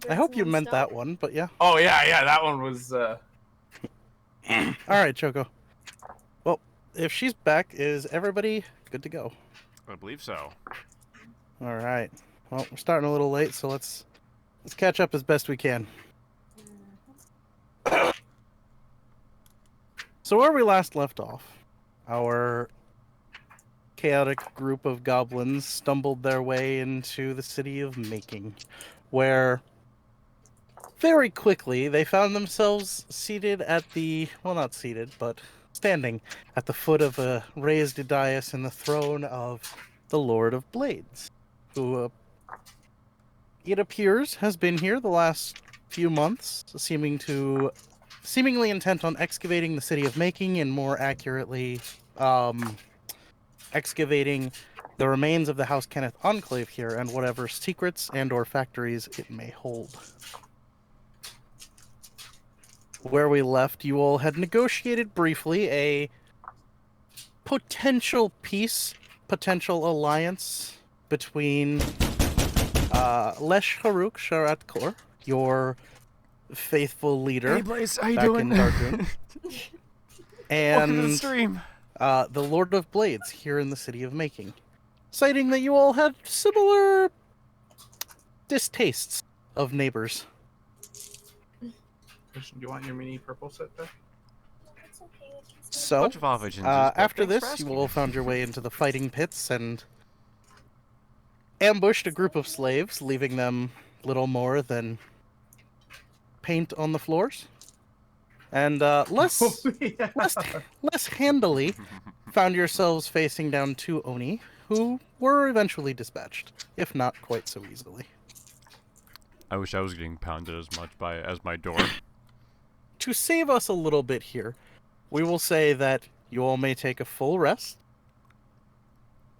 I hope you meant that one, but yeah. Oh yeah, that one was. All right, Choco. Well, if she's back, is everybody good to go? I believe so. All right. Well, we're starting a little late, so let's catch up as best we can. So where we last left off, our chaotic group of goblins stumbled their way into the city of Making, where very quickly they found themselves seated at the, well, not seated, but standing at the foot of a raised dais in the throne of the Lord of Blades, who it appears has been here the last few months, seemingly intent on excavating the city of Making, and more accurately, excavating the remains of the House Kenneth enclave here and whatever secrets and or factories it may hold. Where we left, you all had negotiated briefly a potential alliance between Lesh Haruk Sharatkor, your faithful leader, Hey Blaze, how you back doing? in Darkroom, Welcome to the and stream. the Lord of Blades here in the city of Making, citing that you all had similar distastes of neighbors. Do you want your mini purple set there? So, Bunch of off agents, after thanks for this, you asking. all found your way into the fighting pits and ambushed a group of slaves, leaving them little more than paint on the floors. And less handily, found yourselves facing down two Oni, who were eventually dispatched, if not quite so easily. I wish I was getting pounded as much as my door. To save us a little bit here, we will say that you all may take a full rest.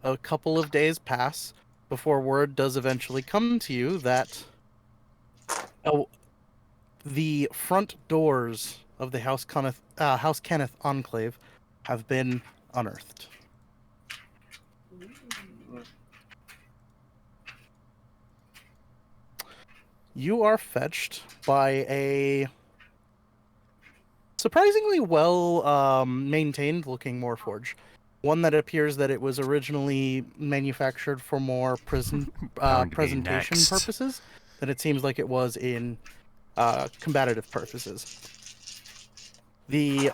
A couple of days pass before word does eventually come to you that the front doors of the House Kenneth enclave have been unearthed. You are fetched by a surprisingly well maintained looking Warforge. One that appears that it was originally manufactured for more presentation purposes than it seems like it was in combative purposes. The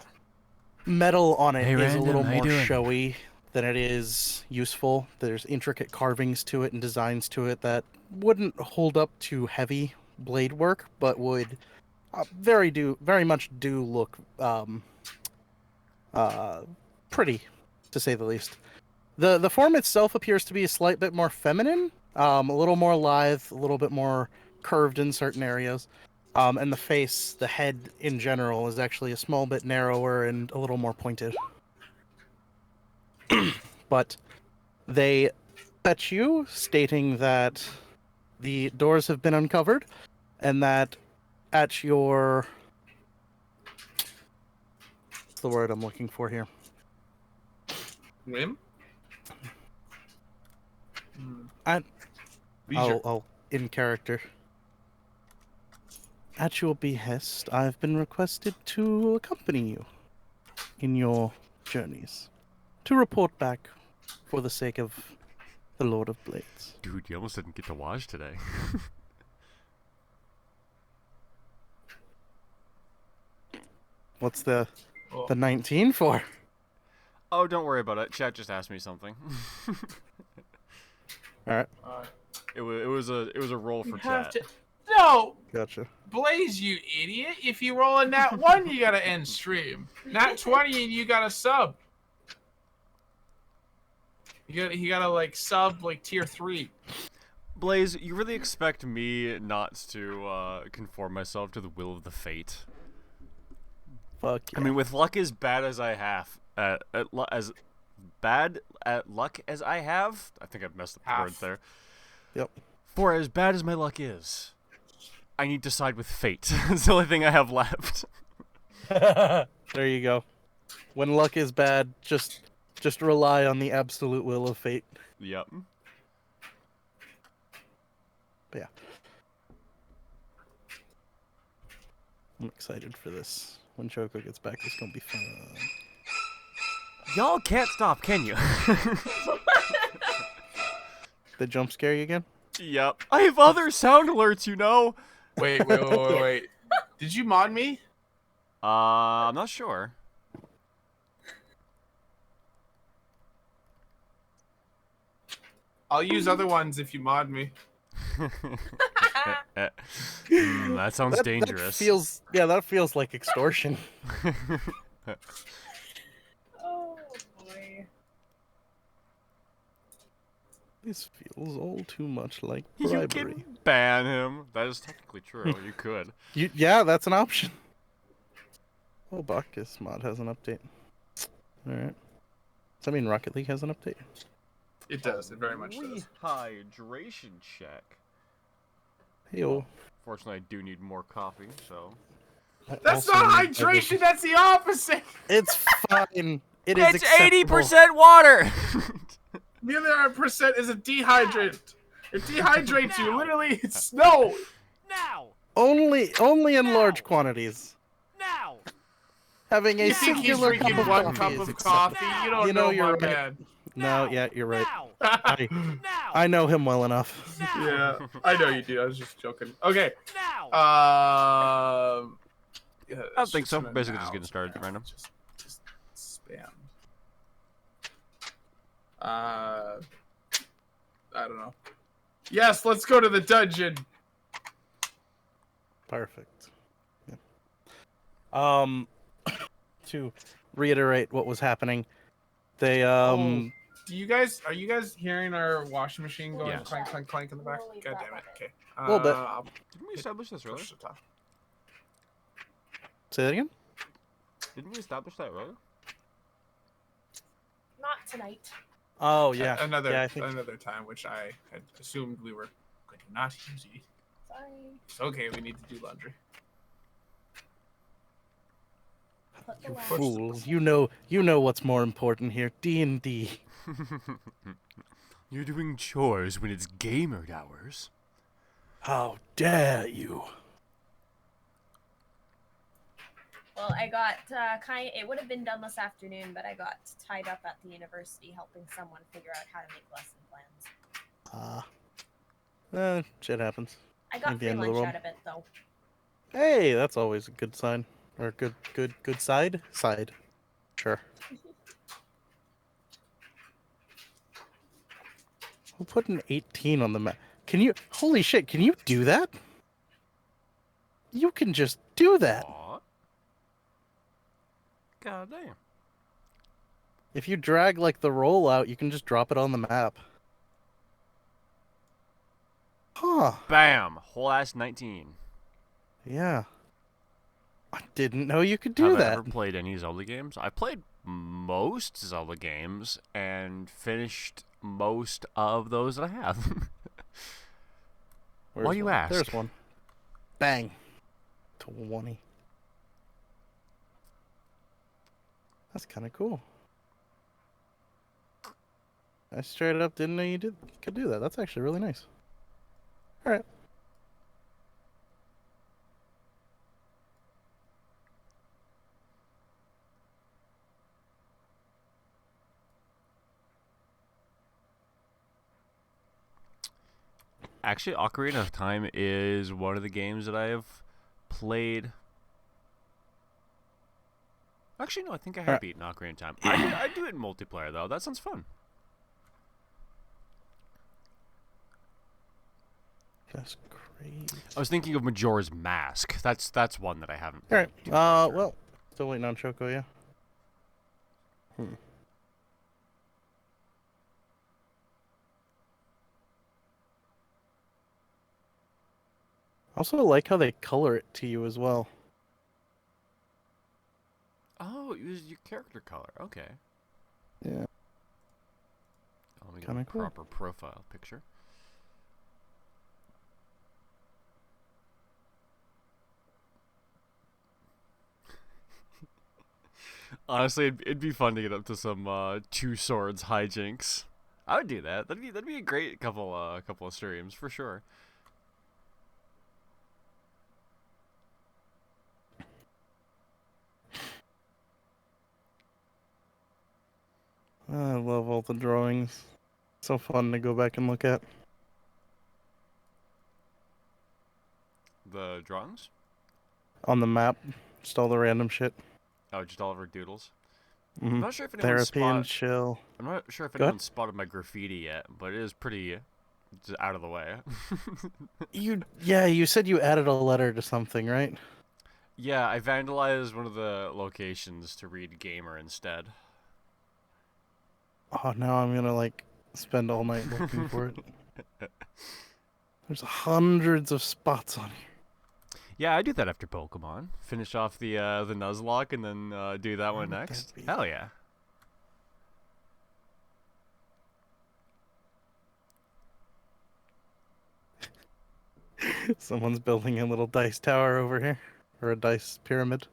metal on it is a little more showy than it is useful. There's intricate carvings to it and designs to it that wouldn't hold up to heavy blade work, but would very much do look pretty, to say the least. The form itself appears to be a slight bit more feminine, a little more lithe, a little bit more curved in certain areas. And the head in general, is actually a small bit narrower and a little more pointed. But they fetch you, stating that the doors have been uncovered, and that at your... What's the word I'm looking for here? Whim? I'll in character. At your behest, I've been requested to accompany you in your journeys, to report back for the sake of the Lord of Blades. Dude, you almost didn't get to watch today. What's the 19 for? Oh, don't worry about it. Chat just asked me something. All right. It was a roll for chat. No. Gotcha. Blaze, you idiot! If you roll a nat 1, you gotta end stream. Nat 20, and you gotta sub. You gotta like sub like tier 3. Blaze, you really expect me not to conform myself to the will of the fate? Fuck yeah. I mean, with luck as bad as I have, as bad at luck as I have, I think I've messed up the word there. Yep. For as bad as my luck is, I need to side with fate. It's the only thing I have left. There you go. When luck is bad, just rely on the absolute will of fate. Yep. But I'm excited for this. When Choco gets back, it's gonna be fun. Y'all can't stop, can you? The jump scare you again? Yep. I have other sound alerts, you know. Wait. Did you mod me? I'm not sure. I'll use other ones if you mod me. That sounds dangerous. That feels like extortion. Oh boy. This feels all too much like You bribery. can ban him. That is technically true. You could. Yeah, that's an option. Oh, Bacchus mod has an update. Alright. Does that mean Rocket League has an update? It does. It very much does. Rehydration check. Heyo. Fortunately, I do need more coffee, so. That's not hydration. That's the opposite. It's fine. It's It's 80% water. The other percent is a dehydrant. It dehydrates you. Literally, it's snow. Now. Only in large quantities. Now. Having a You think he's singular drinking cup of one coffee cup is of acceptable. coffee? You don't know you're my right. man. No, yeah, you're right. Now. I know him well enough. Yeah, I know you do. I was just joking. Okay. Now. Yeah, I don't think so. Basically, just getting started random. Just spam. I don't know. Yes, let's go to the dungeon. Perfect. Yeah. To reiterate what was happening, they Are you guys hearing our washing machine going Yes. clank clank clank in the back? God damn it. Okay. A little bit. I'll Didn't we establish this earlier? push the top. say that again. Didn't we establish that earlier? Not tonight. Oh yeah, Another yeah, I think another time, which I had assumed we were going to not use it. Sorry. It's okay. We need to do laundry. Put the you last- fools. You know what's more important here. D&D. You're doing chores when it's gamer hours. How dare you? Well, I got it would have been done this afternoon, but I got tied up at the university helping someone figure out how to make lesson plans. Shit happens. I got At the free end of the lunch world. out of it though. Hey, that's always a good sign. Or good side? Side. Sure. Who put an 18 on the map? Holy shit, can you do that? You can just do that. What? God damn. If you drag, like, the roll out, you can just drop it on the map. Huh. Bam! Whole ass 19. Yeah. I didn't know you could do Have I that. ever played any Zelda games? I played most Zelda games and finished most of those that I have. Where's Why you one? ask? There's one. Bang. 20. That's kind of cool. I straight up didn't know you could do that. That's actually really nice. All right. Actually, Ocarina of Time is one of the games that I have played. Actually, no, I think I have beaten Ocarina of Time. I do it in multiplayer, though. That sounds fun. That's crazy. I was thinking of Majora's Mask. That's one that I haven't All right. played too much. Well, still waiting on Choco, yeah. I also like how they color it to you as well. Oh, it was your character color. Okay. Yeah. Let me get Kinda a cool. proper profile picture. Honestly, it'd be fun to get up to some two swords hijinks. I would do that. That'd be a great couple of streams for sure. I love all the drawings. So fun to go back and look at. The drawings? On the map, just all the random shit. Oh, just all of our doodles. Mm-hmm. I'm not sure if anyone Therapy and chill. I'm not sure if Go ahead. anyone spotted my graffiti yet, but it is pretty just out of the way. You said you added a letter to something, right? Yeah, I vandalized one of the locations to read gamer instead. Oh, now I'm gonna like spend all night looking for it. There's hundreds of spots on here. Yeah, I do that after Pokemon. Finish off the Nuzlocke and then do that one would next. that be? Hell yeah. Someone's building a little dice tower over here, or a dice pyramid.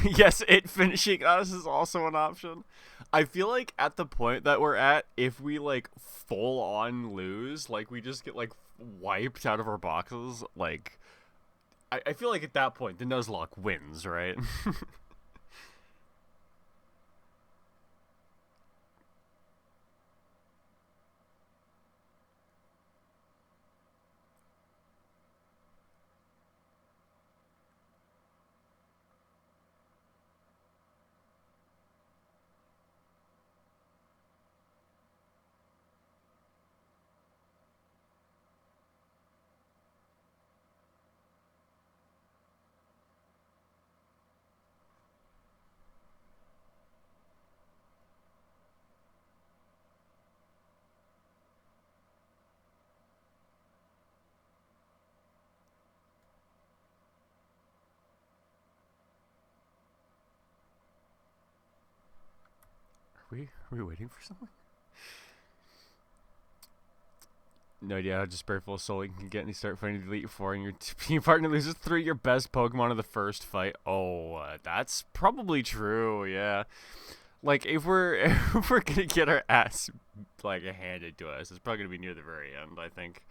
Yes, it finishing us is also an option. I feel like at the point that we're at, if we like full on lose, like we just get like wiped out of our boxes, like I feel like at that point the Nuzlocke wins, right? Are we waiting for something? No idea how disparable soul you can get, and you start fighting Elite Four, and your team partner loses 3 of your best Pokemon in the first fight. Oh, that's probably true. Yeah, like if we're if we're gonna get our ass like handed to us, it's probably gonna be near the very end, I think.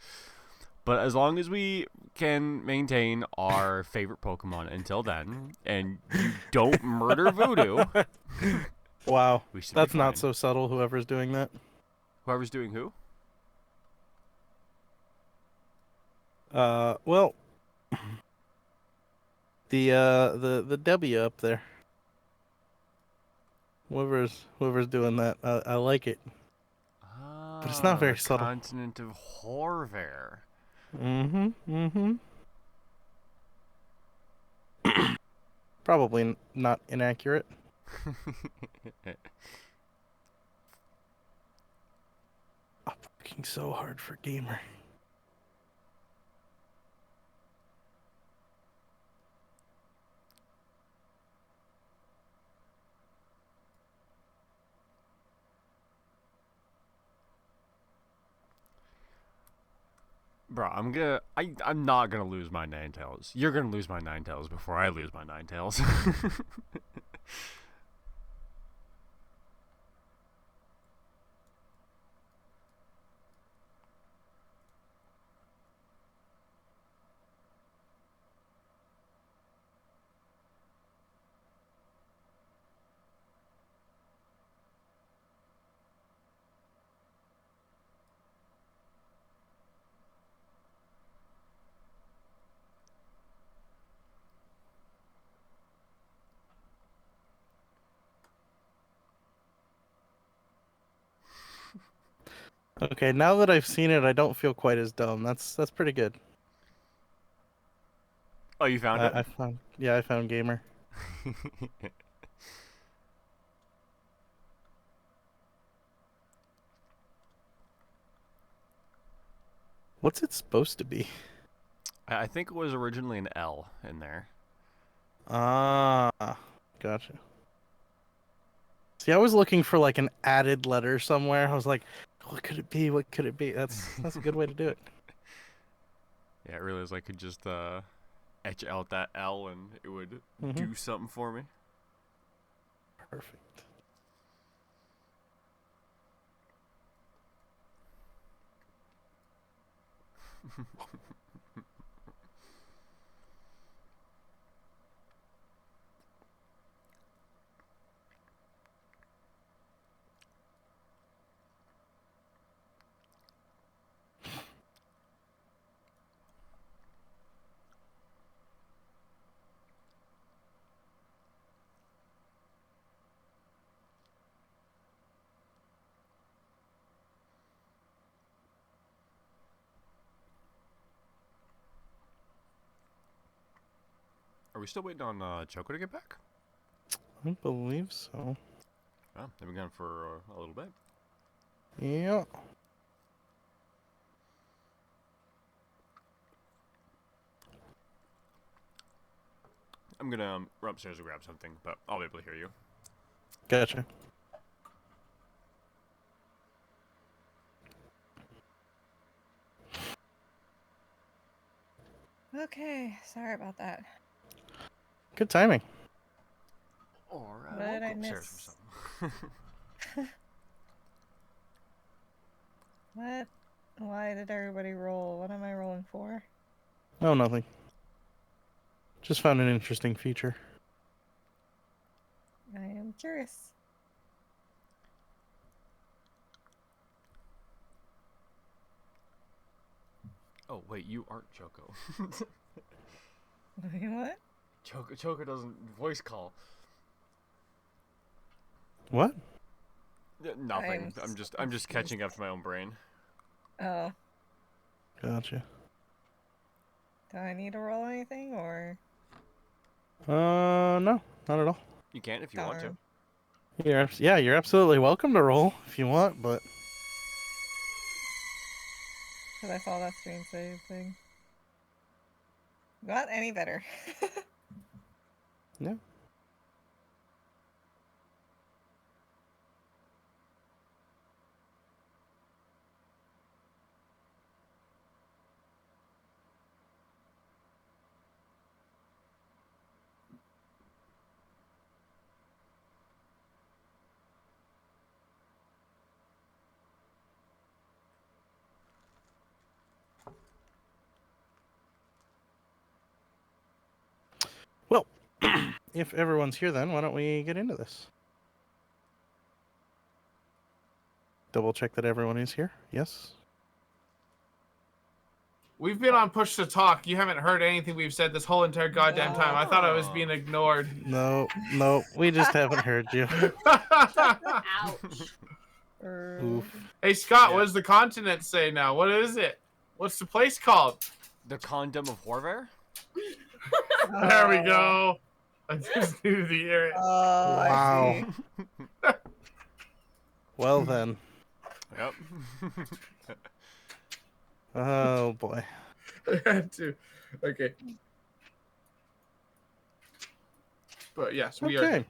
But as long as we can maintain our favorite Pokemon until then, and you don't murder Voodoo, Wow, we should that's be not fine. so subtle. Whoever's doing that. Whoever's doing who? Well, the W up there. Whoever's doing that, I like it. But it's not very The subtle. continent of Horvair. Mm-hmm. Probably not inaccurate. I'm working so hard for gamer. Bro, I'm not gonna lose my Ninetales. You're gonna lose my Ninetales before I lose my Ninetales. Okay, now that I've seen it, I don't feel quite as dumb. That's pretty good. Oh, you found it? I found gamer. What's it supposed to be? I think it was originally an L in there. Ah, gotcha. See, I was looking for like an added letter somewhere. I was like, what could it be? What could it be? That's a good way to do it. Yeah, I realized I could just etch out that L and it would Mhm. do something for me. Perfect. Are we still waiting on Choco to get back? I believe so. Oh, they've been gone for a little bit. Yeah. I'm gonna run upstairs and grab something, but I'll be able to hear you. Gotcha. Okay, sorry about that. Good timing. Or What did I upstairs miss? for something. What? Why did everybody roll? What am I rolling for? Oh, nothing. Just found an interesting feature. I am curious. Oh wait, you aren't Choco. What? Choco doesn't voice call. What? Nothing. I'm I'm just catching up to my own brain. Oh, Gotcha. do I need to roll anything or? No, not at all. You can if you want to. Darn. You're absolutely welcome to roll if you want, but Because I saw that screen save thing. Not any better. yeah. Well, if everyone's here, then why don't we get into this? Double check that everyone is here. Yes. We've been on push to talk. You haven't heard anything we've said this whole entire goddamn time. I thought I was being ignored. No, we just haven't heard you. Ouch. Oof. Hey Scott, Yeah. what does the continent say now? What is it? What's the place called? The Condom of Horvair? There we go. I just needed to hear it. Oh, Wow. I see. Well then. Yep. Oh boy. I had to. Okay. But yes, we Okay.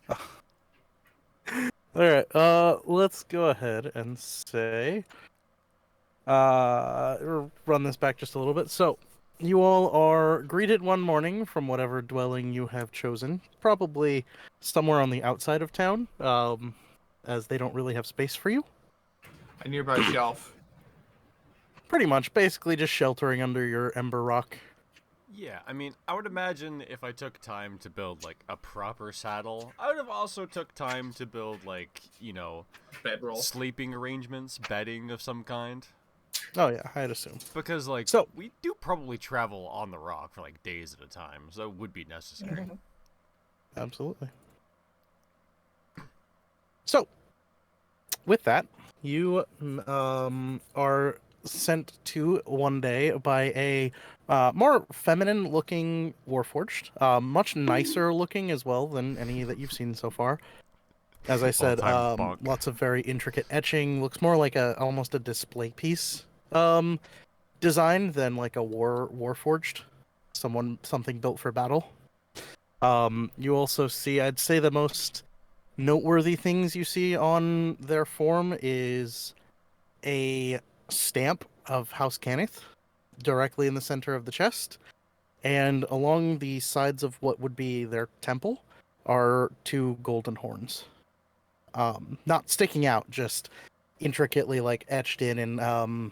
are. All right. Let's go ahead and say, run this back just a little bit. So, you all are greeted one morning from whatever dwelling you have chosen, probably somewhere on the outside of town, as they don't really have space for you. A nearby shelf. Pretty much, basically just sheltering under your ember rock. Yeah, I mean, I would imagine if I took time to build, like, a proper saddle, I would have also took time to build, like, you know, Bedroll. sleeping arrangements, bedding of some kind. Oh yeah, I'd assume. Because, like, So- we do probably travel on the rock for, like, days at a time, so it would be necessary. Absolutely. So, with that, you are sent to one day by a more feminine-looking Warforged, much nicer looking as well than any that you've seen so far. As I said, All-time bunk. lots of very intricate etching. Looks more like almost a display piece design than like a Warforged, something built for battle. You also see, I'd say the most noteworthy things you see on their form is a stamp of House Cannith directly in the center of the chest, and along the sides of what would be their temple are two golden horns. Not sticking out, just intricately like etched in and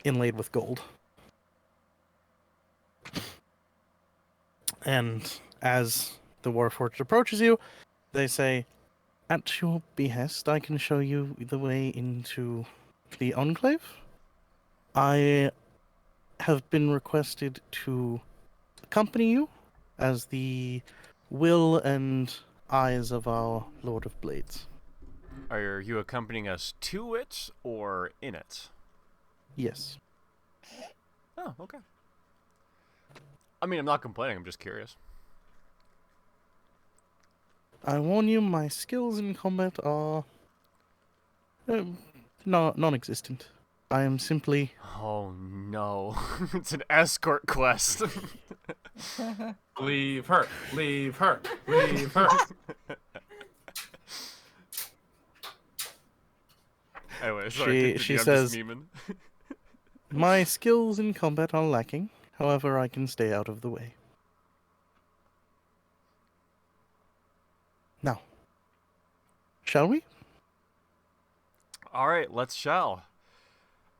inlaid with gold. And as the Warforged approaches you, they say, "At your behest, I can show you the way into the Enclave. I have been requested to accompany you as the will and eyes of our Lord of Blades." Are you accompanying us to it or in it? Yes. Oh, okay. I mean, I'm not complaining. I'm just curious. I warn you, my skills in combat are non-existent. I am simply... Oh no, it's an escort quest. Leave her. Leave her. Leave her. Anyway, sorry. She I'm says, just memeing. my skills in combat are lacking. However, I can stay out of the way. Now, shall we? All right, let's shall.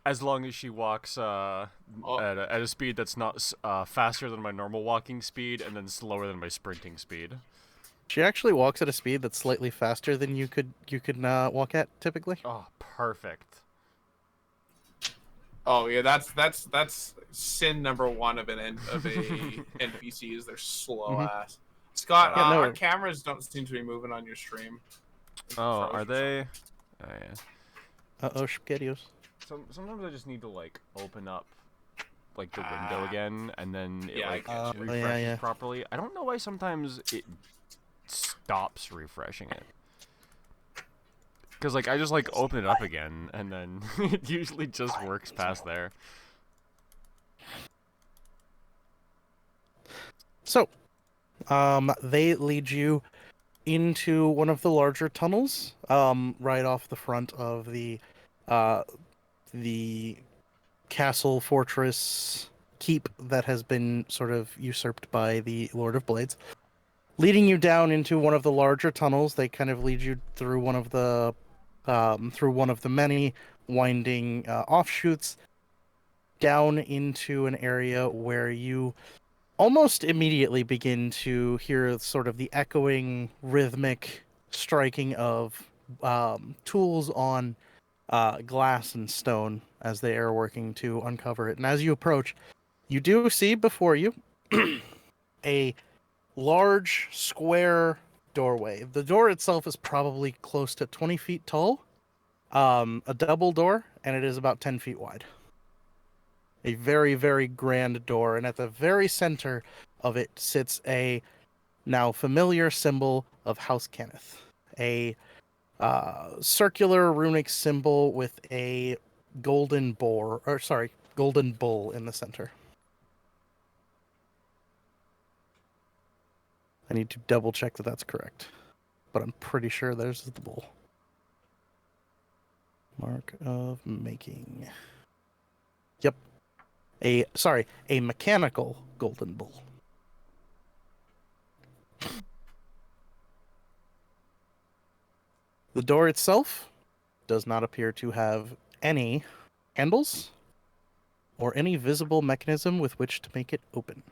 As long as she walks at a speed that's not faster than my normal walking speed, and then slower than my sprinting speed. She actually walks at a speed that's slightly faster than you could walk at typically. Oh, perfect. Oh yeah, that's sin number one of a NPC is their slow ass. Scott, Yeah, no. our cameras don't seem to be moving on your stream. Oh, are they? Oh yeah. Uh-oh, spaghettios. Sometimes I just need to like open up like the window again, and then it like refreshes yeah. properly. I don't know why sometimes it stops refreshing it. Because like I just like open it up again, and then it usually just works past there. So, they lead you into one of the larger tunnels, right off the front of the castle, fortress, keep that has been sort of usurped by the Lord of Blades. Leading you down into one of the larger tunnels, they kind of lead you through one of the many winding offshoots down into an area where you almost immediately begin to hear sort of the echoing, rhythmic striking of tools on glass and stone as they are working to uncover it. And as you approach, you do see before you a large square doorway. The door itself is probably close to 20 feet tall, a double door, and it is about 10 feet wide. A very, very grand door, and at the very center of it sits a now familiar symbol of House Kenneth. A circular runic symbol with a golden bull in the center. I need to double check that that's correct, but I'm pretty sure there's the bull. Mark of making. Yep. A mechanical golden bull. The door itself does not appear to have any handles or any visible mechanism with which to make it open.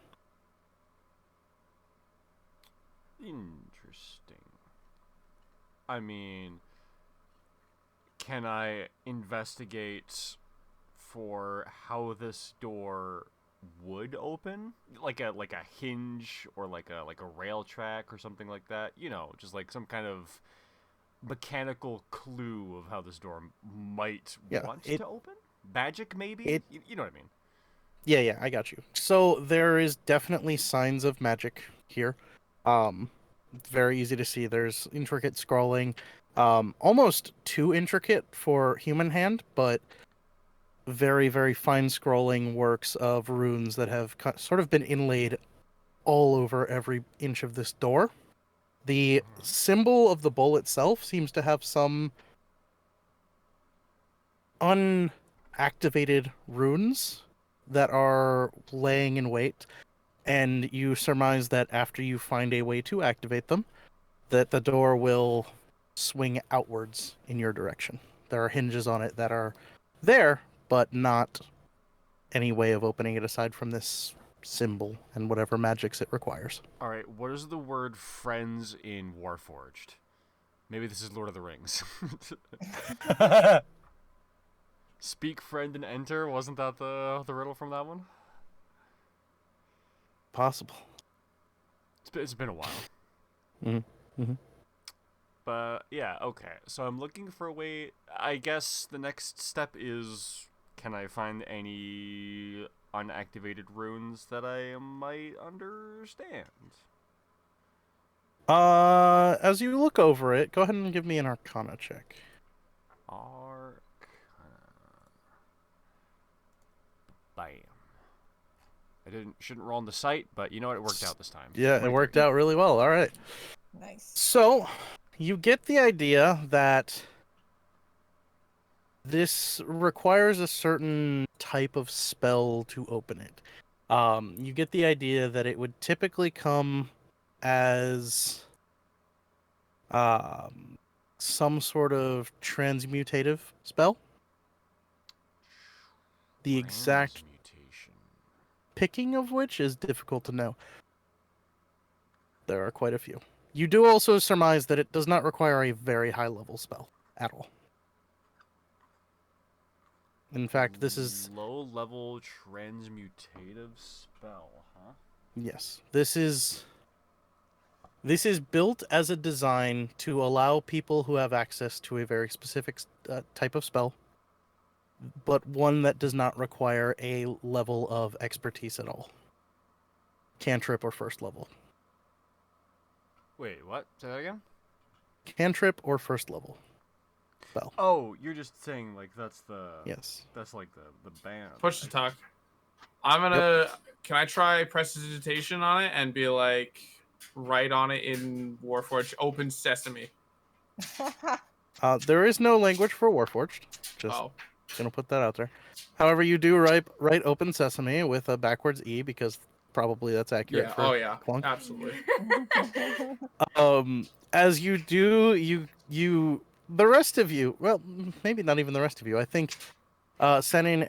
Interesting. I mean, can I investigate for how this door would open? Like a hinge or like a rail track or something like that? You know, just like some kind of mechanical clue of how this door might want to open? Magic, maybe? You know what I mean? Yeah, I got you. So there is definitely signs of magic here. Very easy to see. There's intricate scrolling, almost too intricate for human hand, but very, very fine scrolling works of runes that have sort of been inlaid all over every inch of this door. The symbol of the bull itself seems to have some unactivated runes that are laying in wait, and you surmise that after you find a way to activate them, that the door will swing outwards in your direction. There are hinges on it that are there, but not any way of opening it aside from this symbol and whatever magics it requires. Alright, what is the word friends in Warforged? Maybe this is Lord of the Rings. Speak friend and enter, wasn't that the riddle from that one? Possible. It's been a while. Mm-hmm. But yeah, okay. So I'm looking for a way. I guess the next step is, can I find any unactivated runes that I might understand? As you look over it, go ahead and give me an Arcana check. Arcana. Bam. I shouldn't roll on the site, but you know what? It worked out this time. Yeah, it 23. worked out really well. All right. Nice. So, you get the idea that this requires a certain type of spell to open it. You get the idea that it would typically come as some sort of transmutative spell. The exact Transmutation. picking of which is difficult to know. There are quite a few. You do also surmise that it does not require a very high level spell at all. In fact, this is low level transmutative spell, huh? yes. This is built as a design to allow people who have access to a very specific type of spell, but one that does not require a level of expertise at all. Cantrip or first level. Wait, what? Say that again? Cantrip or first level spell. Oh, you're just saying like that's the Yes. That's like the band. Push to talk. I'm gonna. Can I try prestidigitation on it and be like, write on it in Warforged, open sesame? There is no language for Warforged. Just gonna put that out there. However, you do write open sesame with a backwards E because probably that's accurate. Yeah. For Oh yeah. Clunk. Absolutely. As you do, the rest of you, well, maybe not even the rest of you. I think Senin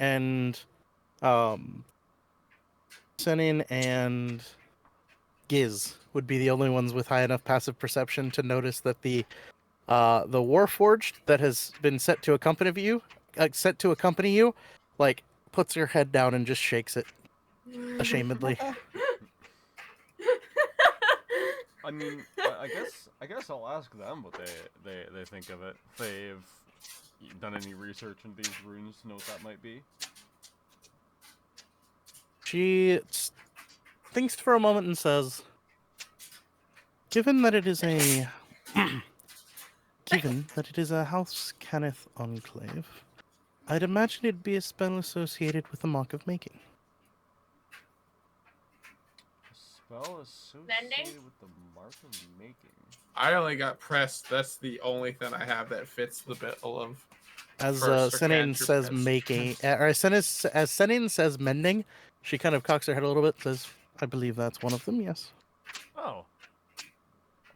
and Giz would be the only ones with high enough passive perception to notice that the Warforged that has been set to accompany you, like puts your head down and just shakes it ashamedly. I mean, I guess I'll ask them what they think of it. If they've done any research into these runes to know what that might be. She thinks for a moment and says, given that it is a House Cannith enclave, I'd imagine it'd be a spell associated with the Mark of Making. A spell associated Mending? with the Mark of Making. I only got pressed. That's the only thing I have that fits the bill of. As First or Senin cantrip says test. making, as Senin says mending, she kind of cocks her head a little bit, says, I believe that's one of them, yes. Oh.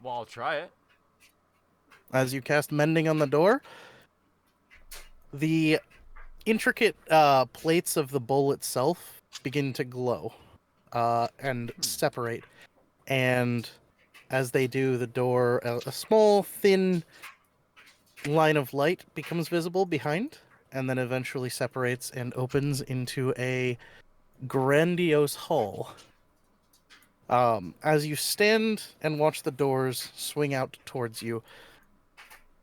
Well, I'll try it. As you cast mending on the door, the intricate plates of the bowl itself begin to glow and separate. And as they do, the door, a small, thin line of light becomes visible behind, and then eventually separates and opens into a grandiose hall. As you stand and watch the doors swing out towards you,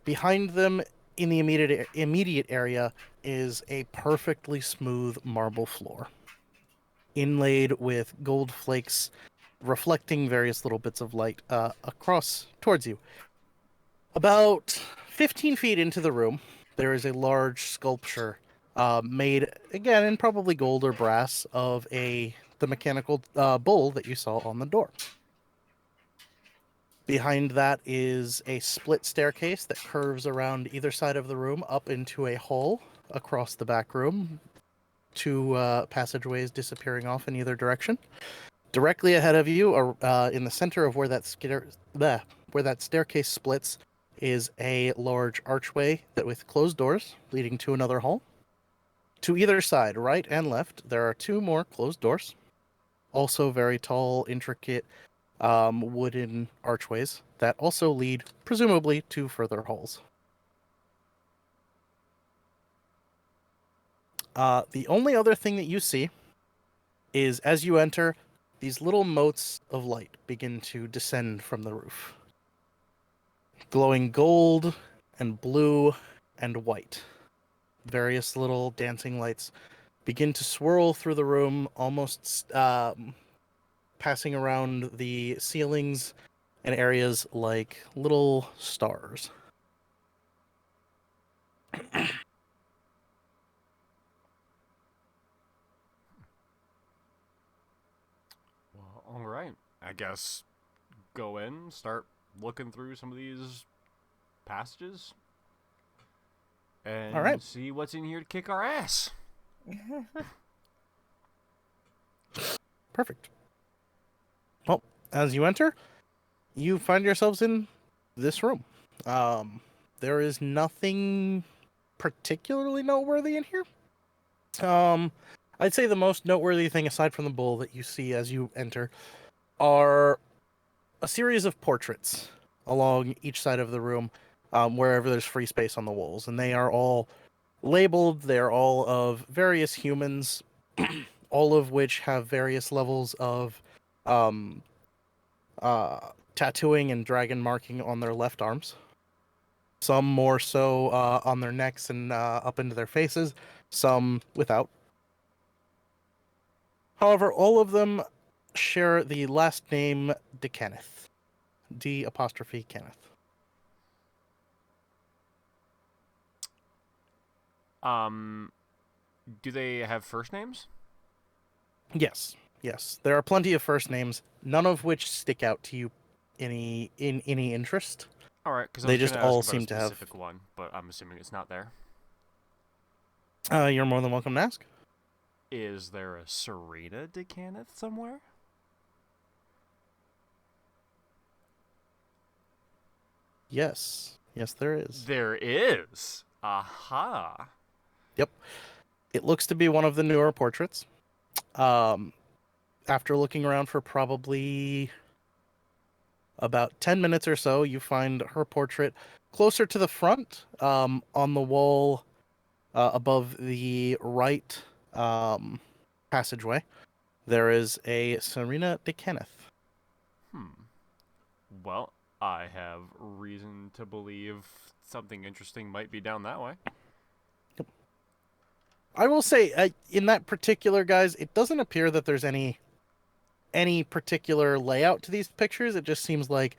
behind them in the immediate area is a perfectly smooth marble floor, inlaid with gold flakes reflecting various little bits of light across towards you. About 15 feet into the room, there is a large sculpture made, again, in probably gold or brass, of the mechanical bull that you saw on the door. Behind that is a split staircase that curves around either side of the room up into a hall across the back room. Two passageways disappearing off in either direction. Directly ahead of you, in the center of where that staircase splits, is a large archway that with closed doors leading to another hall. To either side, right and left, there are two more closed doors. Also very tall, intricate wooden archways that also lead, presumably, to further halls. The only other thing that you see is, as you enter, these little motes of light begin to descend from the roof, glowing gold and blue and white. Various little dancing lights begin to swirl through the room, almost passing around the ceilings and areas like little stars. Well, all right. I guess go in, start looking through some of these passages, and All right. see what's in here to kick our ass. Perfect. Well, as you enter, you find yourselves in this room. There is nothing particularly noteworthy in here. I'd say the most noteworthy thing, aside from the bull that you see as you enter, are a series of portraits along each side of the room, wherever there's free space on the walls. And they are all labeled. They're all of various humans, all of which have various levels of tattooing and dragon marking on their left arms. Some more so on their necks and up into their faces, some without. However, all of them share the last name DeKenneth. D''Kenneth. Do they have first names? Yes. There are plenty of first names, none of which stick out to you in any interest. All right, because They just all seem to have a specific one, but I'm assuming it's not there. You're more than welcome to ask. Is there a Serena DeKenneth somewhere? Yes, there is. There is. Aha. Yep. It looks to be one of the newer portraits. After looking around for probably about 10 minutes or so, you find her portrait closer to the front, on the wall above the right passageway. There is a Serena DeKenneth. Well, I have reason to believe something interesting might be down that way. I will say, in that particular, guys, it doesn't appear that there's any particular layout to these pictures. It just seems like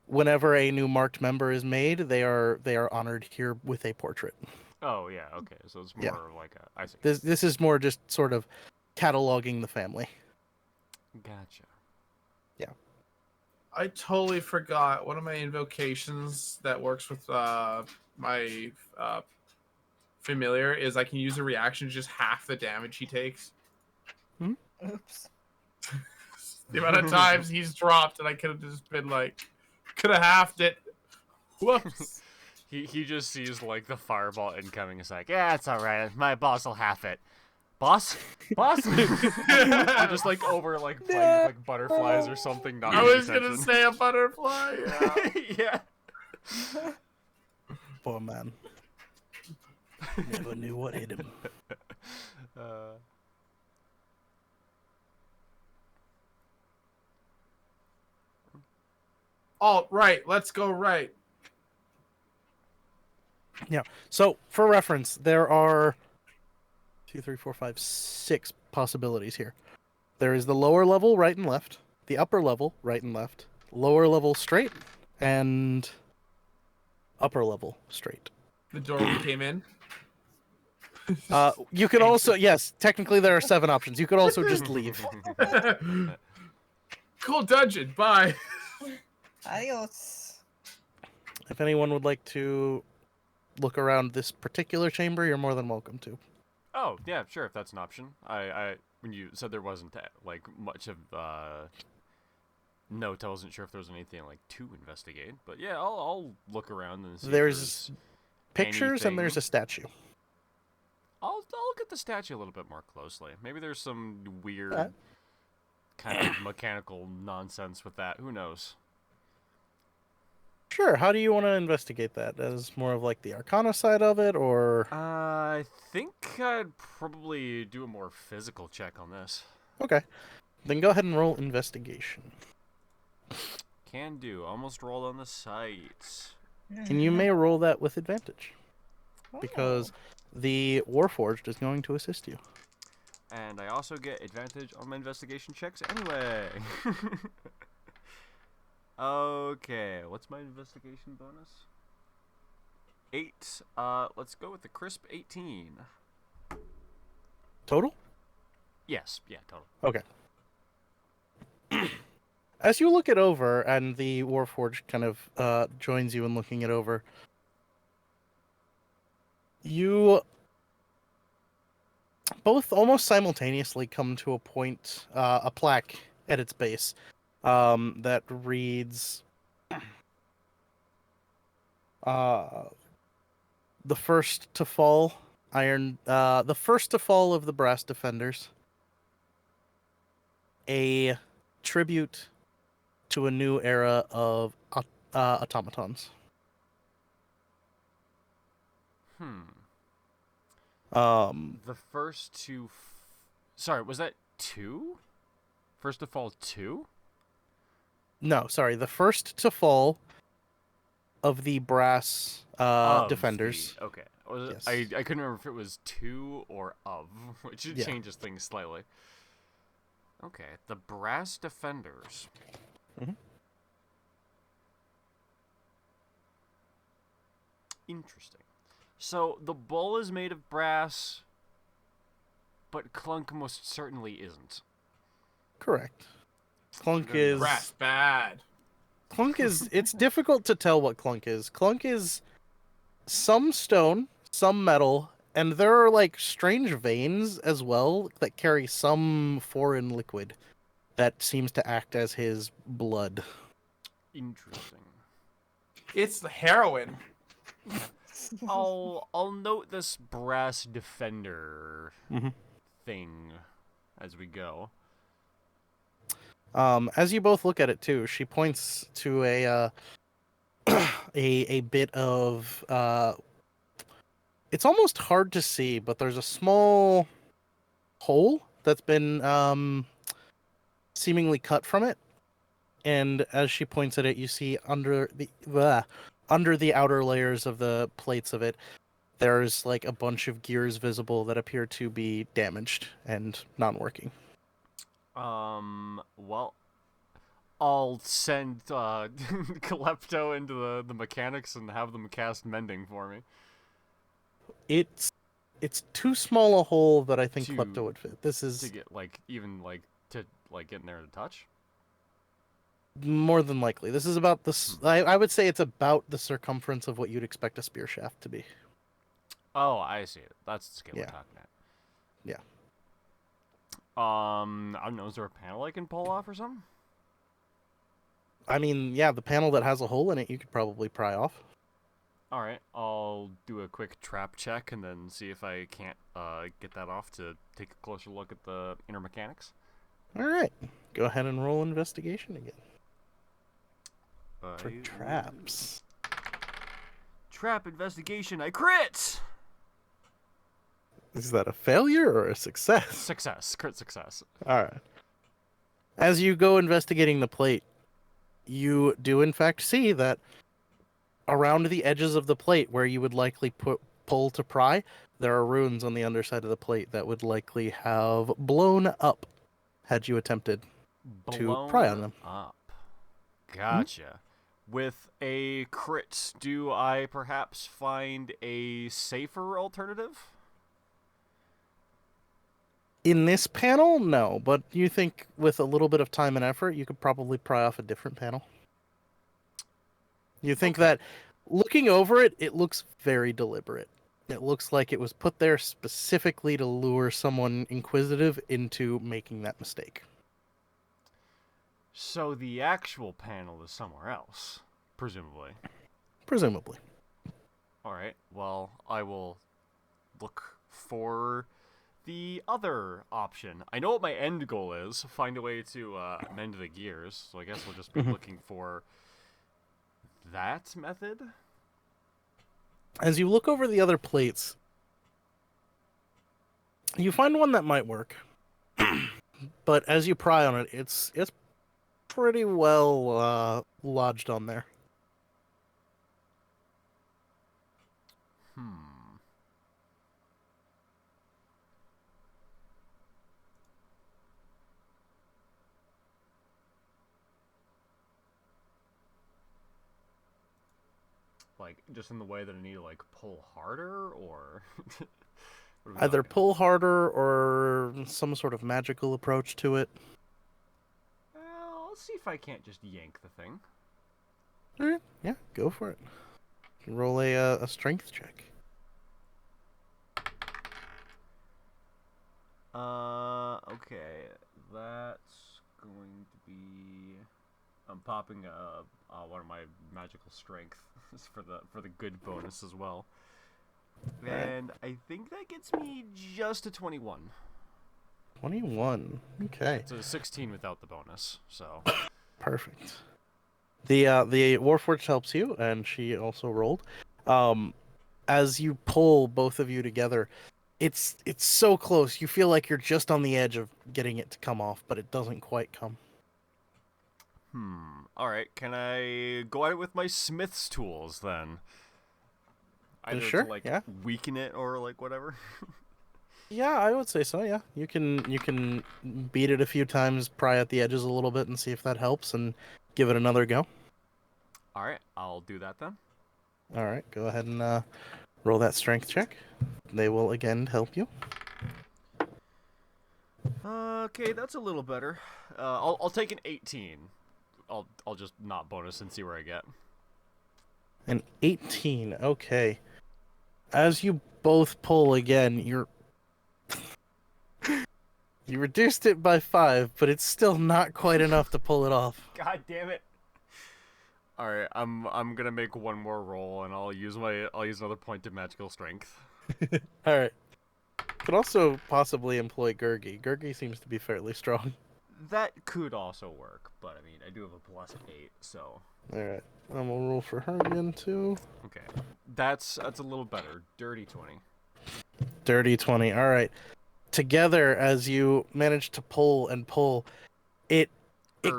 whenever a new marked member is made, they are honored here with a portrait. Oh yeah, okay. So it's more like a. I see. This is more just sort of cataloging the family. Gotcha. Yeah. I totally forgot one of my invocations that works with my familiar is I can use a reaction to just half the damage he takes. Oops. The amount of times he's dropped, and I could have just been like, could have halved it. Whoops. He just sees like the fireball incoming. It's like, yeah, it's all right. My boss will half it. Boss. Or just like over like playing with, like butterflies or something. Not I was gonna say a butterfly. Yeah. Poor man. Never knew what hit him. Oh, right. Let's go right. Yeah. So, for reference, there are 2, 3, 4, 5, 6 possibilities here. There is the lower level, right and left. The upper level, right and left. Lower level, straight. And upper level, straight. The door we came in. You could also, yes, technically there are 7 options. You could also just leave. Cool dungeon. Bye. Adios. If anyone would like to look around this particular chamber, you're more than welcome to. Oh yeah, sure. If that's an option. I when you said there wasn't like much of note, I wasn't sure if there was anything like to investigate. But yeah, I'll look around and see. There's pictures anything. and there's a statue. I'll look at the statue a little bit more closely. Maybe there's some weird kind of mechanical nonsense with that. Who knows? Sure. How do you want to investigate that? As more of like the Arcana side of it, or? I think I'd probably do a more physical check on this. Okay. Then go ahead and roll investigation. Can do. Almost rolled on the site. And you may roll that with advantage, because the Warforged is going to assist you. and I also get advantage on my investigation checks anyway. Okay, what's my investigation bonus? 8. Let's go with the crisp 18. Total? Yes, yeah, total. Okay. As you look it over, and the Warforged kind of joins you in looking it over, you both almost simultaneously come to a point, a plaque at its base, that reads, the first to fall, the first to fall of the Brass Defenders, a tribute to a new era of automatons. The first to... Sorry, was that 2? First to fall 2? No, sorry, the first to fall of the Brass Defenders. Okay. Yes. I couldn't remember if it was 2 or of, which Yeah. changes things slightly. Okay, the Brass Defenders. Mhm. Interesting. So, the bull is made of brass, but Clunk most certainly isn't. Correct. Clunk Very is... Brass bad. Clunk is... It's difficult to tell what Clunk is. Clunk is some stone, some metal, and there are, like, strange veins as well that carry some foreign liquid that seems to act as his blood. Interesting. It's the heroin. I'll note this Brass Defender Mhm. thing as we go. As you both look at it too, she points to a a bit of it's almost hard to see, but there's a small hole that's been seemingly cut from it, and as she points at it, you see under the outer layers of the plates of it, there's like a bunch of gears visible that appear to be damaged and non-working. Well, I'll send Calypto into the mechanics and have them cast mending for me. It's too small a hole that I think To- Klepto would fit. This is To get to get in there to touch. more than likely. This is about this. I would say it's about the circumference of what you'd expect a spear shaft to be. Oh, I see. That's the scale Yeah. we're talking at. Yeah. I don't know. Is there a panel I can pull off or something? I mean, yeah, the panel that has a hole in it, you could probably pry off. All right, I'll do a quick trap check and then see if I can't get that off to take a closer look at the inner mechanics. All right, go ahead and roll investigation again for I traps. Trap investigation. I crit. Is that a failure or a success? Success. Crit success. All right. As you go investigating the plate, you do in fact see that around the edges of the plate where you would likely pull to pry, there are runes on the underside of the plate that would likely have blown up had you attempted to pry on them. Up. Gotcha. With a crit, do I perhaps find a safer alternative? In this panel, no, but you think with a little bit of time and effort, you could probably pry off a different panel. You think that looking over it, it looks very deliberate. It looks like it was put there specifically to lure someone inquisitive into making that mistake. So the actual panel is somewhere else, presumably. Presumably. All right. Well, I will look for the other option. I know what my end goal is: find a way to mend the gears. So I guess we'll just be looking for that method. As you look over the other plates, you find one that might work. But as you pry on it, it's pretty well lodged on there. Like, just in the way that I need to, like, pull harder, or... What are we Either talking? pull harder or some sort of magical approach to it. Well, I'll see if I can't just yank the thing. Alright, yeah, go for it. Roll a strength check. Okay, that's going to be... I'm popping one of my magical strength for the good bonus as well. And I think that gets me just a 21. 21. Okay. It's a 16 without the bonus, so... Perfect. The Warforged helps you, and she also rolled. As you pull both of you together, it's so close. You feel like you're just on the edge of getting it to come off, but it doesn't quite come. Alright, can I go at it with my smith's tools, then? Either Sure, to, like, yeah. weaken it, or, like, whatever? Yeah, I would say so, yeah. You can beat it a few times, pry at the edges a little bit, and see if that helps, and give it another go. Alright, I'll do that then. Alright, go ahead and roll that strength check. They will again help you. Okay, that's a little better. I'll take an 18. I'll just not bonus and see where I get. An 18, okay. As you both pull again, you reduced it by 5, but it's still not quite enough to pull it off. God damn it! All right, I'm gonna make one more roll, and I'll use another point of magical strength. All right. Could also possibly employ Gurgi. Gurgi seems to be fairly strong. That could also work, but I mean, I do have a +8, so. All right. And we'll roll for her again too. Okay, that's a little better. Dirty 20. Dirty 20. All right. Together, as you manage to pull and pull, it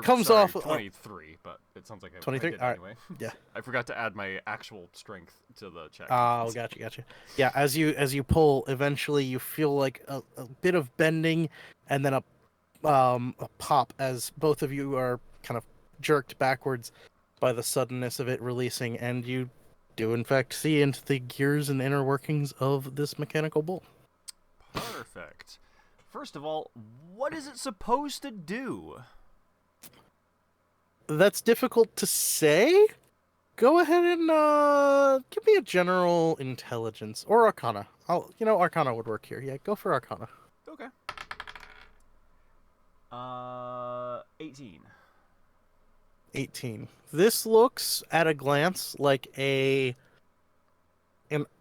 comes sorry, off 23, but it sounds like I 23? did All right. anyway. Yeah. I forgot to add my actual strength to the check. Oh, gotcha. Yeah, as you pull, eventually you feel like a bit of bending, and then a pop as both of you are kind of jerked backwards by the suddenness of it releasing, and you do in fact see into the gears and inner workings of this mechanical bull. Perfect. First of all, what is it supposed to do? That's difficult to say. Go ahead and give me a general intelligence or Arcana. Arcana would work here. Yeah, go for Arcana. Okay. 18. 18. This looks at a glance like an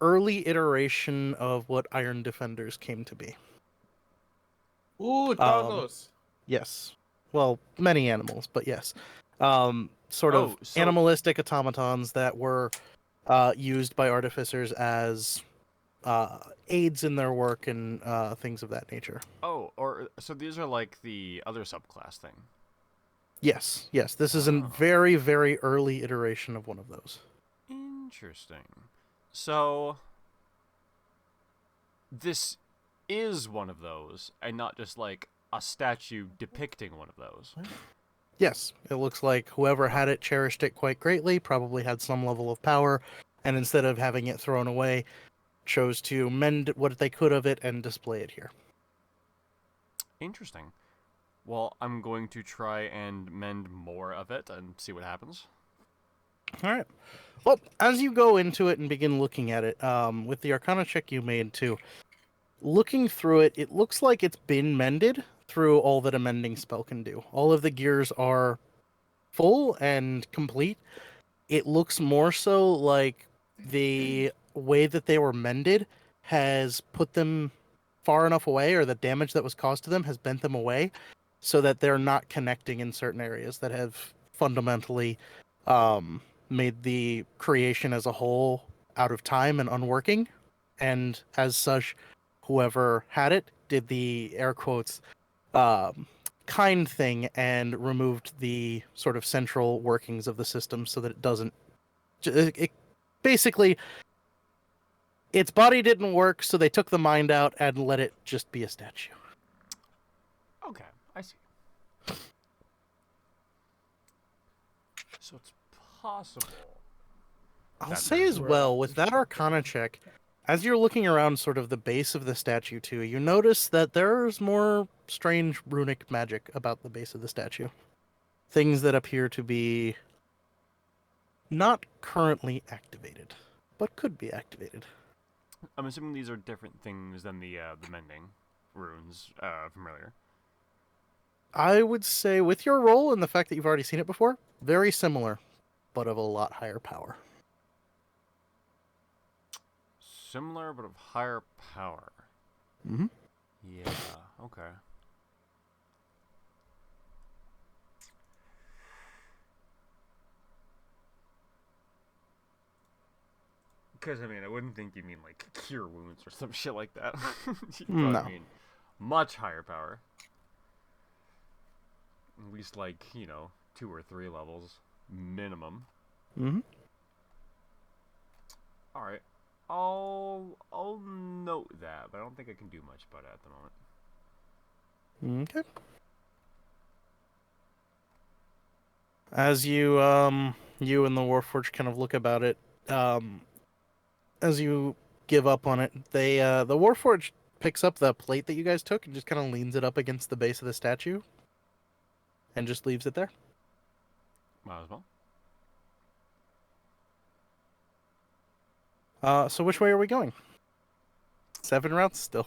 early iteration of what Iron Defenders came to be. Ooh, doggos. Yes. Well, many animals, but yes. Sort of animalistic automatons that were used by artificers as aids in their work and things of that nature. Oh, so these are like the other subclass thing. Yes. This is a very, very early iteration of one of those. Interesting. So this is one of those, and not just like a statue depicting one of those. Yes, it looks like whoever had it cherished it quite greatly, probably had some level of power, and instead of having it thrown away, chose to mend what they could of it and display it here. Interesting. Well, I'm going to try and mend more of it and see what happens. All right. Well, as you go into it and begin looking at it, with the Arcana check you made too, looking through it, it looks like it's been mended through all that a mending spell can do. All of the gears are full and complete. It looks more so like the way that they were mended has put them far enough away, or the damage that was caused to them has bent them away, so that they're not connecting in certain areas that have fundamentally made the creation as a whole out of time and unworking. And as such, whoever had it did the air quotes kind thing and removed the sort of central workings of the system so that it doesn't. It basically, its body didn't work, so they took the mind out and let it just be a statue. Okay, I see. So it's possible. I'll say as well, with that Arcana check, as you're looking around sort of the base of the statue too, you notice that there's more strange runic magic about the base of the statue. Things that appear to be not currently activated, but could be activated. I'm assuming these are different things than the mending runes from earlier. I would say, with your role and the fact that you've already seen it before, very similar, but of a lot higher power. Similar, but of higher power. Mm-hmm. Yeah, okay. Because, I mean, I wouldn't think you mean, like, cure wounds or some shit like that. You'd probably mean much higher power. At least, like, 2 or 3 levels. Minimum. Mm-hmm. Alright. I'll note that, but I don't think I can do much about it at the moment. Okay. As you and the Warforged kind of look about it, as you give up on it, the Warforged picks up the plate that you guys took and just kind of leans it up against the base of the statue and just leaves it there. Might as well. So which way are we going? 7 routes still.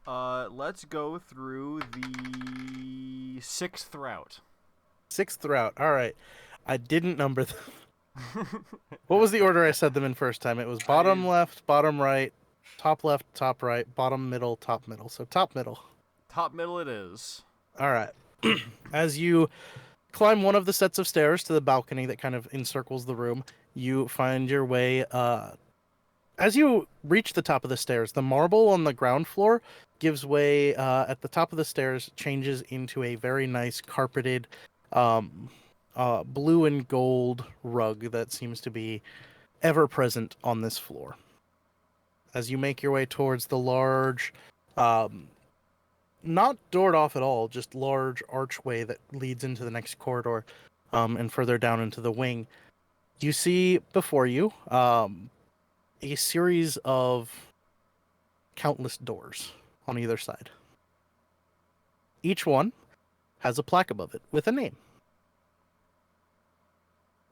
Let's go through the 6th route. 6th route. All right. I didn't number them. What was the order I said them in first time? It was bottom left, bottom right, top left, top right, bottom middle, top middle. So top middle. Top middle it is. All right. As you climb one of the sets of stairs to the balcony that kind of encircles the room, you find your way. As you reach the top of the stairs, the marble on the ground floor gives way at the top of the stairs, changes into a very nice carpeted blue and gold rug that seems to be ever present on this floor. As you make your way towards the large, not doored off at all, just large archway that leads into the next corridor and further down into the wing, you see before you a series of countless doors on either side. Each one has a plaque above it with a name.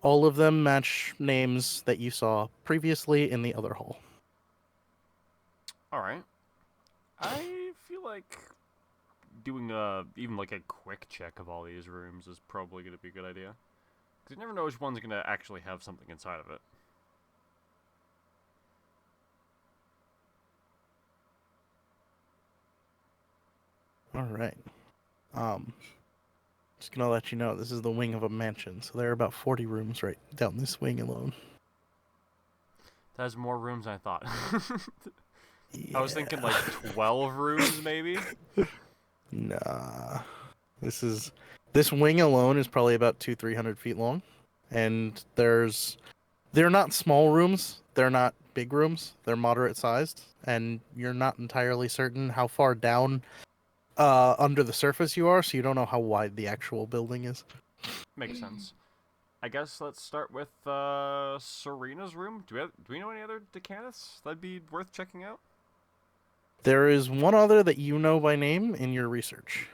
All of them match names that you saw previously in the other hall. Alright. I feel like doing even like a quick check of all these rooms is probably going to be a good idea. Because you never know which one's going to actually have something inside of it. Alright. Just gonna let you know, this is the wing of a mansion, so there are about 40 rooms right down this wing alone. That has more rooms than I thought. Yeah. I was thinking like 12 rooms, maybe? Nah. This wing alone is probably about 200-300 feet long. And they're not small rooms, they're not big rooms, they're moderate sized, and you're not entirely certain how far down under the surface you are, so you don't know how wide the actual building is. Makes sense. I guess let's start with Serena's room. Do we know any other Decanus that'd be worth checking out? There is one other that you know by name in your research.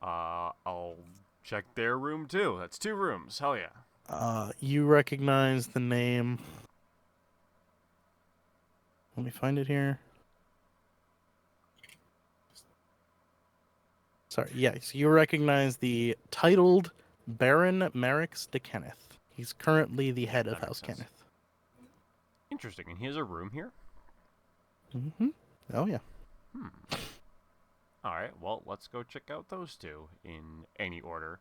I'll check their room too. That's 2 rooms. Hell yeah. You recognize the name. Let me find it here. Sorry, yes, you recognize the titled Baron Merrix de Kenneth. He's currently the head of House Kenneth. Interesting. And he has a room here? Mm-hmm. Oh, yeah. Alright, well, let's go check out those 2 in any order.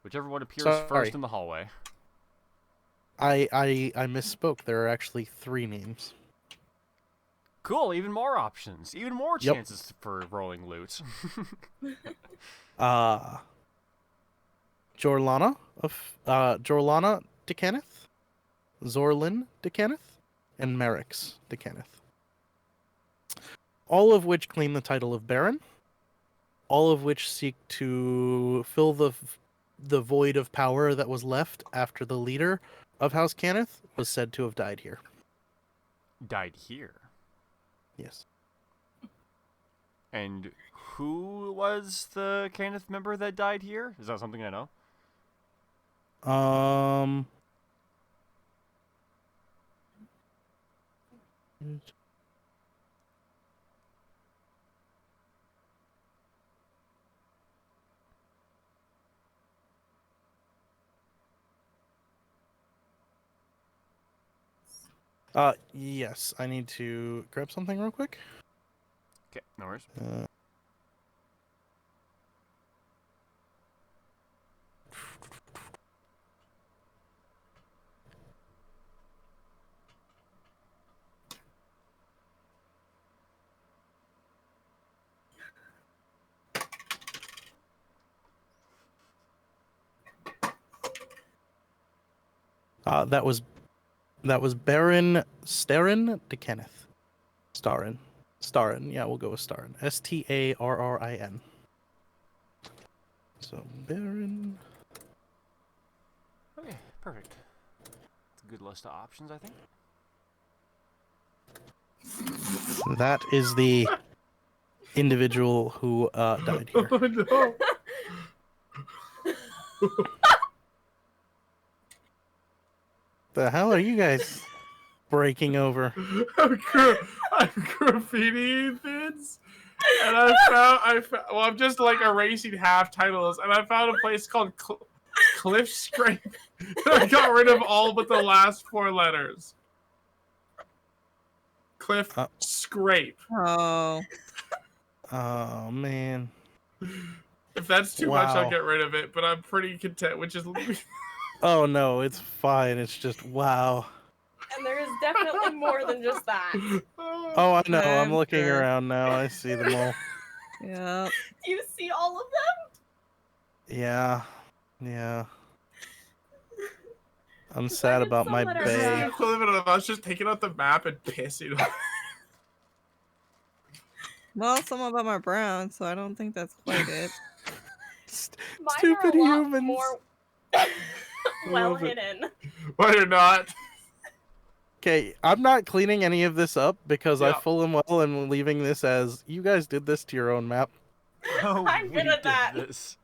Whichever one appears first in the hallway. I misspoke. There are actually 3 names. Cool, even more options. Even more chances for rolling loot. Jorlana de Kenneth, Zorlin de Kenneth, and Merrix de Kenneth. All of which claim the title of Baron. All of which seek to fill the void of power that was left after the leader of House Cannith was said to have died here. Died here. Yes. And who was the Cannith member that died here? Is that something I know? Yes. I need to grab something real quick. Okay, no worries. That was Baron Starin de Kenneth. Starin. Yeah, we'll go with Starin. Starrin. So Baron. Okay, perfect. It's a good list of options, I think. That is the individual who died here. Oh no. The hell are you guys breaking over? I'm graffitiing things, and well, I'm just like erasing half titles, and I found a place called Cliff Scrape. I got rid of all but the last 4 letters. Cliff Scrape. Oh. Oh man. If that's too much, I'll Wow. get rid of it. But I'm pretty content with just leaving. Oh no, it's fine. It's just wow. And there is definitely more than just that. Oh, I know. I'm I'm looking good. around now. I see them all. Yeah. Do you see all of them? Yeah. I'm Why sad did about some my that are This is the bay. brown? equivalent of us just taking out the map and pissing on it. Well, some of them are brown, so I don't think that's quite it. Mine Stupid are a lot humans. more well love it. hidden. But you're not. Okay, I'm not cleaning any of this up because I Yeah. full and well am leaving this as you guys did this to your own map. Oh, I'm we good at did that. this.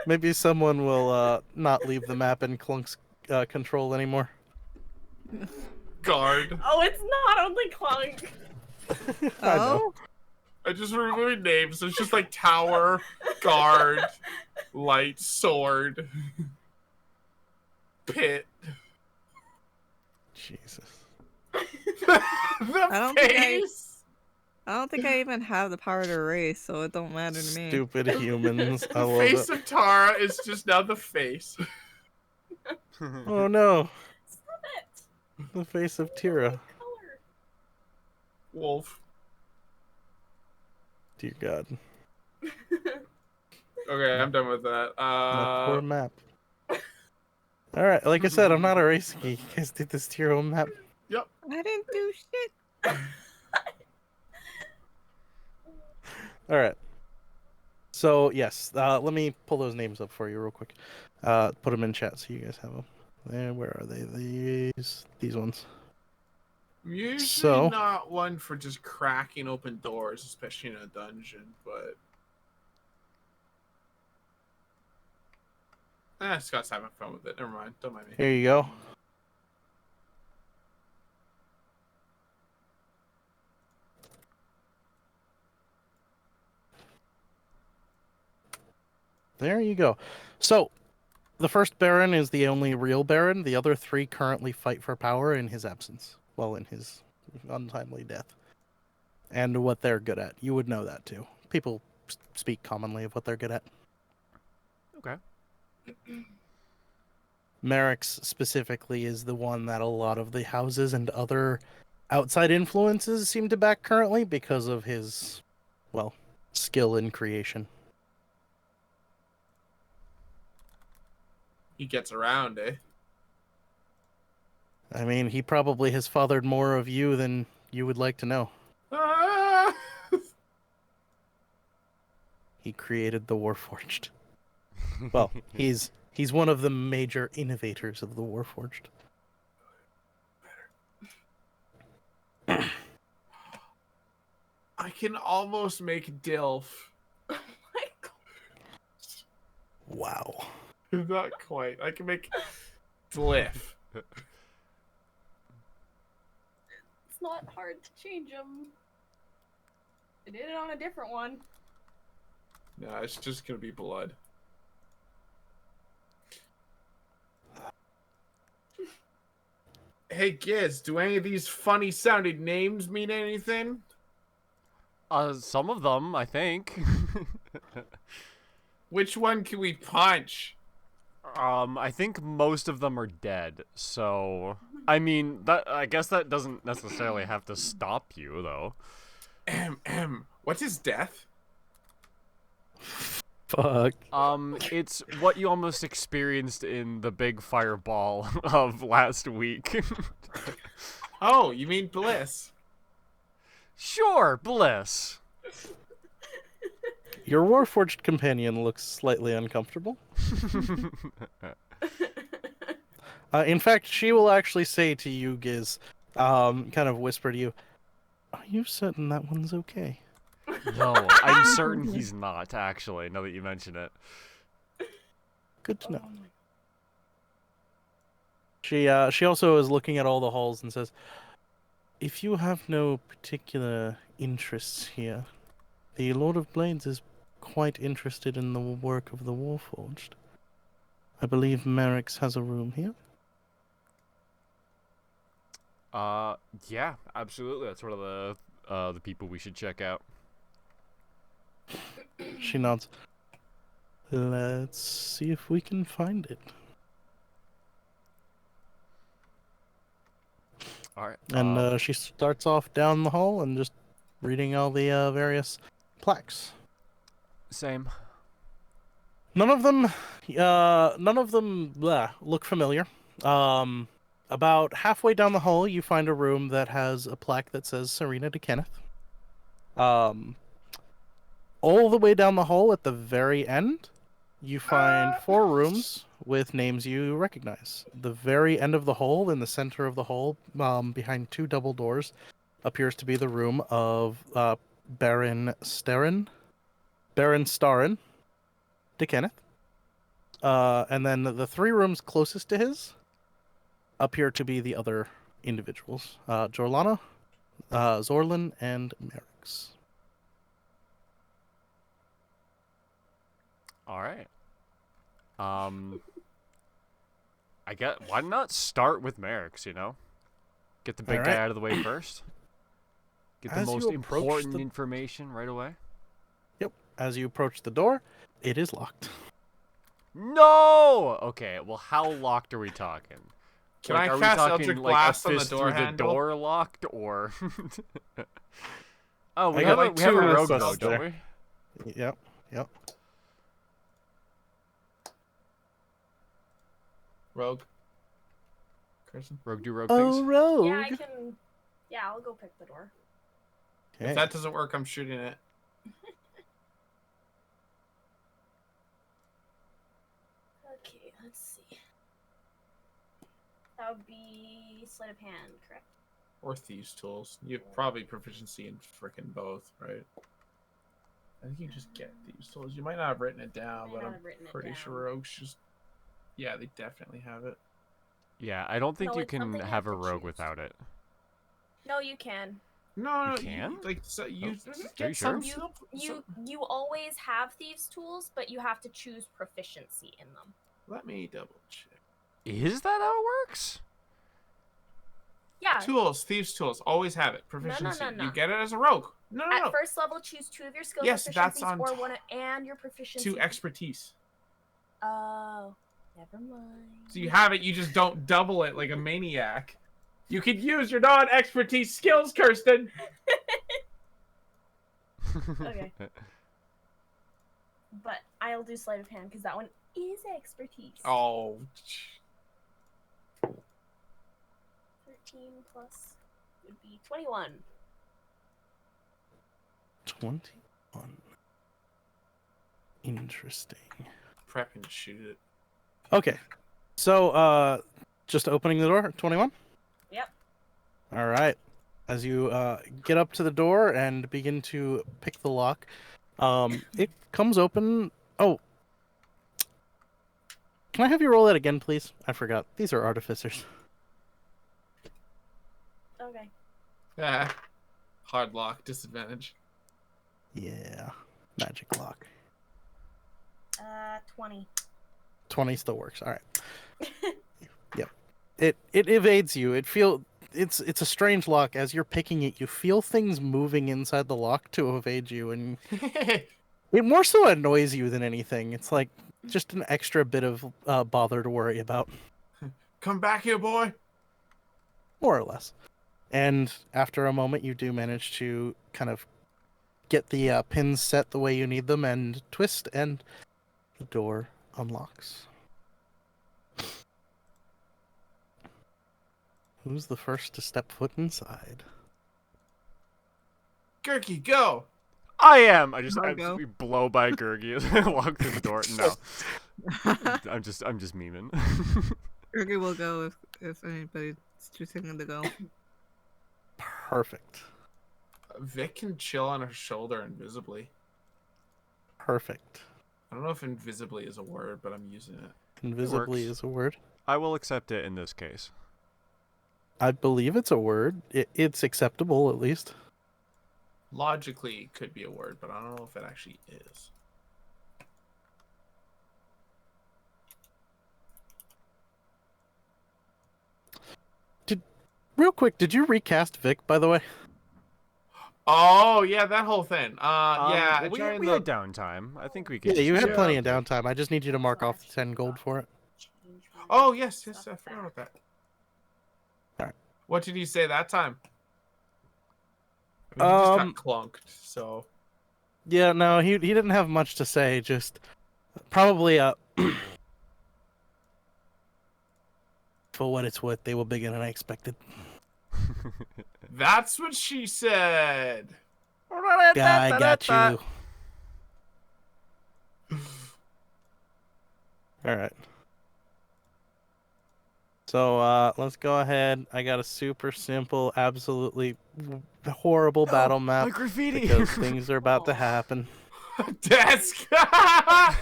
Maybe someone will not leave the map in Clunk's control anymore. Guard. Oh, it's not only Clunk. I know. Oh? I just removed names. It's just like tower, guard, light, sword, pit. Jesus. The don't think face. I don't think I even have the power to erase, so it don't matter to me. Stupid humans. I The love face it. of Tara is just now the face. Oh no. Stop it. The face of Tira. Color. Wolf. Dear God. Okay, I'm done with that. My poor map. Alright, like I said, I'm not erasing it. You guys did this to your own map. Yep. I didn't do shit. Alright. So, yes, let me pull those names up for you real quick. Put them in chat so you guys have them. There, where are they? These ones. I'm usually So- not one for just cracking open doors, especially in a dungeon, but Scott's having fun with it. Never mind. Don't mind me. Here you go. There you go. So, the first Baron is the only real Baron. The other 3 currently fight for power in his absence. Well, in his untimely death. And what they're good at. You would know that too. People speak commonly of what they're good at. Okay. Merrick's specifically is the one that a lot of the houses and other outside influences seem to back currently because of his, well, skill in creation. He gets around, eh? I mean, he probably has fathered more of you than you would like to know. Ah! He created the Warforged. Well, he's He's one of the major innovators of the Warforged. I can almost make Dilf. Oh my god. Wow. Not quite. I can make Glyph. It's not hard to change them. I did it on a different one. No, it's just gonna be blood. Hey, Giz, do any of these funny sounding names mean anything? Some of them, I think. Which one can we punch? I think most of them are dead. So, I mean, I guess that doesn't necessarily have to stop you, though. What's his death? Fuck. It's what you almost experienced in the big fireball of last week. Oh, you mean Bliss? Sure, Bliss. Your Warforged companion looks slightly uncomfortable. In fact, she will actually say to you, Giz, kind of whisper to you, "Are you certain that one's okay?" No, I'm certain he's not, actually, now that you mention it. Good to know. She also is looking at all the halls and says, "If you have no particular interests here, the Lord of Blades is quite interested in the work of the Warforged. I believe Merrick's has a room here." Yeah, absolutely. That's one of the people we should check out. She nods. "Let's see if we can find it." All right. And she starts off down the hall and just reading all the various plaques. Same. None of them look familiar. About halfway down the hall, you find a room that has a plaque that says Serena to Kenneth. All the way down the hall at the very end, you find 4 rooms with names you recognize. The very end of the hall, in the center of the hall, behind 2 double doors, appears to be the room of Baron Starren to Kenneth. And then the 3 rooms closest to his appear to be the other individuals. Jorlana, Zorlin, and Merrick's. All right. I guess why not start with Merrick's, you know? Get the big All guy right. out of the way first. Get the As you most approach important the- information right away. Yep. As you approach the door, it is locked. No! Okay, well, how locked are we talking? Can Like, I are we cast talking Eldritch like Blast a on the fist door through handle? the door locked, or? Oh, we I have got a, like we have a 2 in a rogue though, sister. don't we? Yep. Rogue. Carson? Rogue do rogue Oh, things. rogue. Yeah, I can. Yeah, I'll go pick the door. Okay. If that doesn't work, I'm shooting it. Okay, let's see. That would be sleight of hand, correct? Or Thieves' Tools. You have probably proficiency in frickin' both, right? I think you just get Thieves' Tools. You might not have written it down, Might but not I'm have written it pretty down. sure Rogue's just... Yeah, they definitely have it. Yeah, I don't think No, you it's can something you have a have to rogue choose. without it. No, you can. No, You can? like, so you Are you get sure? some... You always have thieves' tools, but you have to choose proficiency in them. Let me double check. Is that how it works? Yeah. Tools, Thieves' Tools, always have it. Proficiency. no. You get it as a rogue. No. At first level, choose 2 of your skill Yes, that's proficiencies on or top. one and your proficiency. 2 expertise. Oh, never mind. So you have it, you just don't double it like a maniac. You could use your non-expertise skills, Kirsten. Okay. But I'll do sleight of hand because that one is expertise. Oh. 13 plus would be 21. 21. Interesting. Prepping to shoot it. Okay. So, just opening the door, 21? Yep. All right. As you get up to the door and begin to pick the lock, it comes open. Oh, can I have you roll that again, please? I forgot. These are artificers. Okay. Yeah. Hard lock, disadvantage. Yeah. Magic lock. 20. 20 still works. All right. Yep. It evades you. It's a strange lock. As you're picking it, you feel things moving inside the lock to evade you, and it more so annoys you than anything. It's like just an extra bit of bother to worry about, Come back here, boy. more or less. And after a moment, you do manage to kind of get the pins set the way you need them and twist, and the door unlocks. Who's the first to step foot inside? Gurky, go. I am. I just I'll go. absolutely blow by Gurgi as I walk through the door. No, I'm just memeing. Urgi will go if anybody's choosing to go. Perfect. Vic can chill on her shoulder invisibly. Perfect. I don't know if invisibly is a word, but I'm using it. Invisibly works. is a word. I will accept it in this case. I believe it's a word. It's acceptable, at least. Logically, it could be a word, but I don't know if it actually is. Real quick, did you recast Vic, by the way? Oh, yeah, that whole thing. Yeah, well, we had downtime. I think we could. Yeah, you just had do plenty it. of downtime. I just need you to mark off the 10 gold for it. Oh, yes, I forgot about that. Alright. What did he say that time? I mean, he just got Um, clunked, so... Yeah, no, he didn't have much to say. Just probably for what it's worth, they were bigger than I expected. That's what she said! Yeah, I got you. All right. So let's go ahead. I got a super simple, absolutely horrible battle map My graffiti. because things are about to happen. Desk! Yep.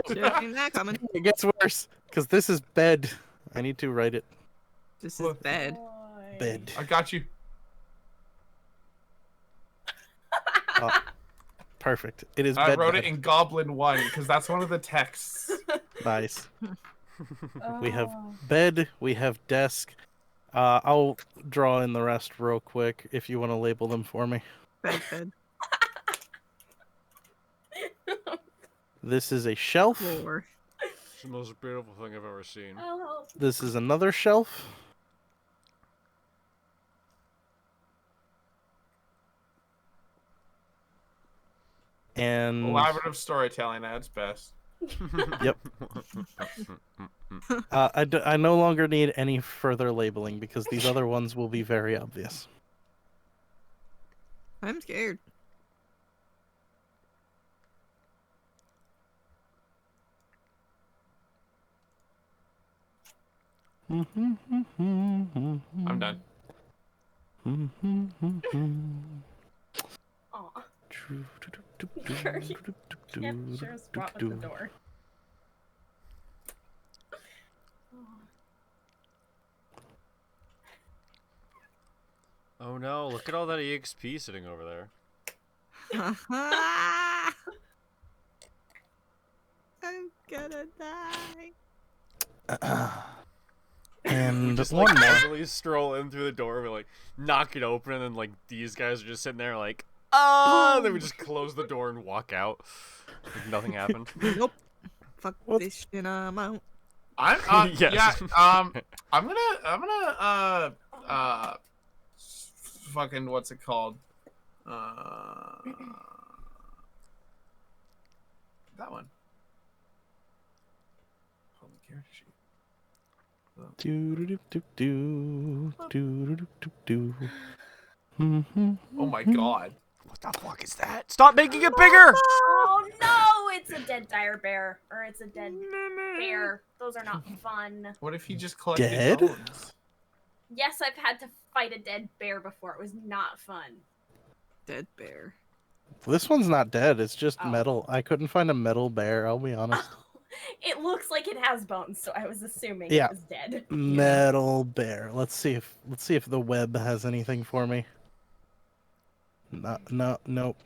Should've seen that coming. It gets worse because this is bed. I need to write it. This is bed. Bed. I got you. Perfect. It is I bed. wrote bed. it in Goblin 1 because that's one of the texts. Nice. We have bed. We have desk. I'll draw in the rest real quick if you want to label them for me. Bed. This is a shelf. Floor. It's the most beautiful thing I've ever seen. Oh. This is another shelf. And Collaborative storytelling at its best. yep. I no longer need any further labeling because these other ones will be very obvious. I'm scared. I'm done. Aw. Can't share a spot with the door. Oh no! Look at all that EXP sitting over there. I'm gonna die. And Just one like more. casually stroll in through the door, we like knock it open, and then like these guys are just sitting there like, ah! And then we just close the door and walk out. Like nothing happened. Nope. Fuck What? this shit, I'm out. Yes. Yeah, I'm gonna fucking, what's it called? That one. Hold the character sheet. Oh Oh my god. What the fuck is that? Stop making it bigger! Oh no, it's a a dead dire bear or it's a dead bear. Those are not fun. What if he just collected Dead? bones? Yes, I've had to fight a dead bear before. It was not fun. Dead bear. This one's not dead. It's just Oh. metal. I couldn't find a metal bear. I'll be honest. It looks like it has bones, so I was assuming Yeah. it was dead. Metal bear. Let's see if the web has anything for me. Nope.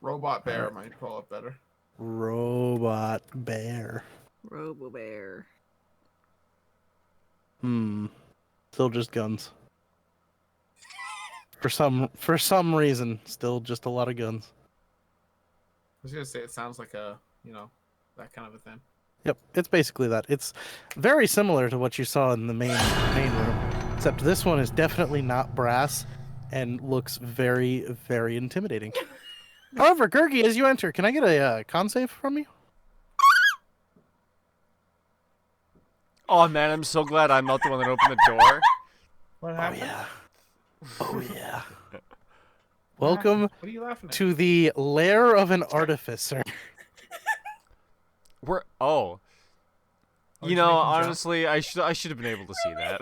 Robot bear might pull up better. Robot bear. Robo bear. Still just guns. For some reason, still just a lot of guns. I was gonna say it sounds like a, that kind of a thing. Yep, it's basically that. It's very similar to what you saw in the main room, except this one is definitely not brass and looks very, very intimidating. However, Gurgi, as you enter, can I get a con save from you? Oh man, I'm so glad I'm not the one that opened the door. What Oh happened? yeah. Oh yeah. Welcome What are you laughing at? to the lair of an artificer. We're Oh, you did know, you make him jump? honestly, I should have been able to see that.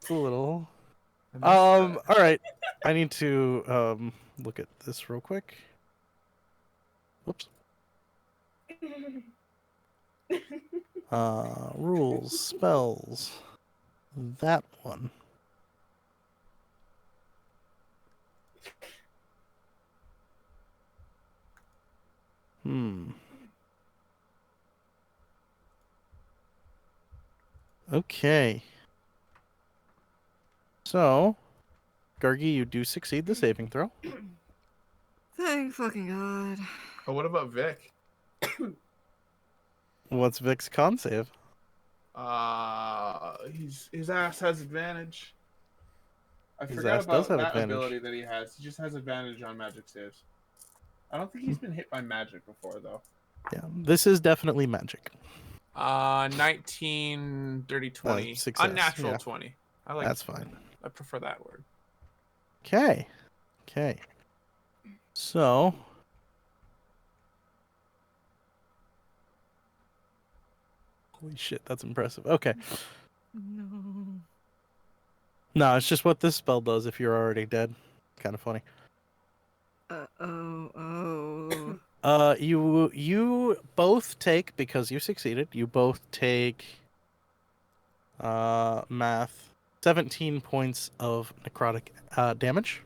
It's a little. I missed that. All right. I need to look at this real quick. Whoops. Rules, spells. That one. Okay. So, Gargi, you do succeed the saving throw. Thank fucking God. Oh, what about Vic? What's Vic's con save? His ass has advantage. I His forgot ass does about have that advantage. ability that he has. He just has advantage on magic saves. I don't think he's been hit by magic before though. Yeah, this is definitely magic. 19, dirty 20. Success, Unnatural yeah. 20. I like. That's fine. I prefer that word. Okay. So, holy shit, that's impressive. Okay. No. No, it's just what this spell does if you're already dead. Kind of funny. Oh. You both take, because you succeeded, you both take math 17 points of necrotic damage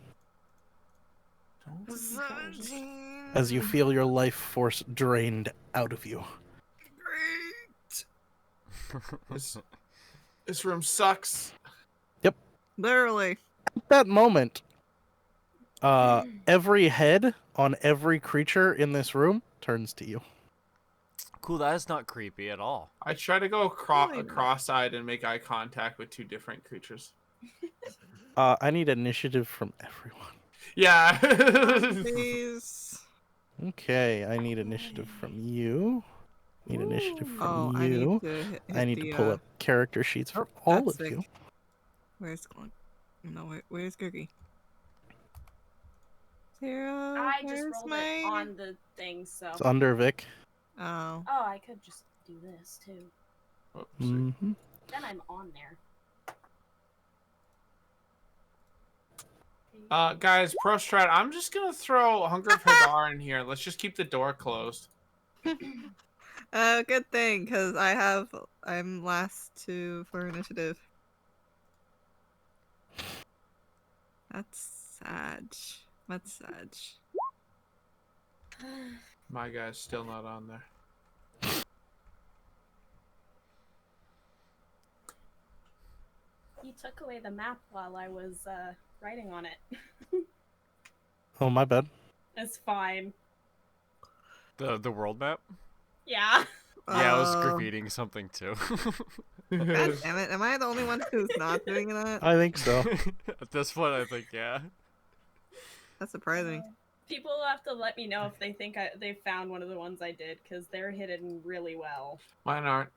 as you feel your life force drained out of you. Great. This room sucks. Literally. At that moment, every head on every creature in this room turns to you. Cool, that is not creepy at all. I try to go Really not. cross-eyed and make eye contact with two different creatures. I need initiative from everyone. Yeah. Please. Okay, I need initiative from you. Need initiative from I you. need to hit I need the, to pull up character sheets for all that's of you. Vic. Where's going? No, where's Gurgi? Sarah, I just where's rolled my... it on the thing, so. It's under Vic. Oh. Oh, I could just do this too. Oopsie. Mm-hmm. Then I'm on there. Guys, pro strat. I'm just gonna throw Hunger of Hadar in here. Let's just keep the door closed. Good thing, because I'm last for initiative. That's sad. That's sad. My guy's still not on there. You took away the map while I was writing on it. Oh, my bad. It's fine. The world map? Yeah. Yeah, I was Oh. graffitiing something too. God damn it, am I the only one who's not doing that? I think so. At this point, I think, yeah. That's surprising. People will have to let me know if they think they found one of the ones I did, because they're hidden really well. Mine aren't.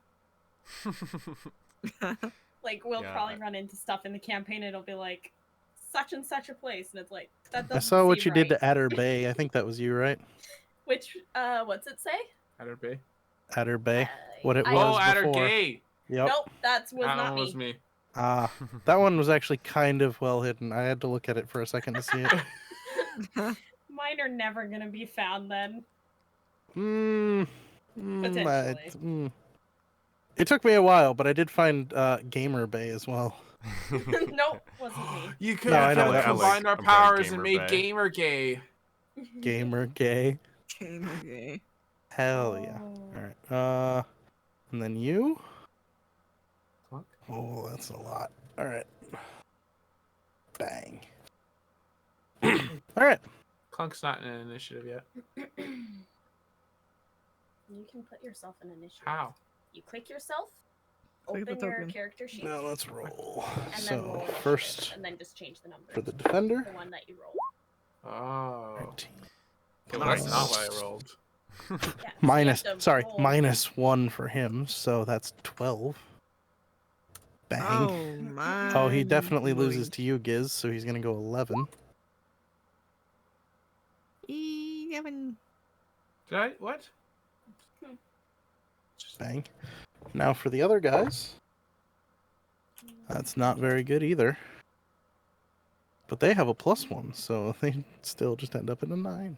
Like, we'll Yeah, probably run into stuff in the campaign, and it'll be like, such and such a place, and it's like, That I doesn't saw what seem you did right. to Adder Bay. I think that was you, right? Which, what's it say? Adder Bay. Adder Bay. What it I- was Oh, Adder before. Gay. Yep. Nope, that was That not one me. was me. Ah, that one was actually kind of well hidden. I had to look at it for a second to see it. Mine are never gonna be found then. Potentially. It took me a while, but I did find Gamer Bay as well. Nope, wasn't me. You could No, have I know that was- combined our I'm proud of powers and Gamer made Bay. Gamer Gay. Gamer Gay. Gamer gay. Hell yeah. Oh. Alright. And then you? Clunk. Oh, that's a lot. Alright. Bang. Alright. Clunk's not in an initiative yet. You can put yourself in initiative. How? You click yourself, Click the open your token. character sheet, Now let's roll. and then roll So, initiative, first and then just change the number. for the defender. The one that you roll. Oh. 13. Okay, well, that's not what I rolled. Yeah, so you Minus, have to sorry, roll. -1 for him, so that's 12. Bang. Oh my. Oh, he definitely loses lord. to you, Giz, so he's gonna go 11. 11. Did I? What? Bang. Now for the other guys. That's not very good either. But they have a +1, so they still just end up at a 9.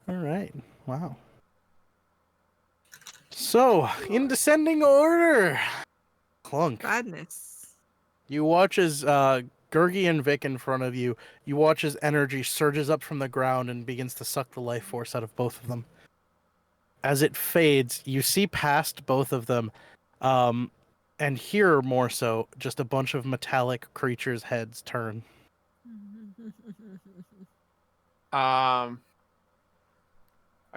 Alright. Wow. So, in descending order. Clunk. Badness. You watch as Gurgi and Vic in front of you. You watch as energy surges up from the ground and begins to suck the life force out of both of them. As it fades, you see past both of them, and hear more so just a bunch of metallic creatures' heads turn. I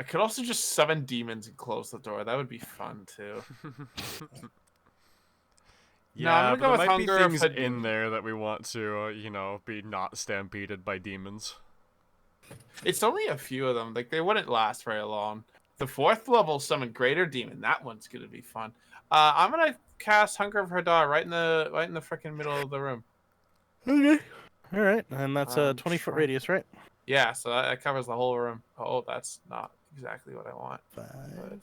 could also just summon demons and close the door. That would be fun too. Yeah, I'm gonna but go there with might be Hunger of things Hadou. in there that we want to, be not stampeded by demons. It's only a few of them. Like they wouldn't last very long. The 4th level summon Greater Demon. That one's gonna be fun. I'm gonna cast Hunger of Hadar right in the freaking middle of the room. Okay. Alright, and that's a 20-foot Sure. radius, right? Yeah, so that covers the whole room. Oh, that's not exactly what I want. 5, But,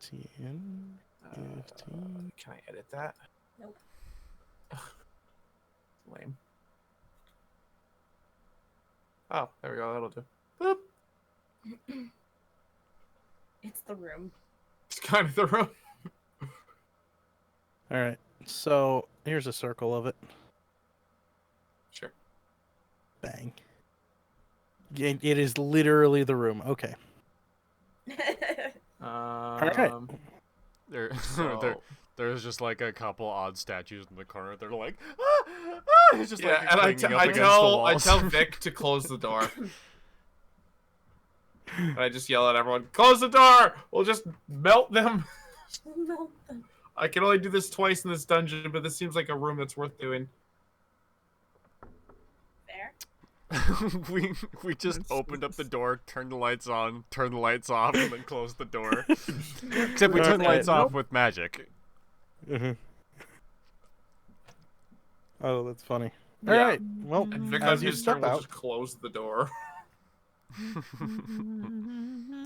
10, 15. can I edit that? Nope. Lame. Oh, there we go. That'll do. Boop. It's the room. It's kind of the room. Alright, so here's a circle of it. Sure. Bang. It is literally the room. Okay. Alright. There, So- there's just like a couple odd statues in the corner. They're like, it's just Yeah, like and clinging up against the I walls. tell Vic to close the door. And I just yell at everyone, close the door! We'll just melt them. I can only do this twice in this dungeon, but this seems like a room that's worth doing. Fair. we just opened up the door, turned the lights on, turned the lights off, and then closed the door. Except we turned the lights off with magic. Oh, that's funny. Yeah. Alright, well, And Vic as on you his turn step will out, just close the door.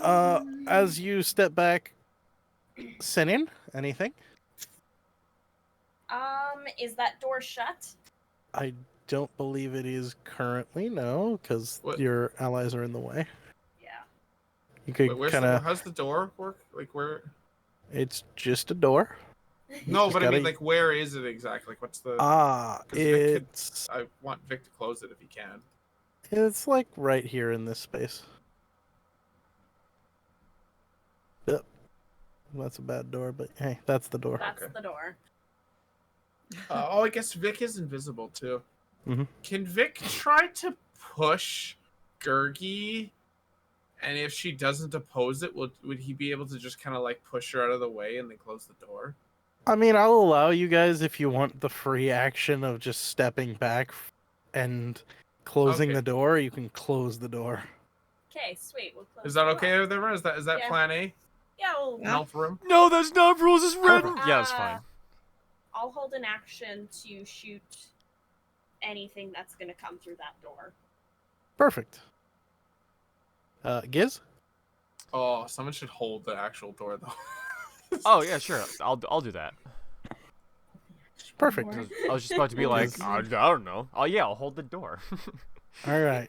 as you step back, Senin, anything? Is that door shut? I don't believe it is currently, no, because What? your allies are in the way. Yeah. You could Wait, kind of. how's the door work? Like where? It's just a door. No, just but I mean, gotta- like, where is it exactly? Like, what's the? 'Cause Vic could- It's I want Vic to close it if he can. it's like right here in this space. Yep. That's a bad door, but hey, that's the door. That's Okay. the door. I guess Vic is invisible too. Mhm. Can Vic try to push Gurgi? And if she doesn't oppose it, would he be able to just kind of like push her out of the way and then close the door? I mean, I'll allow you guys if you want the free action of just stepping back and closing Okay. the door. You can close the door. Okay, sweet. We'll close Is that the okay door. with everyone? Is that Yeah. plan A? Yeah, well, Yeah. Health room? No, that's not rules is written. Uh, Yeah, it's fine. I'll hold an action to shoot anything that's gonna come through that door. Perfect. Giz? Oh, someone should hold the actual door though. Oh yeah, sure. I'll do that. Perfect. I was just about to be like, I don't know. Oh yeah, I'll hold the door. All right.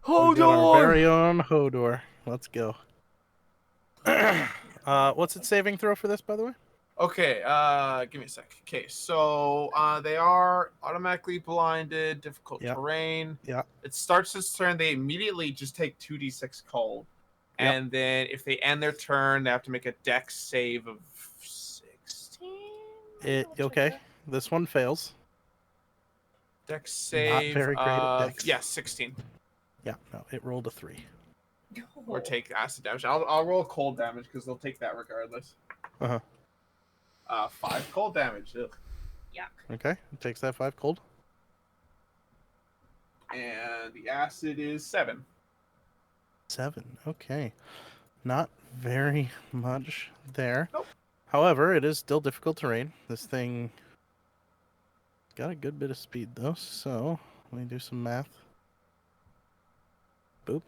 Hold We've got our on. very own Hodor. Let's go. What's its saving throw for this, by the way? Okay, give me a sec. Okay, so they are automatically blinded, difficult Yep. terrain. Yeah. It starts this turn, they immediately just take 2d6 cold. Yep. And then if they end their turn, they have to make a dex save of 16. Okay. This one fails. Dex save very great at of dex. yeah, 16. Yeah. No, it rolled a 3. Or take acid damage. I'll roll cold damage because they'll take that regardless. 5 cold damage. Ugh. Yuck. Okay. It takes that 5 cold. And the acid is 7. 7. Okay. Not very much there. Nope. However, it is still difficult terrain. This thing got a good bit of speed, though, so let me do some math. Boop.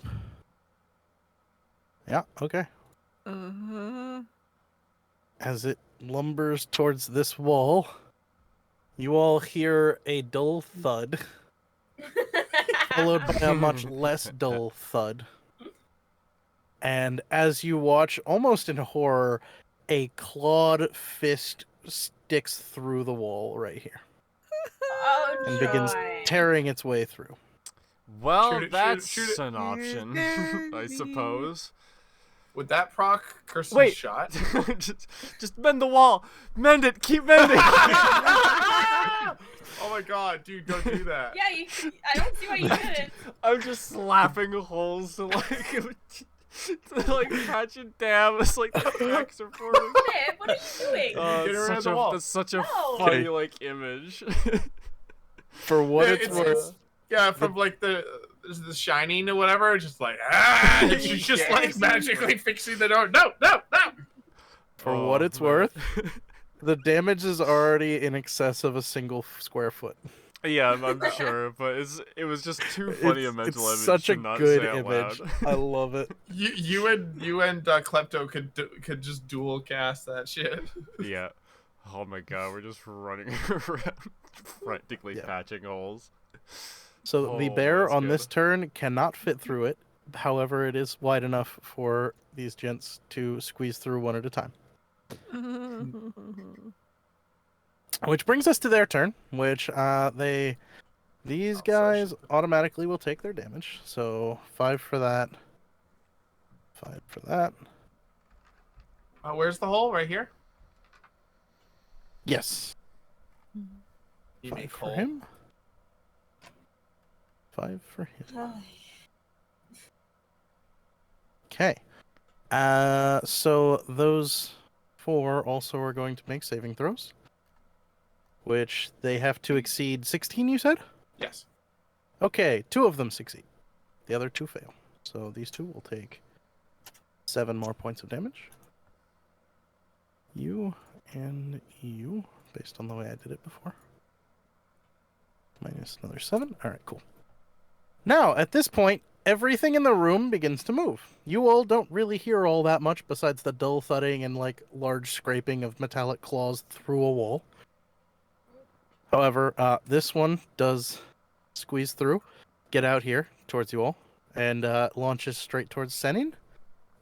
Yeah, okay. As it lumbers towards this wall, you all hear a dull thud, followed by a much less dull thud. And as you watch, almost in horror, a clawed fist sticks through the wall right here Oh, and begins joy. tearing its way through. Well, Shoot it, that's shoot it. an option, I suppose. Would that proc Kirsten's Wait. shot? just mend the wall. Mend it. Keep mending. Oh my god, dude, don't do that. Yeah, I don't see why you didn't. I'm just slapping holes to like patch it down. It's like the cracks are forming. Babe, what are you doing? Get rid of the wall. That's such a No. funny like image. For what Yeah, it's worth, yeah, from like the Shining or whatever, just like and she's just like magically fixing the door. No. for what it's worth, the damage is already in excess of a single square foot. Yeah, I'm sure, but it was just too funny a mental it's image such to a not good say out image. loud. I love it. You and Klepto could just dual cast that shit. Yeah. Oh my god, we're just running around frantically patching holes. So the Oh, bear that's on good. this turn cannot fit through it. However, it is wide enough for these gents to squeeze through one at a time. Which brings us to their turn, which these guys automatically will take their damage. So 5 for that. 5 for that. Where's the hole? Right here? Yes. You 5 make for hole. him. 5 for him. Okay. So those 4 also are going to make saving throws, which they have to exceed 16, you said? Yes. Okay, 2 of them succeed. The other 2 fail. So these 2 will take 7 more points of damage. You and you, based on the way I did it before. Minus another 7. Alright, cool. Now, at this point, everything in the room begins to move. You all don't really hear all that much besides the dull thudding and like large scraping of metallic claws through a wall. However, this one does squeeze through, get out here towards you all, and launches straight towards Senin.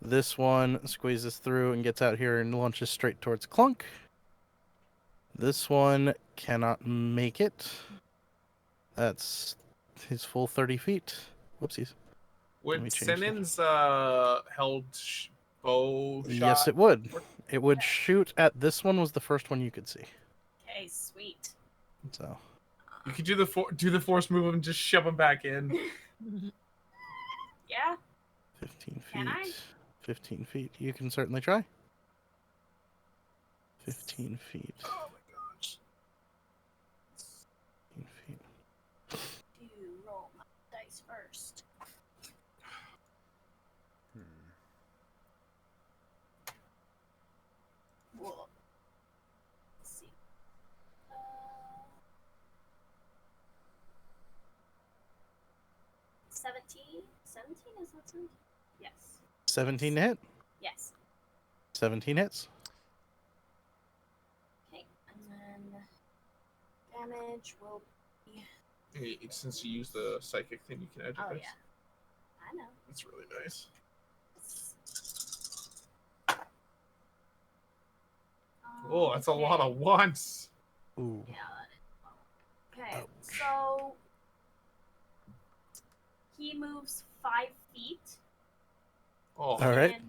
This one squeezes through and gets out here and launches straight towards Clunk. This one cannot make it. That's his full 30 feet. Whoopsies. Would me change that. Senin's held bow shot? Yes, it would. It would shoot at this one was the first one you could see. Okay, sweet. So You could do the force move and just shove him back in. Yeah. 15 feet. Can I? 15 feet. You can certainly try. 15 feet. Oh my gosh. 15 feet. You roll my dice first. Whoa. Let's see. 17? 17 is that 17? Yes. 17 to hit. Yes. 17 hits. Okay, and then damage will be. Since you use the psychic thing, you can edge Oh it. yeah, I know. That's really nice. Oh, that's a lot of once. Ooh. Yeah, that is. Okay, Ouch. so he moves 5 feet Oh, All right. in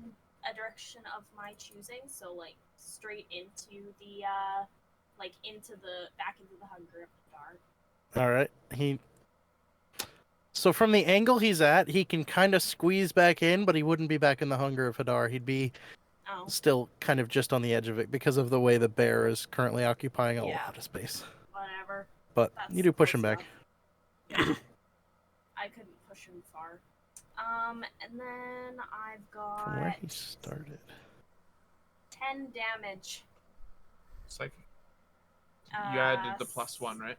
a direction of my choosing, so like straight into the back into the hunger of the dark. All right. So from the angle he's at, he can kind of squeeze back in, but he wouldn't be back in the hunger of Hadar. He'd be Oh, still kind of just on the edge of it because of the way the bear is currently occupying a lot of space. whatever. But That's you do push him close back. enough. I couldn't push him far. And then I've From where got he started. 10 damage. psychic. You added the +1, right?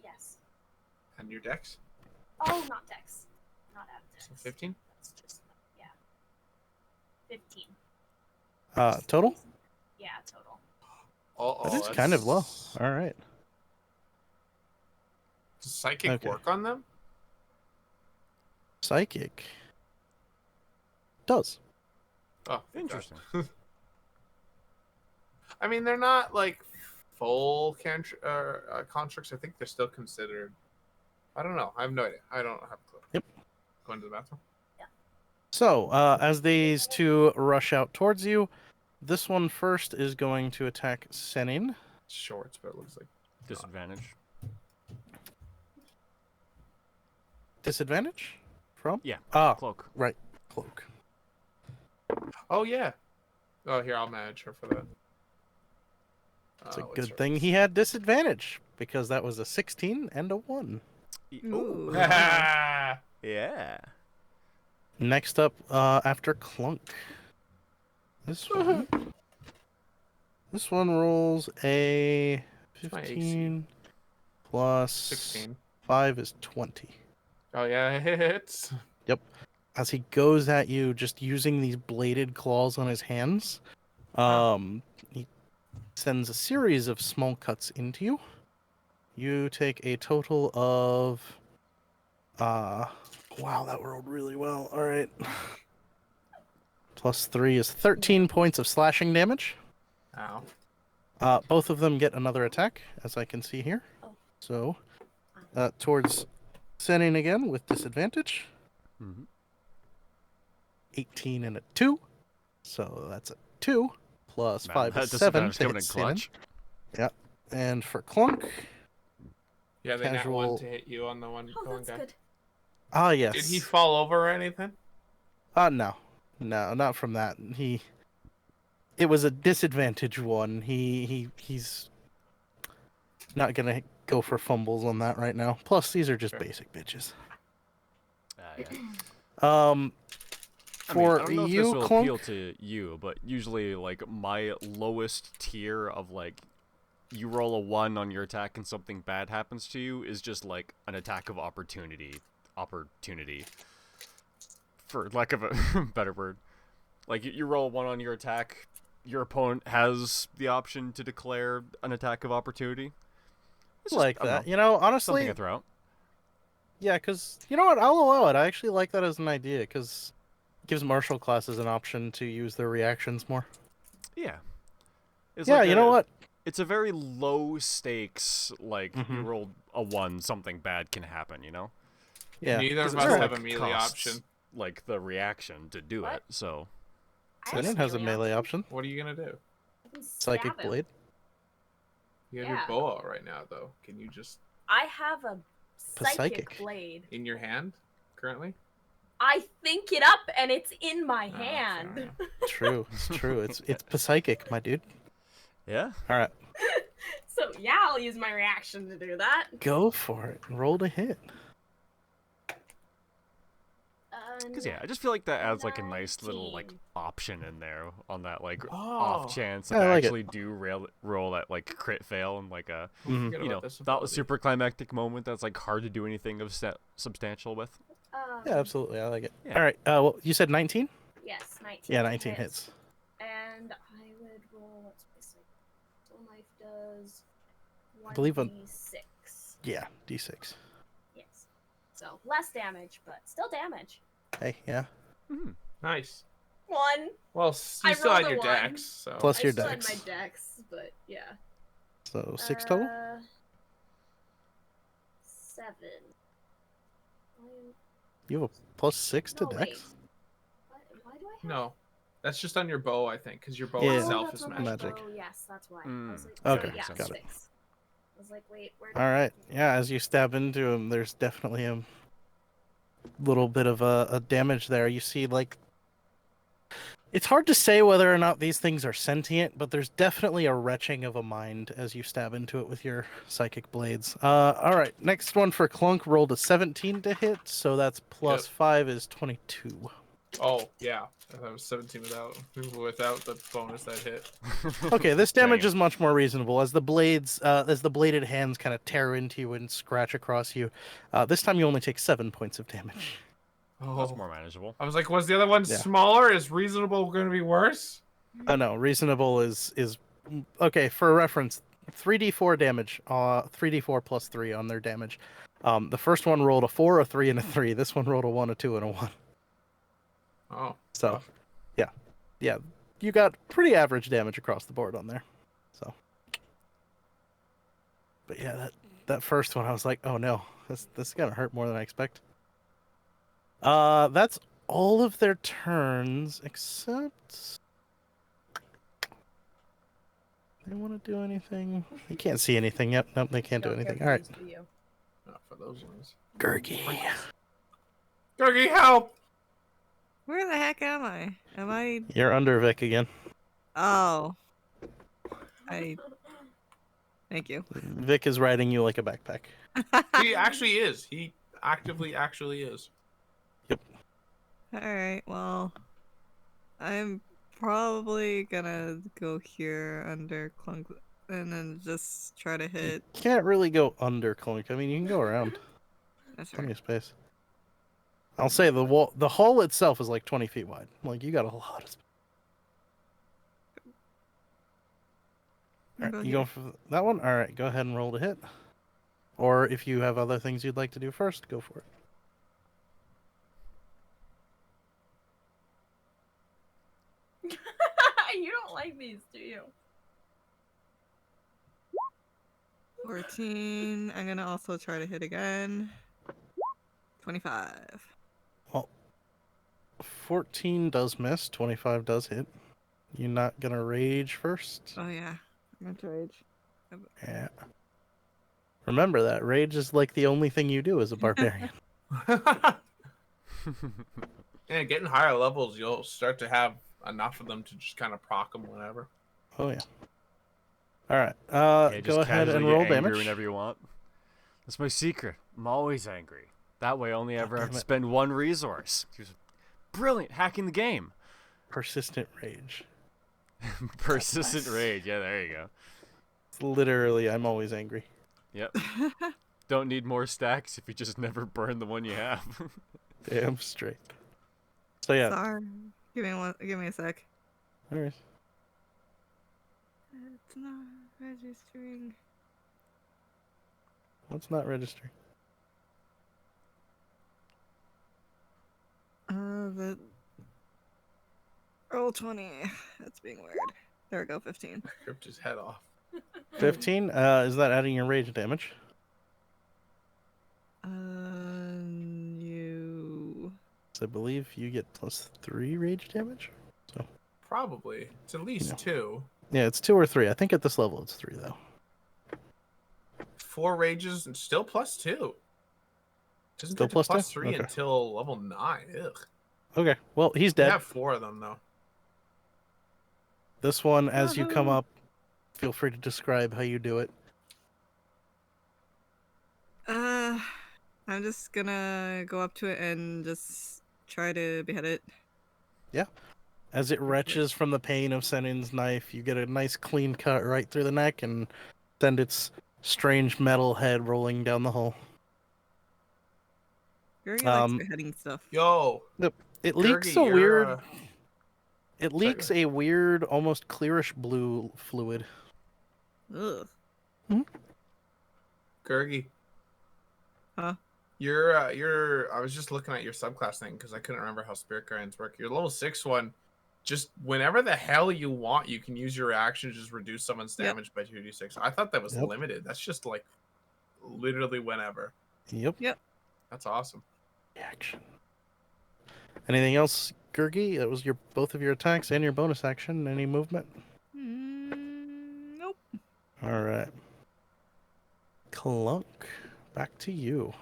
Yes. And your dex? Oh, not dex. Not out of dex. So 15? That's just, yeah. 15. Total? Yeah, total. Oh, That is kind of low. All right. Does psychic Okay. work on them? Psychic. Does. Oh, thank God. Interesting. I mean, they're not like full constructs. I think they're still considered. I don't know. I have no idea. I don't have a clue. Yep. Going to the bathroom. So, as these two rush out towards you, this one first is going to attack Senin. It's shorts, but it looks like Disadvantage. Disadvantage? From? Yeah. Ah, Cloak. right. Cloak. Oh yeah. Oh, here I'll manage her for that. It's a What's good her- thing he had disadvantage, because that was a 16 and a 1. Ooh. Yeah. Next up, after Clunk. This one rolls a my AC? 15 plus 16. 5 is 20. Oh yeah, it hits. As he goes at you, just using these bladed claws on his hands, he sends a series of small cuts into you. You take a total of... wow, that rolled really well. All right. Plus 3 is 13 points of slashing damage. Ow. Both of them get another attack, as I can see here. Oh. So, towards Senin again with disadvantage. Mm-hmm. 18 and a 2. So that's a 2. Plus 5 that is 7 disadvantage to coming hit in Senin. clutch. Yeah. And for Clunk, Yeah, they nat Casual- 1 to hit you on the one Oh, going that's down. good. yes. Did he fall over or anything? No. No, not from that. It was a disadvantage one. He's not gonna go for fumbles on that right now. Plus, these are just Sure. basic bitches. Yeah. For I mean, I don't know if you, this will Clunk, appeal to you, but usually, like, my lowest tier of, like, you roll a 1 on your attack and something bad happens to you is just, like, an attack of opportunity. For lack of a better word. Like, you roll 1 on your attack, your opponent has the option to declare an attack of opportunity. It's just, like I don't that. know, You know, something honestly, I throw out. yeah, because you know what? I'll allow it. I actually like that as an idea because it gives martial classes an option to use their reactions more. Yeah. It's Yeah, like you know what? It's a very low stakes, like, you Mhm. rolled a 1, something bad can happen, you know? Yeah. Neither 'Cause of it's us not have like a it melee costs, option. like, the reaction to do What? it, so... I have Senin has a melee option. What are you gonna do? I can Psychic stab him. Blade. You have Yeah. your bow out right now, though. Can you just I have a psychic Psychic. blade. in your hand currently? I think it up and it's in my Oh, hand. fair enough. True. It's true. It's psychic, my dude. Yeah? All right. So yeah, I'll use my reaction to do that. Go for it. Roll to hit. Because yeah, I just feel like that adds like a nice little like 19. option in there on that like Oh. off chance Yeah, that I I like it. actually do roll that like crit fail and like a Don't forget you know about this not a ability. super climactic moment that's like hard to do anything of substantial with. Yeah, absolutely. I like it. Yeah. All right. Well, you said 19? Yes, 19. Yeah, 19 hits. And I would roll. What's my psychic? Soul knife does I believe 1d6. Yeah, D6. Yes. So less damage, but still damage. Hey, yeah. Nice. 1. Well, you I still had rolled a your 1. dex, so. Plus I your still dex. had my dex, but yeah. So 6 total? 7. You have a plus 6 to No, dex? wait. Why do I have? No. That's just on your bow, I think, because your bow Yeah. itself that's is on my magic. magic. bow, yes, that's why. I was like, Okay, yeah, got it. 6. I was like, wait, where did All right. Yeah, as you stab into him, there's definitely a little bit of a damage there. You see, like, it's hard to say whether or not these things are sentient, but there's definitely a retching of a mind as you stab into it with your psychic blades. All right. Next one for Clunk rolled a 17 to hit, so that's plus 5 is 22. Oh, yeah. That was 17 without the bonus that hit. Okay, this damage Dang. is much more reasonable as the blades, as the bladed hands kind of tear into you and scratch across you. This time you only take 7 points of damage. That's Oh. more manageable. I was like, was the other one Yeah. smaller? Is reasonable going to be worse? Oh no, reasonable is okay. For reference, 3d4 damage. 3d4 plus 3 on their damage. The first one rolled a 4, a 3, and a 3. This one rolled a 1, a 2, and a 1. Oh. So, tough. yeah, you got pretty average damage across the board on there. So, but yeah, that first one, I was like, oh no, this is gonna hurt more than I expect. That's all of their turns except. They want to do anything? They can't see anything yet. Nope, they can't do Don't care anything. for All right, these, do you? Not for those ones. Gurgi. Gurgi, help! Where the heck am I? Am I? You're under Vic again. Oh. Thank you. Vic is riding you like a backpack. He actually is. He actively actually is. Alright, well. I'm probably gonna go here under Clunk and then just try to hit. Can't really go under Clunk. I mean, you can go around. That's Plenty right. of space. I'll say the hull itself is like 20 feet wide. Like, you got a lot of space. All right, you Go going for that one? All right, go ahead and roll to hit. Or if you have other things you'd like to do first, go for it. You don't like these, do you? 14. I'm gonna also try to hit again. 25. Well, 14 does miss. 25 does hit. You're not gonna rage first? Oh yeah, I'm going to rage. Yeah. Remember that. Rage is like the only thing you do as a barbarian. Yeah, getting higher levels, you'll start to have enough of them to just kind of proc them whenever. Oh, yeah. All right. Yeah, Go just ahead and casually roll get angry damage. whenever you want. That's my secret. I'm always angry. That way I only ever have damn to it. spend one resource. Just brilliant hacking the game. Persistent rage. Persistent nice. rage. Yeah, there you go. It's literally, I'm always angry. Yep. Don't need more stacks if you just never burn the one you have. Damn straight. So yeah. Sorry. Give me a sec. All right. It's not registering. What's not registering? The roll 20. That's being weird. There we go, 15. Ripped his head off. 15. Is that adding your rage damage? You. So I believe you get plus 3 rage damage. So Probably. It's at least No. 2. yeah, it's 2 or 3. I think at this level it's 3 though. 4 rages and still plus 2. Doesn't Still get to plus plus 2? 3 Okay. until level 9. Ugh. Okay. Well, he's You dead. have 4 of them though. This one, as you come Woohoo. up, feel free to describe how you do it. I'm just gonna go up to it and just try to behead it. As it retches from the pain of Senin's knife, you get a nice clean cut right through the neck and send its strange metal head rolling down the hole. Gurgi likes beheading stuff. Yo, It leaks Gurgi, a weird. you're, It Sorry, leaks a weird, almost clearish blue fluid. Ugh. Gurgi. Huh? You're. I was just looking at your subclass thing because I couldn't remember how Spirit Guardians work. Your level 6 one, just whenever the hell you want, you can use your reaction to just reduce someone's damage by 2d6. I thought that was limited. That's just like literally whenever. Yep. That's awesome. Action. Anything else, Gurgi? That was both of your attacks and your bonus action. Any movement? Nope. All right. Clunk. Back to you.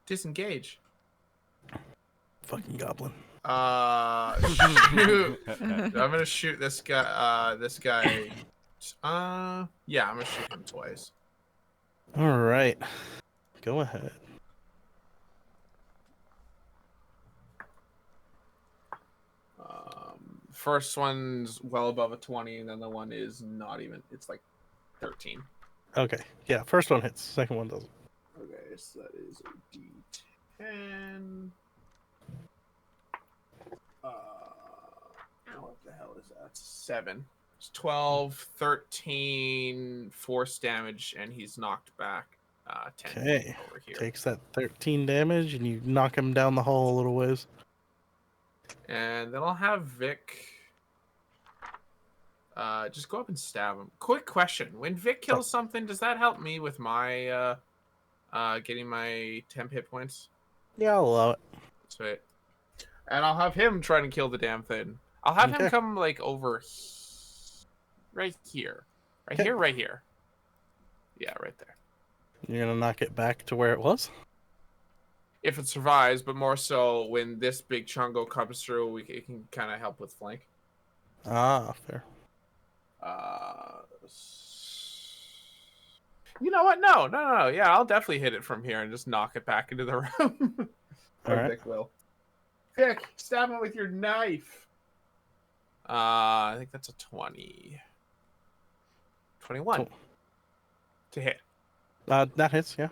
Disengage. Fucking goblin. Shoot. I'm gonna shoot this guy. Yeah, I'm gonna shoot him twice. All right. Go ahead. First one's well above a 20, and then the one is not even. It's like 13. Okay. Yeah, first one hits. Second one doesn't. Okay, so that is a D10. What the hell is that? 7. It's 12, 13, force damage, and he's knocked back 10 Okay. over here. Takes that 13 damage, and you knock him down the hole a little ways. And then I'll have Vic just go up and stab him. Quick question. When Vic kills something, does that help me with my getting my temp hit points? Yeah, I'll allow it. Sweet. And I'll have him try to kill the damn thing. I'll have him come like over right here. Right here. Yeah, right there. You're gonna knock it back to where it was? If it survives, but more so when this big chungo comes through, it can kind of help with flank. Ah, fair. You know what? No. Yeah, I'll definitely hit it from here and just knock it back into the room. All right. Vic will. Vic, stab him with your knife. I think that's a 20. 21 Cool. to hit. That hits, yeah.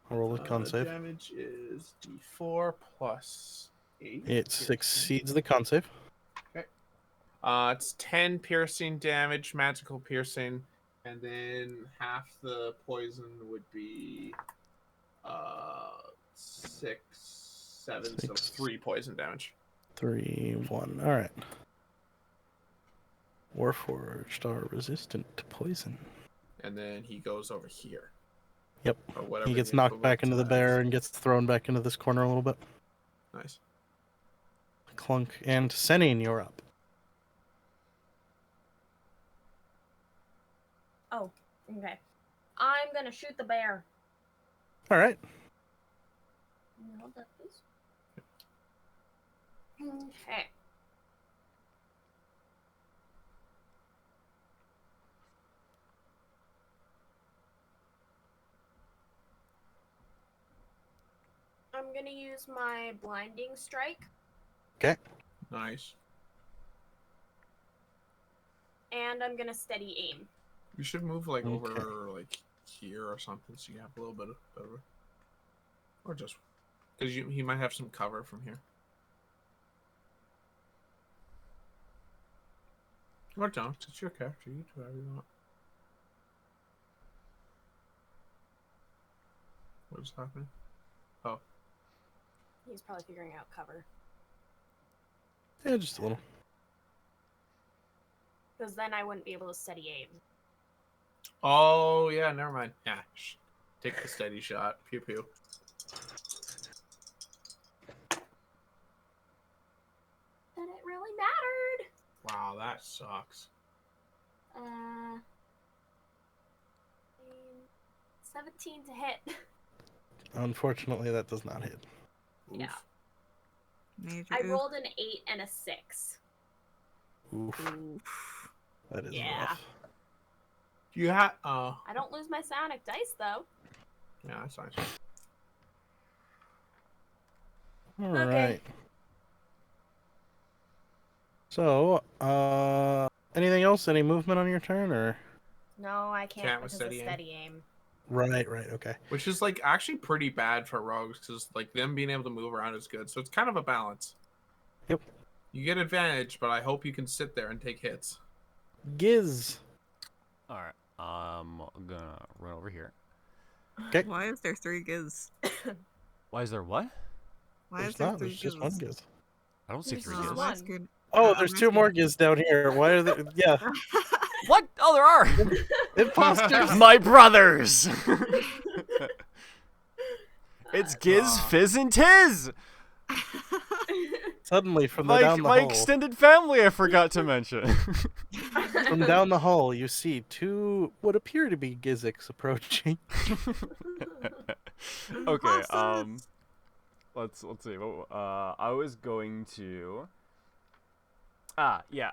I'll roll a con save. Damage is D4 plus 8. It succeeds the con save. Okay. It's 10 piercing damage, magical piercing, and then half the poison would be 6, 7, so 3 poison damage. 3, 1. All right. Warforged are resistant to poison. And then he goes over here. Yep. Or whatever. He gets knocked back into the bear and gets thrown back into this corner a little bit. Nice. Clunk and Senin, you're up. Oh, okay. I'm gonna shoot the bear. All right. Hold that, please. Okay. I'm gonna use my blinding strike. Okay. Nice. And I'm gonna steady aim. You should move like over like here or something so you have a little bit of or just because he might have some cover from here. Or don't. It's your character. You do whatever you want. What is happening? Oh. He's probably figuring out cover. Yeah, just a little. Because then I wouldn't be able to steady aim. Oh, yeah, never mind. Yeah, take the steady shot. Pew pew. Then it really mattered. Wow, that sucks. 17 to hit. Unfortunately, that does not hit. Oof. Yeah. Major I oof. rolled an 8 and a 6. Oof. Oof. That is Yeah. rough. You have. I don't lose my psionic dice though. Yeah, that's nice. All Okay. right. So, anything else? Any movement on your turn, or? No, I can't Can't with because of steady aim. steady aim. Right, okay. Which is like actually pretty bad for rogues because like them being able to move around is good. So it's kind of a balance. Yep. You get advantage, but I hope you can sit there and take hits. Giz. All right. I'm gonna run over here. Okay. Why is there 3 giz? Why is there what? Why There's is there not. 3 There's just one giz? Giz. I don't see There's 3 just giz. one. That's good. Oh, I'm there's 2 asking- more Giz down here. Why are they? Yeah. What? Oh, there are. Imposters. My brothers. It's Giz, Fizz, and Tiz. Suddenly, from My down the hall, extended family. I forgot to mention. from down the hall, you see 2 what appear to be Gizzix approaching. Okay. Imposters! Let's see. I was going to. Yeah.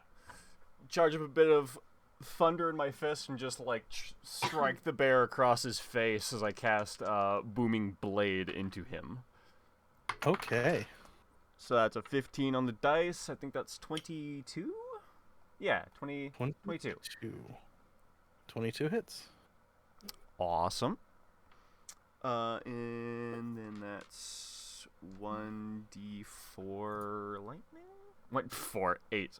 Charge up a bit of thunder in my fist and just like strike the bear across his face as I cast booming blade into him. Okay. So that's a 15 on the dice. I think that's 22. Yeah, 22. 22 hits. Awesome. And then that's 1d4 lightning. What? 4, 8.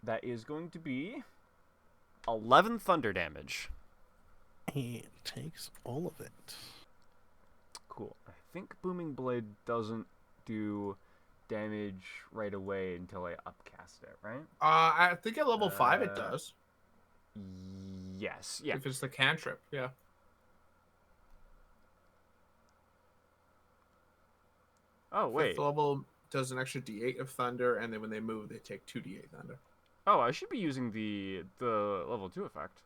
That is going to be 11 thunder damage. He takes all of it. Cool. I think Booming Blade doesn't do damage right away until I upcast it, right? I think at level 5 it does. Yes. Yeah. If it's the cantrip, yeah. Oh, wait. 5th level does an extra d8 of thunder, and then when they move, they take 2d8 thunder. Oh, I should be using the level 2 effect.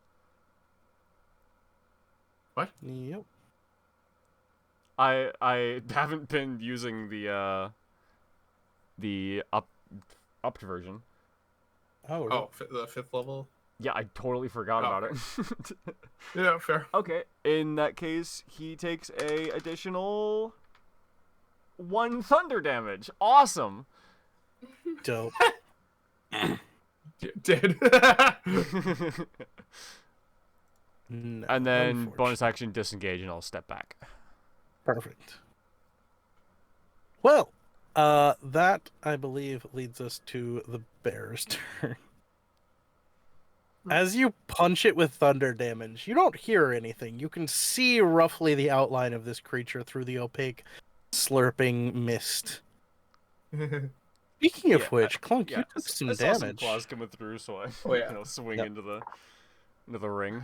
What? Yep. I haven't been using the upped version. Oh. Oh, the 5th level? Yeah, I totally forgot about it. Yeah, fair. Okay, in that case, he takes a additional 1 thunder damage. Awesome. Dope. Dead. No, And then unfortunate. bonus action disengage, and I'll step back. Perfect. Well, that I believe leads us to the bear's turn. As you punch it with thunder damage, you don't hear anything. You can see roughly the outline of this creature through the opaque, slurping mist. Speaking of which, Clunk, you took some I saw some damage. claws coming through, so I swing Yep. into the ring.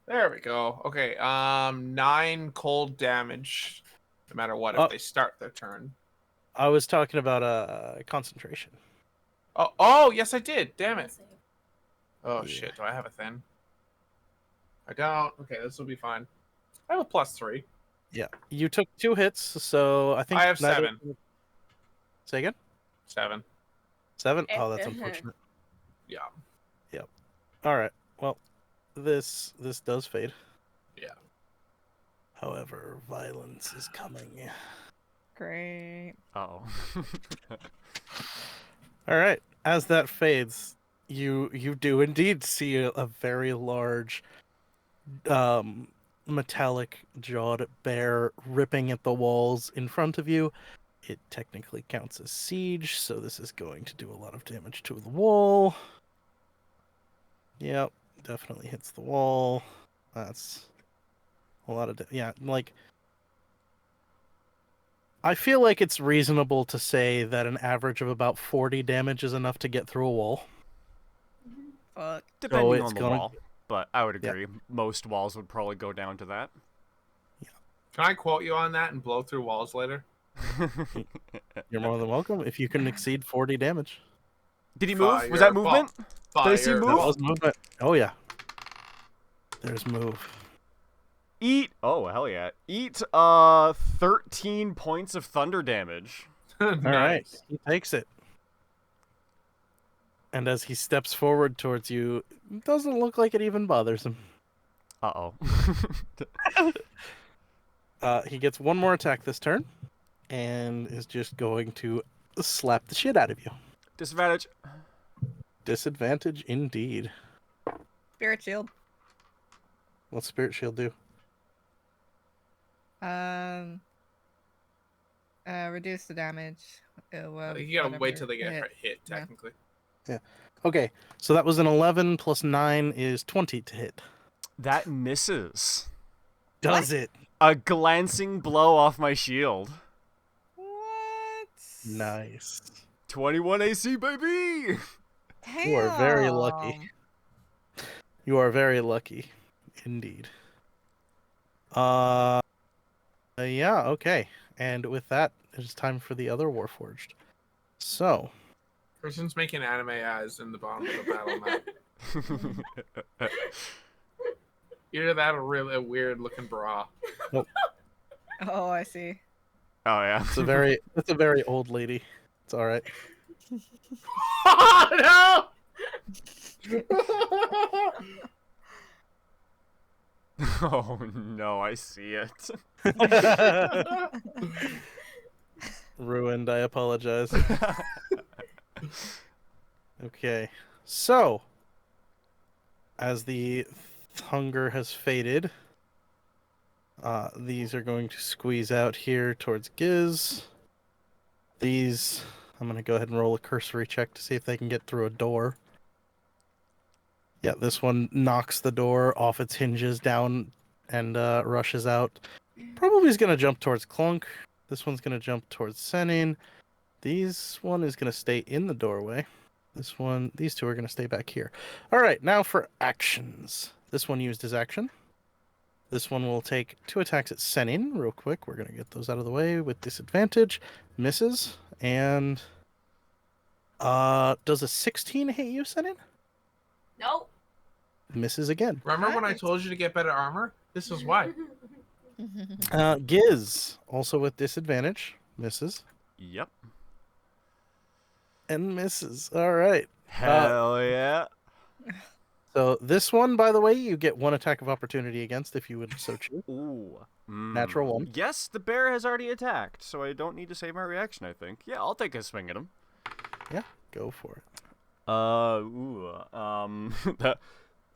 There we go. Okay, 9 cold damage, no matter what, if they start their turn. I was talking about concentration. Oh, yes, I did. Damn it. Save. Oh, Yeah. shit. Do I have a thin? I don't. Okay, this will be fine. I have a +3. Yeah, you took 2 hits, so I think I have neither- 7. Say again. 7. 7. Oh, that's unfortunate. Yeah. All right. Well, this does fade. Yeah. However, violence is coming. Great. Uh-oh. All right. As that fades, you do indeed see a very large, metallic jawed bear ripping at the walls in front of you. It technically counts as siege, so this is going to do a lot of damage to the wall. Yep, definitely hits the wall. That's a lot of like I feel like it's reasonable to say that an average of about 40 damage is enough to get through a wall. Fuck. Depending it's on the gonna- wall, but I would Yeah. agree. Most walls would probably go down to that. Can I quote you on that and blow through walls later? You're more than welcome if you can exceed 40 damage. Did he move? Was that Fireball. movement? Did I see Fire. move? That was movement. Oh yeah. There's move. Eat. Oh, hell yeah. Eat 13 points of thunder damage. All right, he takes it. And as he steps forward towards you, it doesn't look like it even bothers him. Uh-oh. He gets one more attack this turn, and is just going to slap the shit out of you. Disadvantage. Disadvantage indeed. Spirit shield. What's Spirit Shield do? Reduce the damage. You gotta wait till they get hit, Yeah. technically. Yeah. Okay, so that was an 11 plus 9 is 20 to hit. That misses. Does it? A glancing blow off my shield. What? Nice. 21 AC, baby! Damn. You are very lucky. You are very lucky, indeed. Yeah, okay. And with that, it is time for the other Warforged. So, Person's making anime eyes in the bottom of the battle map. Either that or really a weird looking bra. Oh, I see. Oh yeah. it's a very old lady. It's all right. Oh no! Oh no, I see it. Ruined, I apologize. Okay. So, as the hunger has faded, these are going to squeeze out here towards Giz. These, I'm going to go ahead and roll a cursory check to see if they can get through a door. Yeah, this one knocks the door off its hinges down and rushes out. Probably is going to jump towards Clunk. This one's going to jump towards Senin. This one is going to stay in the doorway. These two are going to stay back here. All right, now for actions. This one used his action. This one will take 2 attacks at Senin real quick. We're going to get those out of the way with disadvantage. Misses. And does a 16 hit you, Senin? Nope. Misses again. Remember when I told you to get better armor? This is why. Giz, also with disadvantage. Misses. Yep. And misses. All right. Hell yeah. So this one, by the way, you get 1 attack of opportunity against if you would so choose. Ooh. Natural 1. Yes, the bear has already attacked, so I don't need to save my reaction, I think. Yeah, I'll take a swing at him. Yeah, go for it.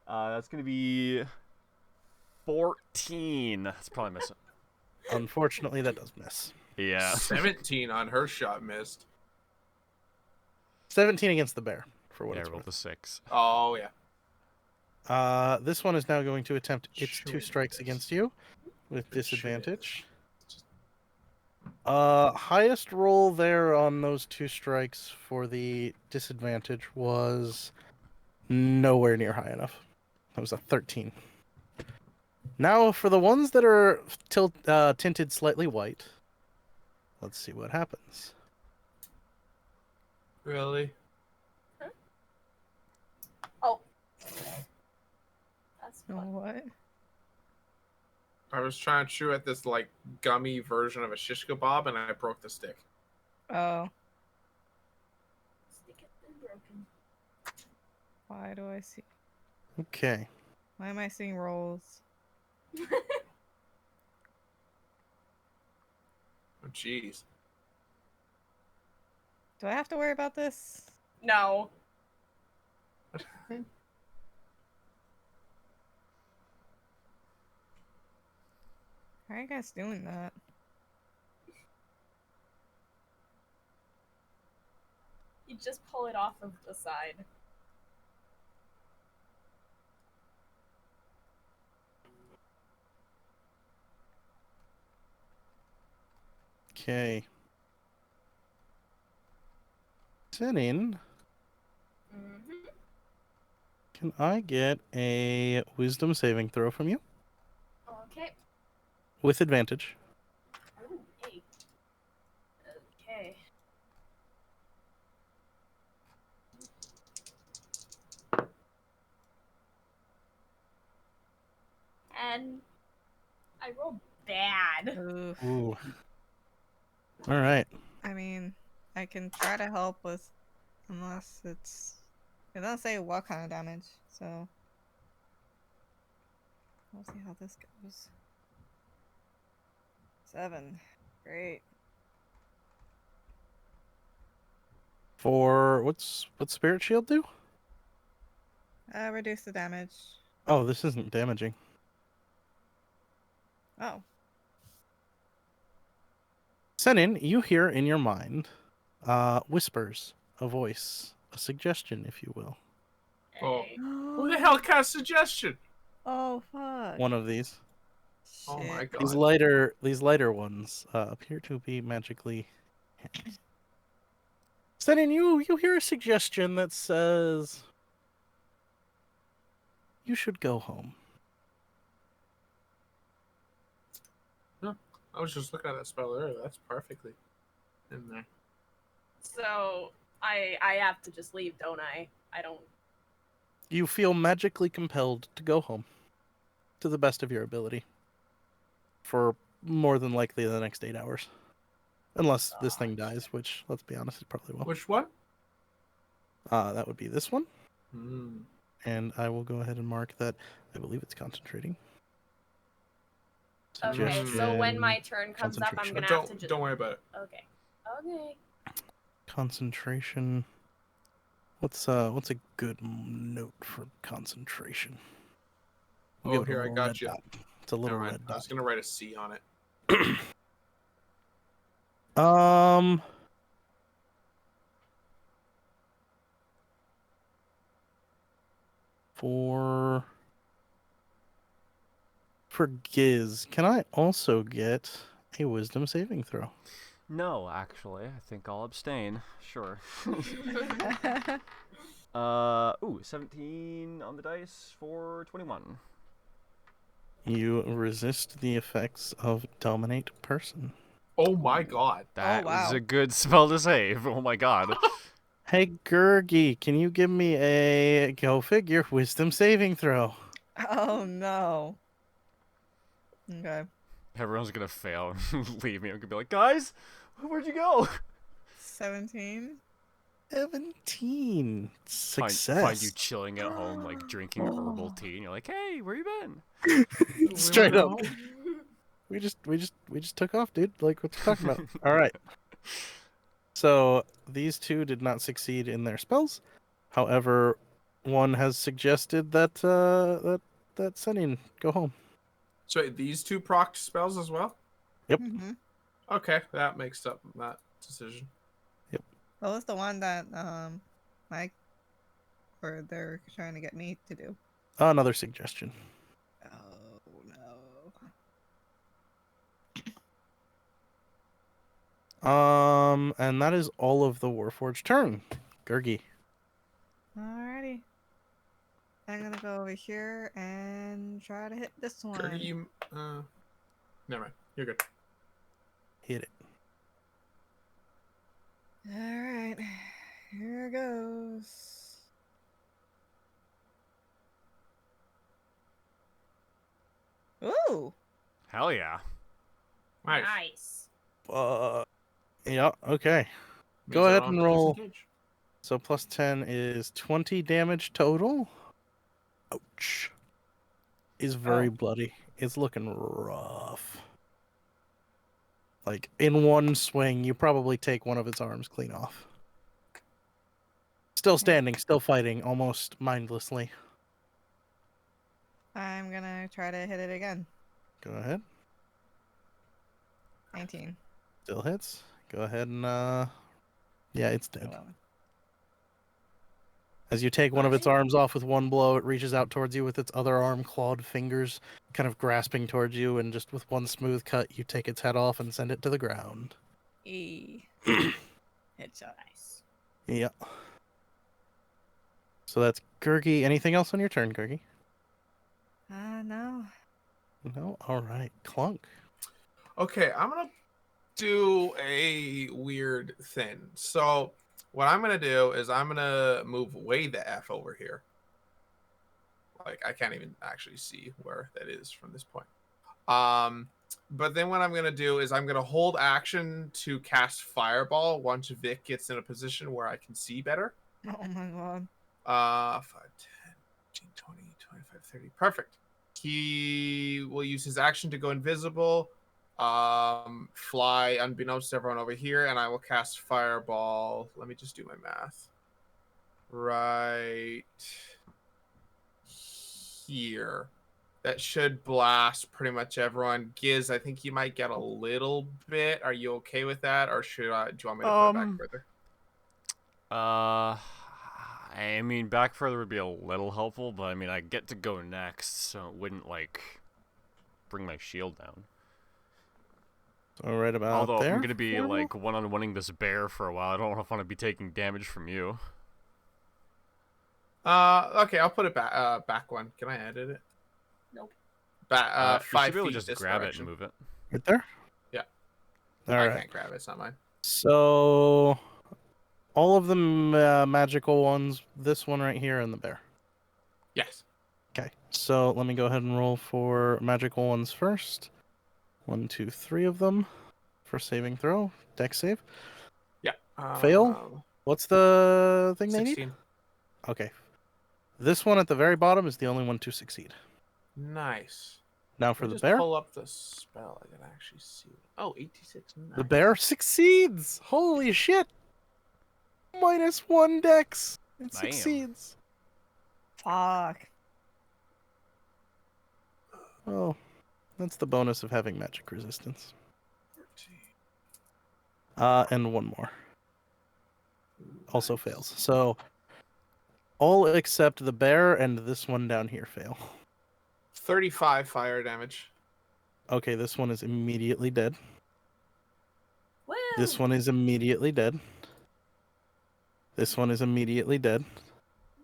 That's gonna be 14. That's probably missing. Unfortunately, that does miss. Yeah. 17 on her shot missed. 17 against the bear, for what Yeah, I it's rolled worth. a 6. Oh yeah. This one is now going to attempt its Sure 2 strikes is. against you with Sure is. disadvantage. Highest roll there on those 2 strikes for the disadvantage was nowhere near high enough. That was a 13. Now for the ones that are tinted slightly white, let's see what happens. Really? Oh. That's fun. What? I was trying to chew at this like gummy version of a shish kebab and I broke the stick. Oh, Stick has been broken. why do I see? Okay. Why am I seeing rolls? Oh jeez. Do I have to worry about this? No. How are you guys doing that? You just pull it off of the side. Okay. Senin, Mm-hmm. can I get a wisdom saving throw from you? Okay. With advantage. Ooh, hey. Okay. And I rolled bad. Oof. Ooh. All right. I mean, I can try to help with, unless it doesn't say what kind of damage, so we'll see how this goes. 7. Great. For what's Spirit Shield do? Reduce the damage. Oh, this isn't damaging. Oh. Senin, you hear in your mind whispers, a voice, a suggestion, if you will. Oh. Hey. Who the hell cast suggestion? Oh fuck. One of these. Oh my Shit. god. These lighter ones appear to be magically enhanced. Senin, you hear a suggestion that says you should go home. I was just looking at that spell earlier. That's perfectly in there. So I have to just leave, don't I? I don't. You feel magically compelled to go home, to the best of your ability, for more than likely the next 8 hours. Unless this thing dies, which, let's be honest, it probably will. Which one? That would be this one. Hmm. And I will go ahead and mark that. I believe it's concentrating. Okay, so when my Suggestion, turn comes up, I'm concentration. gonna have to just. Don't worry about it. Okay. Okay. Concentration. What's a good note for concentration? We'll Oh, give it a here, I little got red you. dot. It's a little Never mind. red I was dot. gonna write a C on it. For Giz, can I also get a wisdom saving throw? No, actually, I think I'll abstain. Sure. 17 on the dice for 21. You resist the effects of dominate person. Oh my god. That was wow. a good spell to save. Oh my god. Hey Gurgi, can you give me a go figure wisdom saving throw? Oh no. Okay. Everyone's gonna fail and leave me. I'm gonna be like, guys, where'd you go? 17. 17. Success. Find you chilling at home, like drinking herbal tea, and you're like, hey, where you been? Straight up. We just took off, dude. Like, what you talking about? All right. So these two did not succeed in their spells. However, one has suggested that that Senin go home. So these two proc spells as well? Yep. Mm-hmm. Okay, that makes up that decision. What was the one that Mike or they're trying to get me to do? Another suggestion. Oh no. And that is all of the Warforged turn. Gurgi. Alrighty. I'm gonna go over here and try to hit this one. Kirky, you, never mind. You're good. Hit it. Alright. Here goes. Ooh. Hell yeah. Nice. Nice. Yeah, okay. Means Go I ahead don't and have to roll. disengage. So plus 10 is 20 damage total. Ouch. Is very bloody. It's looking rough. Like, in one swing, you probably take one of its arms clean off. Still standing, still fighting, almost mindlessly. I'm gonna try to hit it again. Go ahead. 19. Still hits. Go ahead and, yeah, it's dead. 11. As you take one of its arms off with one blow, it reaches out towards you with its other arm, clawed fingers, kind of grasping towards you, and just with one smooth cut, you take its head off and send it to the ground. Headshot. Nice. Yeah. So that's Gurgi. Anything else on your turn, Gurgi? No. No? Alright. Clunk. Okay, I'm gonna do a weird thing. So what I'm gonna do is I'm gonna move way the F over here. Like I can't even actually see where that is from this point. But then what I'm gonna do is I'm gonna hold action to cast Fireball once Vic gets in a position where I can see better. Oh my god. 5, 10, 15, 20, 25, 30. Perfect. He will use his action to go invisible. fly unbeknownst to everyone over here, and I will cast Fireball. Let me just do my math. Right here. That should blast pretty much everyone. Giz, I think you might get a little bit. Are you okay with that, or should I? Do you want me to put it back further? I mean, back further would be a little helpful, but I mean, I get to go next, so it wouldn't like bring my shield down. So right about Although there. I'm gonna be like one-on-oneing this bear for a while, I don't want to be taking damage from you. Okay, I'll put it back one. Can I edit it? Nope. Back, You 5 should be able feet to just this grab direction. it and move it. Right there? Yeah. All I right. can't grab it. It's not mine. So all of the magical ones, this one right here and the bear. Yes. Okay. So let me go ahead and roll for magical ones first. 1, 2, 3 of them for saving throw. Dex save. Yeah. Fail? What's the thing they 16. need? Okay. This one at the very bottom is the only one to succeed. Nice. Now Let for me the just bear. pull up the spell. I can actually see. Oh, 86. Nice. The bear succeeds. Holy shit. -1 dex. It Damn. succeeds. Fuck. Oh, that's the bonus of having magic resistance. 13. And one more. Also fails. So all except the bear and this one down here fail. 35 fire damage. Okay, this one is immediately dead. Woo! This one is immediately dead. This one is immediately dead.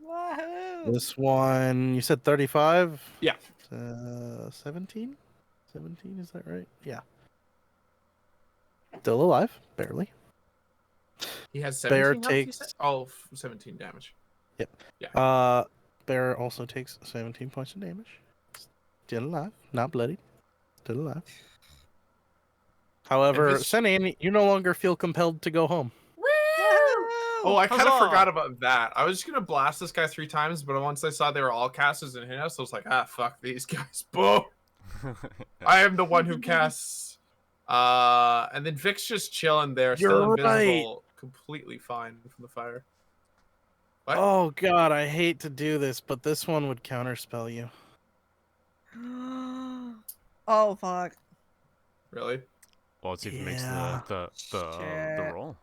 Wahoo! This one, you said 35? Yeah. 17? 17, is that right? Yeah. Still alive, barely. He has Bear 17 health, you takes- said? Oh, 17 damage. Bear also takes 17 points of damage. Still alive, not bloodied. Still alive. However, If it's- Senin, you no longer feel compelled to go home. Woo! Oh, I kind of Huzzah! forgot about that. I was just going to blast this guy 3 times, but once I saw they were all casters and hit us, I was like, fuck these guys. Boom! I am the one who casts. And then Vic's just chilling there, still You're invisible, completely fine from the fire. What? Oh god, I hate to do this, but this one would counterspell you. Oh fuck. Really? Well, let's see if it makes Yeah. the Shit. roll.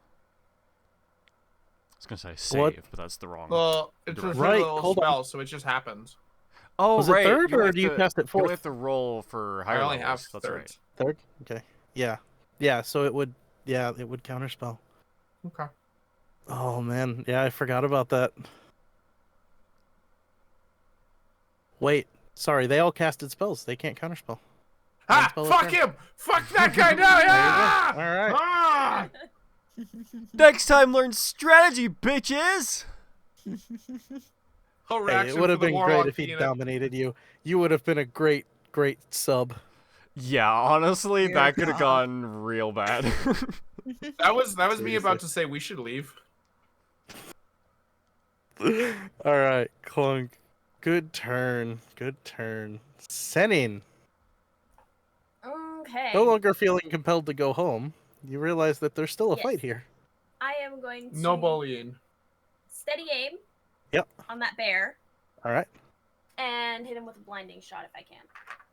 I was gonna say save, What? but that's the wrong. Well, it's Right, a little hold on. spell, so it just happens. Oh, Was it right. third, you or have do you to- cast it You fourth? have to roll for higher I only have levels. That's third. right. Third? Okay. Yeah. Yeah, so it would counterspell. Okay. Oh man, yeah, I forgot about that. Wait, sorry, they all casted spells. They can't counterspell. Ah! spell it Fuck there. him! Fuck that guy now! Yeah! All right. Ah! Next time, learn strategy, bitches. Whole Hey, reaction it would have for the been warlock great if he unit. dominated you. You would have been a great sub. Yeah, honestly, Dear that could have God. gone real bad. That was me Seriously. about to say we should leave. All right, Clunk. Good turn. Good turn. Senin, Okay. no longer feeling compelled to go home. You realize that there's still a Yes. fight here. I am going to No bullying. steady aim. Yep. On that bear All right. and hit him with a blinding shot if I can.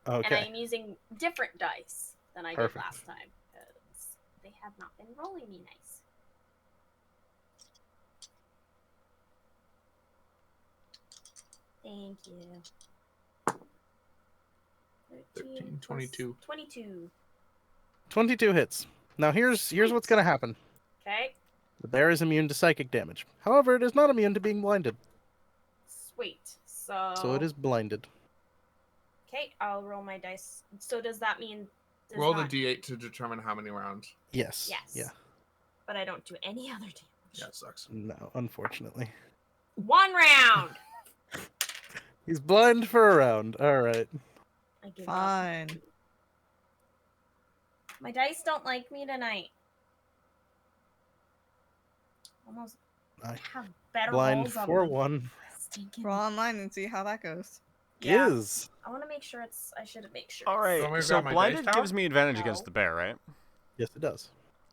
Okay. And I'm using different dice than I Perfect. did last time because they have not been rolling me nice. Thank you. 13, plus 22. 22. 22 hits. Now here's what's gonna happen. Okay. The bear is immune to psychic damage. However, it is not immune to being blinded, Sweet. So. so it is blinded. Okay, I'll roll my dice. So does that mean? Does Roll the not... d8 to determine how many rounds. Yes. Yes. Yeah. But I don't do any other damage. Yeah, it sucks. No, unfortunately. 1 round. He's blind for a round. All right. I give up. Fine. My dice don't like me tonight. Almost I have better blind rolls on for them. one. Stinking. Roll online and see how that goes. Yeah. Giz. I want to make sure it's. I should make sure. All want me right, to so grab my dice blinded tower? gives me advantage No. against the bear, right? Yes, it does.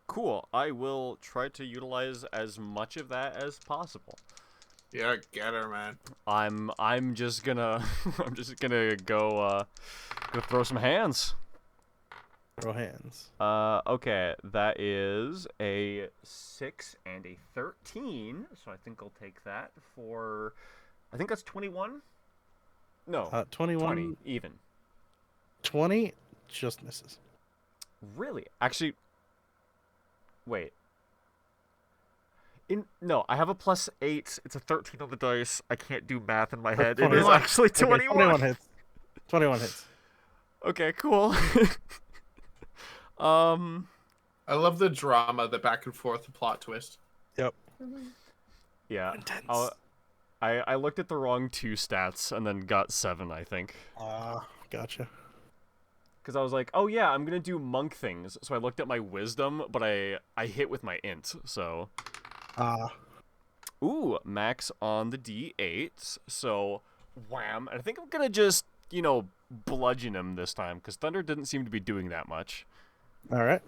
Cool. I will try to utilize as much of that as possible. Yeah, get her, man. I'm just gonna I'm just gonna go gonna throw some hands. Throw hands. Okay, that is a 6 and a 13, so I think I'll take that for, I think that's 21? No, 21. 20, even. 20 just misses. Really? Actually, wait. No, I have a +8, it's a 13 on the dice, I can't do math in my head, it is 21. actually 21! Okay, 21 hits. 21 hits. Okay, cool. I love the drama, the back and forth, the plot twist. Yep. Yeah, Intense. I looked at the wrong 2 stats and then got 7, I think. Gotcha. Because I was like, oh yeah, I'm gonna do monk things. So I looked at my wisdom, but I hit with my int, so... Ooh, max on the d8, so wham. And I think I'm gonna just, you know, bludgeon him this time, because Thunder didn't seem to be doing that much. Alright.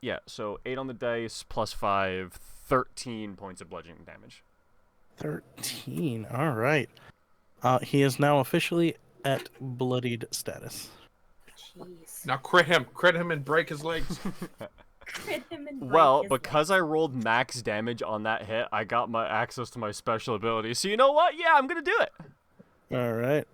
Yeah, so 8 on the dice, +5, 13 points of bludgeoning damage. 13. Alright. He is now officially at bloodied status. Jeez. Now crit him and break his legs. Crit him and break Well, his because I rolled max damage on that hit, I got my access to my special ability. So you know what? Yeah, I'm gonna do it. Alright.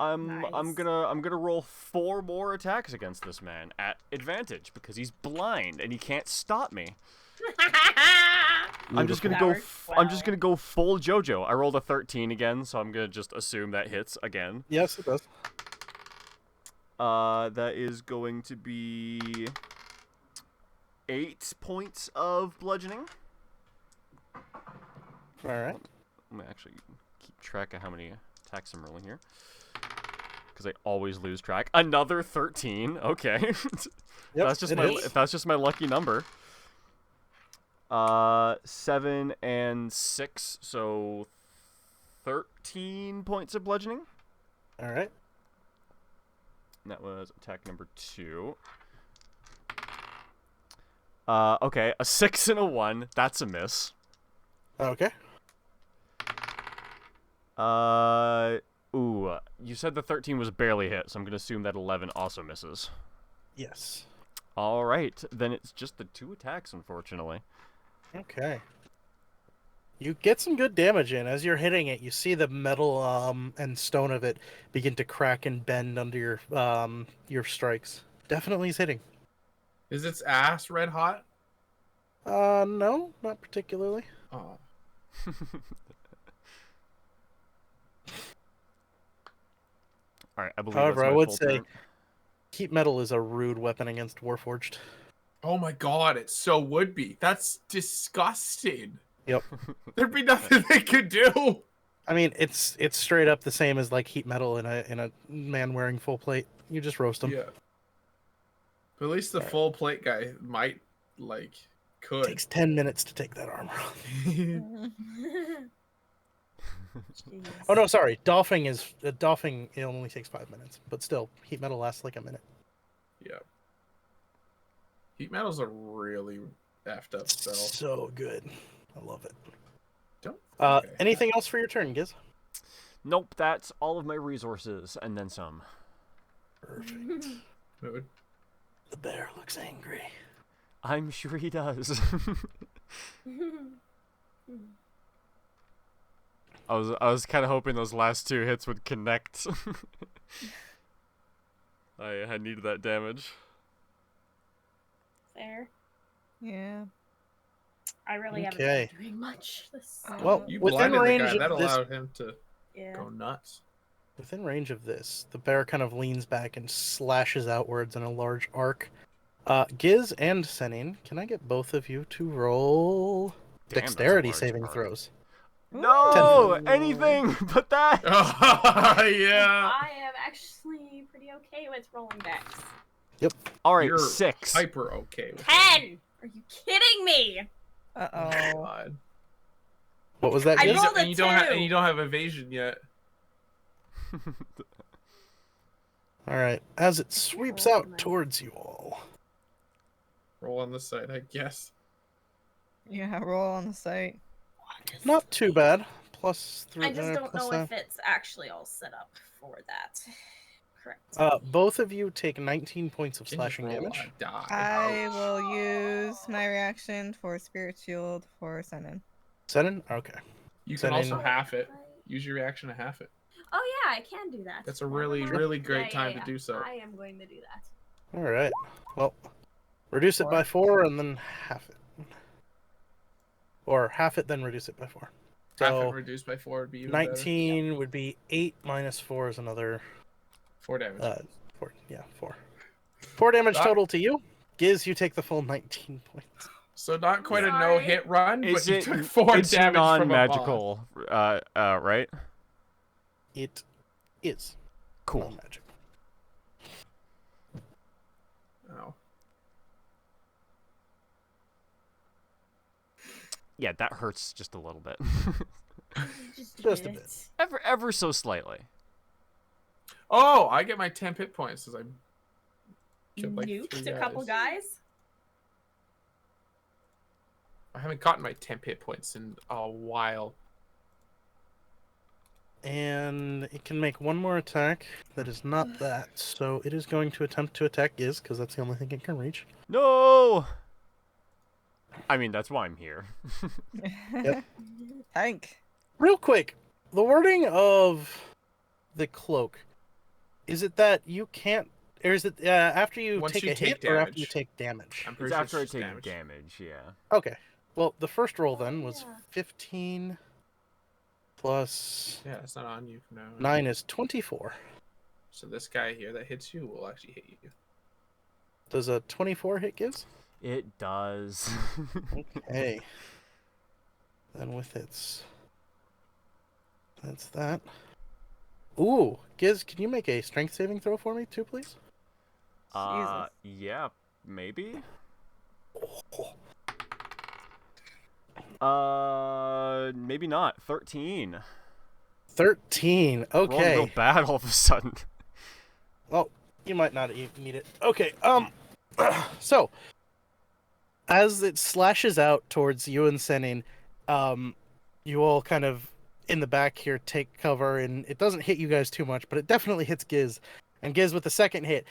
I'm Nice. gonna roll 4 more attacks against this man at advantage because he's blind and he can't stop me. I'm just gonna That go. works I'm just well. gonna go full JoJo. I rolled a 13 again, so I'm gonna just assume that hits again. Yes, it does. That is going to be 8 points of bludgeoning. Alright. I'm gonna actually keep track of how many attacks I'm rolling here, because I always lose track. Another 13. Okay, Yep, that's just it my is. that's just my lucky number. 7 and 6, so 13 points of bludgeoning. Alright. And that was attack number 2. Okay, a 6 and a 1. That's a miss. Okay. Ooh, you said the 13 was barely hit, so I'm gonna assume that 11 also misses. Yes. All right, then it's just the 2 attacks, unfortunately. Okay. You get some good damage in. As you're hitting it, you see the metal and stone of it begin to crack and bend under your strikes. Definitely is hitting. Is its ass red hot? No, not particularly. Oh. All right, I believe. However, that's I my would full say turn. heat metal is a rude weapon against Warforged. Oh my god, it so would be. That's disgusting. Yep. There'd be nothing they could do. I mean, it's straight up the same as like heat metal in a man wearing full plate. You just roast him. Yeah. But at least the Alright. full plate guy might, like, could. Takes 10 minutes to take that armor off. Jeez. Oh no, sorry. Doffing it only takes 5 minutes, but still, heat metal lasts like a minute. Yeah. Heat metal's a really effed up spell. So good. I love it. Don't. Anything else for your turn, Giz? Nope, that's all of my resources, and then some. Perfect. Mood. The bear looks angry. I'm sure he does. I was kind of hoping those last 2 hits would connect. I needed that damage. Fair. Yeah. I really haven't Okay. been doing much. This. Well, You within blinded the range guy. of That this, allowed him to Yeah. go nuts. within range of this, the bear kind of leans back and slashes outwards in a large arc. Giz and Senin, can I get both of you to roll Damn, that's a dexterity large saving arc. throws? No, 10 anything but that. Oh, yeah. I am actually pretty okay with rolling dex. All right, You're 6. hyper okay with 10! Are you kidding me? Uh that. oh. God. What was that, I Giz? rolled a and you 2. don't have evasion yet. All right. As it sweeps roll out for mine. towards you all. Roll on the side, I guess. Yeah, roll on the site. Not too bad. Plus 3. I just don't plus know if it's actually all set up for that. Correct. Both of you take 19 points of Can just slashing roll damage. a die. I will use my reaction for Spirit Shield for Senin. Senin? Okay. You So can also then- half it. Use your reaction to half it. Oh yeah, I can do that. That's a Never really, mind. really great Yeah, time yeah. to do so. I am going to do that. All right. Well, reduce it by 4 and then half it. Or half it, then reduce it by 4. Half it So reduced by 4 would be even better. 19 would be 8 minus 4 is another 4 damage. 4. Yeah, 4. 4 damage That- total to you. Giz, you take the full 19 points. So not quite a Sorry. no-hit run, but Is you it? took 4 It's damage from a boss. non-magical. Right? It is Cool. non-magic. Oh. Yeah, that hurts just a little bit. Just a bit. ever so slightly. Oh, I get my 10 hit points as I killed like Nuked 3 a couple guys. I haven't gotten my 10 hit points in a while. And it can make one more attack that is not that. So it is going to attempt to attack Giz, because that's the only thing it can reach. No! I mean, that's why I'm here. Yep. Tank. Real quick, the wording of the cloak, is it that you can't, or is it after you Once take you a take hit or after you damage. take damage? I'm It's pretty sure after I it's take just damage, yeah. Okay. Well, the first roll then Oh, was yeah. 15 plus Yeah, it's not on you. No. 9 is 24. So this guy here that hits you will actually hit you. Does a 24 hit Giz? It does. Okay. Then with its... That's that. Ooh, Giz, can you make a strength saving throw for me too, please? Yeah, maybe? Maybe not. 13. 13. Rolling real Okay. bad all of a sudden. Well, you might not even need it. Okay. So as it slashes out towards you and Senin, you all kind of in the back here take cover, and it doesn't hit you guys too much, but it definitely hits Giz. And Giz with the second hit,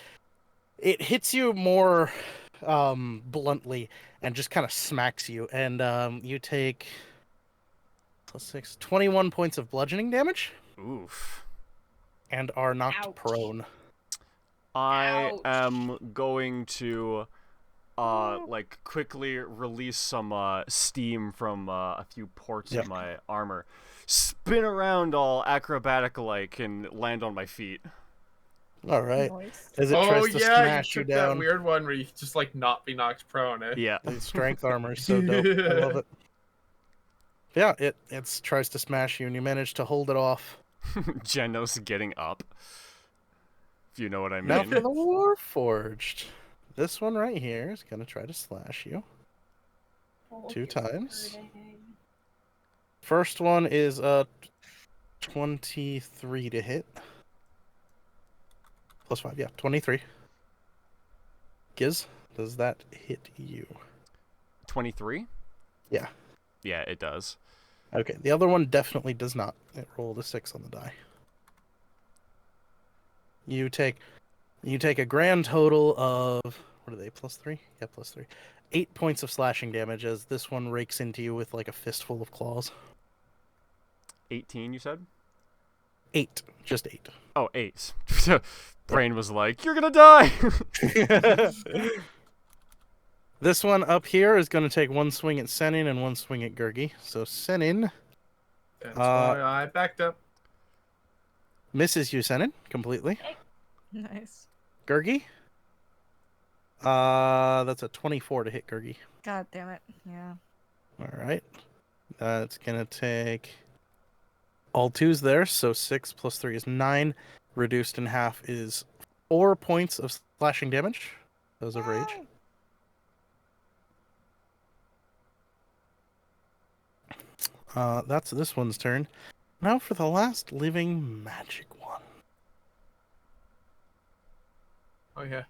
it hits you more bluntly and just kind of smacks you, and you take plus 6, 21 points of bludgeoning damage Oof. and are knocked Ouch. prone. I Ouch. am going to like quickly release some steam from a few ports Yep. of my armor, spin around all acrobatic like, and land on my feet. All right. Nice. As it Oh tries to yeah, you smash you took that down. weird one where you just like not be knocked prone, eh? Yeah. The strength armor is so dope. I love it. Yeah, it tries to smash you, and you manage to hold it off. Genos getting up. If you know what I Now mean. for the Warforged. This one right here is going to try to slash you. Oh, 2 it's times. hurting. First one is 23 to hit. Plus 5, yeah, 23. Giz, does that hit you? 23? Yeah. Yeah, it does. Okay, the other one definitely does not. It rolled a 6 on the die. You take a grand total of, what are they, plus 3? Yeah, plus 3. 8 points of slashing damage as this one rakes into you with like a fistful of claws. 18, you said? 8. Just 8. Oh, 8. Brain was like, you're gonna die! This one up here is going to take 1 swing at Senin and 1 swing at Gurgi. So Senin That's why I backed up. misses you, Senin, completely. Nice. Gurgi? That's a 24 to hit Gurgi. God damn it. Yeah. Alright. It's going to take all 2s there, so 6 plus 3 is 9. Reduced in half is 4 points of slashing damage. Those of rage. That's this one's turn. Now for the last living magic one. Oh yeah.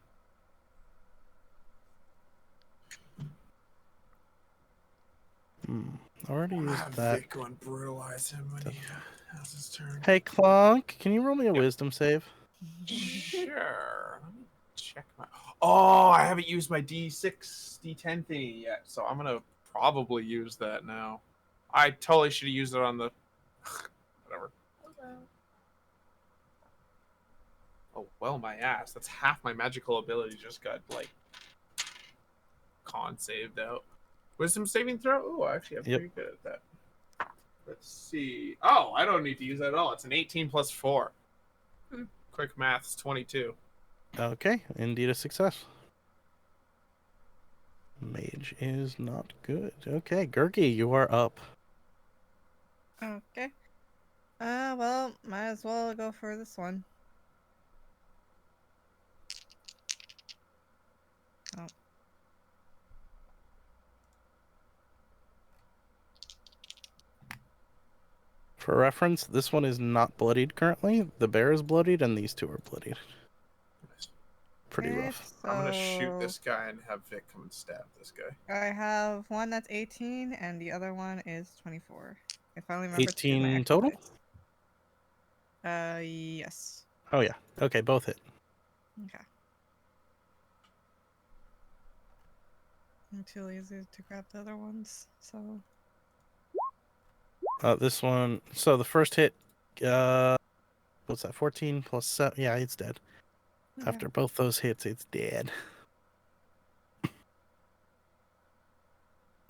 Already used that. Vic go and brutalize him when he has his turn. Hey, Clonk, can you roll me a wisdom save? Sure. Let me check my. Oh, I haven't used my D6, D10 thingy yet, so I'm gonna probably use that now. I totally should have used it on the. Whatever. Oh well, my ass. That's half my magical ability just got like con saved out. Wisdom saving throw. Oh, actually, I'm pretty good at that. Let's see. Oh, I don't need to use that at all. It's an 18 plus 4. Quick math's 22. Okay, indeed a success. Mage is not good. Okay, Gurgi, you are up. Okay. Well, might as well go for this one. Oh. For reference, this one is not bloodied currently. The bear is bloodied, and these two are bloodied. Pretty Okay, rough. so I'm gonna shoot this guy and have Vic come and stab this guy. I have one that's 18, and the other one is 24. I finally remember 18 total? Yes. Oh yeah. Okay, both hit. Okay. I'm too lazy to grab the other ones, so. This one. So the first hit. What's that? 14 plus 7. Yeah, it's dead. Okay. After both those hits, it's dead.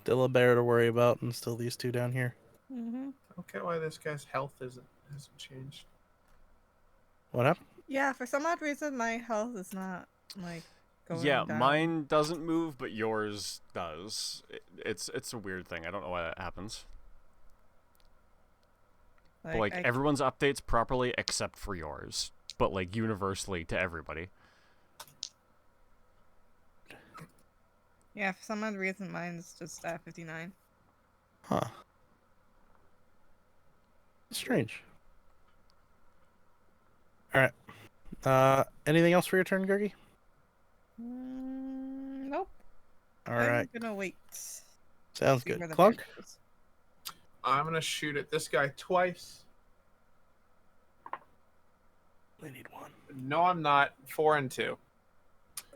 Still a bear to worry about, and still these two down here. Mm-hmm. Okay, why this guy's health hasn't changed. What happened? Yeah, for some odd reason, my health is not like going Yeah, down. mine doesn't move, but yours does. It's a weird thing. I don't know why that happens. But everyone's updates properly except for yours, but like universally to everybody. Yeah, for some odd reason, mine's just 59. Huh. Strange. All right. Anything else for your turn, Gurgi? Nope. All right. I'm gonna wait. Sounds good. Clunk? I'm gonna shoot at this guy twice. We need one. No, I'm not. 4 and 2.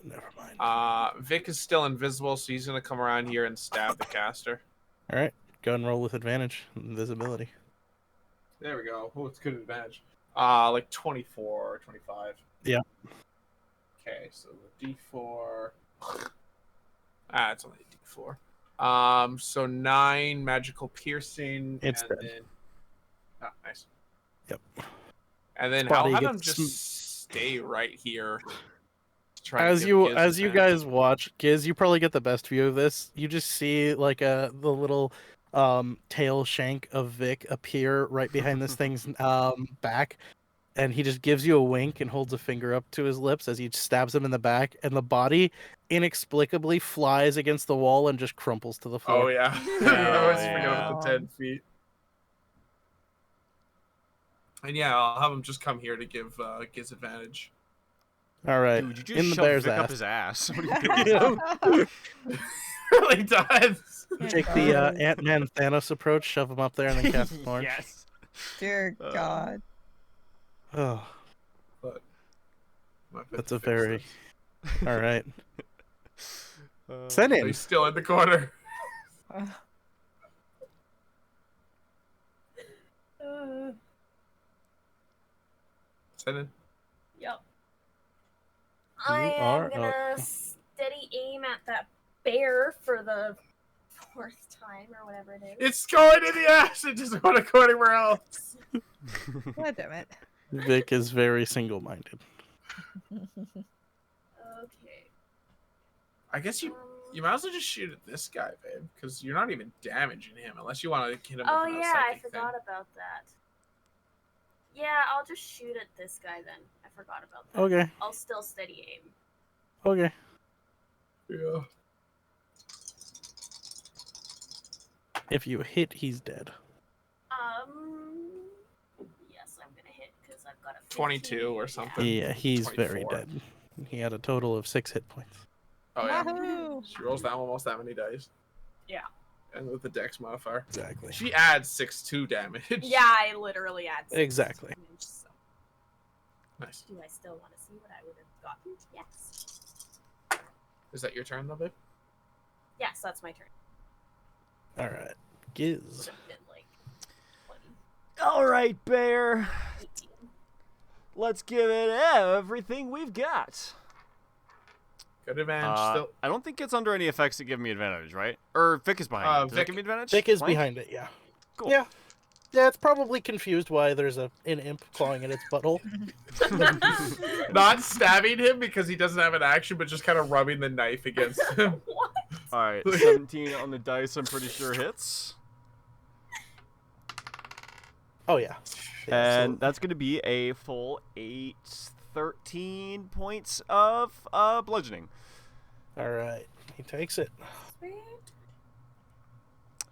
Never mind. Vic is still invisible, so he's gonna come around here and stab the caster. All right. Go and roll with advantage. Invisibility. There we go. Oh, it's good advantage. Like 24 or 25. Yeah. Okay, so the D4. It's only a D4. So 9 magical piercing. It's and dead. then. Oh, nice. Yep. And then Spotty I'll have him gets just stay right here. As you guys watch, Giz, you probably get the best view of this. You just see like the little tail shank of Vic appear right behind this thing's back, and he just gives you a wink and holds a finger up to his lips as he stabs him in the back, and the body inexplicably flies against the wall and just crumples to the floor. Oh yeah, I always forget about the 10 feet. And yeah, I'll have him just come here to give Giz advantage. All right, Dude, you just in the shoved bear's Vic ass. up his ass. What are you doing? Really does. Take the Ant-Man Thanos approach, shove him up there, and then cast Thorn. Yes. Dear God. Oh, But that's a very. All right. Send So in. he's still in the corner. Send in. Yep. You I are am gonna steady aim at that bear for the 4th time or whatever it is. It's going in the ass. It doesn't want to go anywhere else. God damn it. Vic is very single-minded. Okay. I guess you might as well just shoot at this guy, babe, because you're not even damaging him unless you want to hit him. Oh with a yeah, I psychic forgot thing. about that. Yeah, I'll just shoot at this guy then. I forgot about that. Okay. I'll still steady aim. Okay. Yeah. If you hit, he's dead. Yes, I'm gonna hit because I've got a 22 or 15. something. Yeah, he's 24. very dead. He had a total of 6 hit points. Oh yeah. Wahoo! She rolls that almost that many dice. Yeah. And with the dex modifier. Exactly. She adds 6 damage. Yeah, I literally add 6 Exactly. damage, so. Nice. Do I still want to see what I would have gotten? Yes. Is that your turn though, babe? Yes, that's my turn. All right. Giz. Would have been like 20, All right, Bear. 18. Let's give it everything we've got. Good advantage still. I don't think it's under any effects that give me advantage, right? Or Vic is behind it. Does Vic- it give me advantage? Vic is Flank? behind it, yeah. Cool. Yeah. Yeah, it's probably confused why there's an imp clawing at its butthole. Not stabbing him because he doesn't have an action, but just kind of rubbing the knife against him. What? All right, 17 on the dice. I'm pretty sure hits, Oh, yeah. and that's gonna be a full 13 points of bludgeoning. All right. He takes it. Sweet.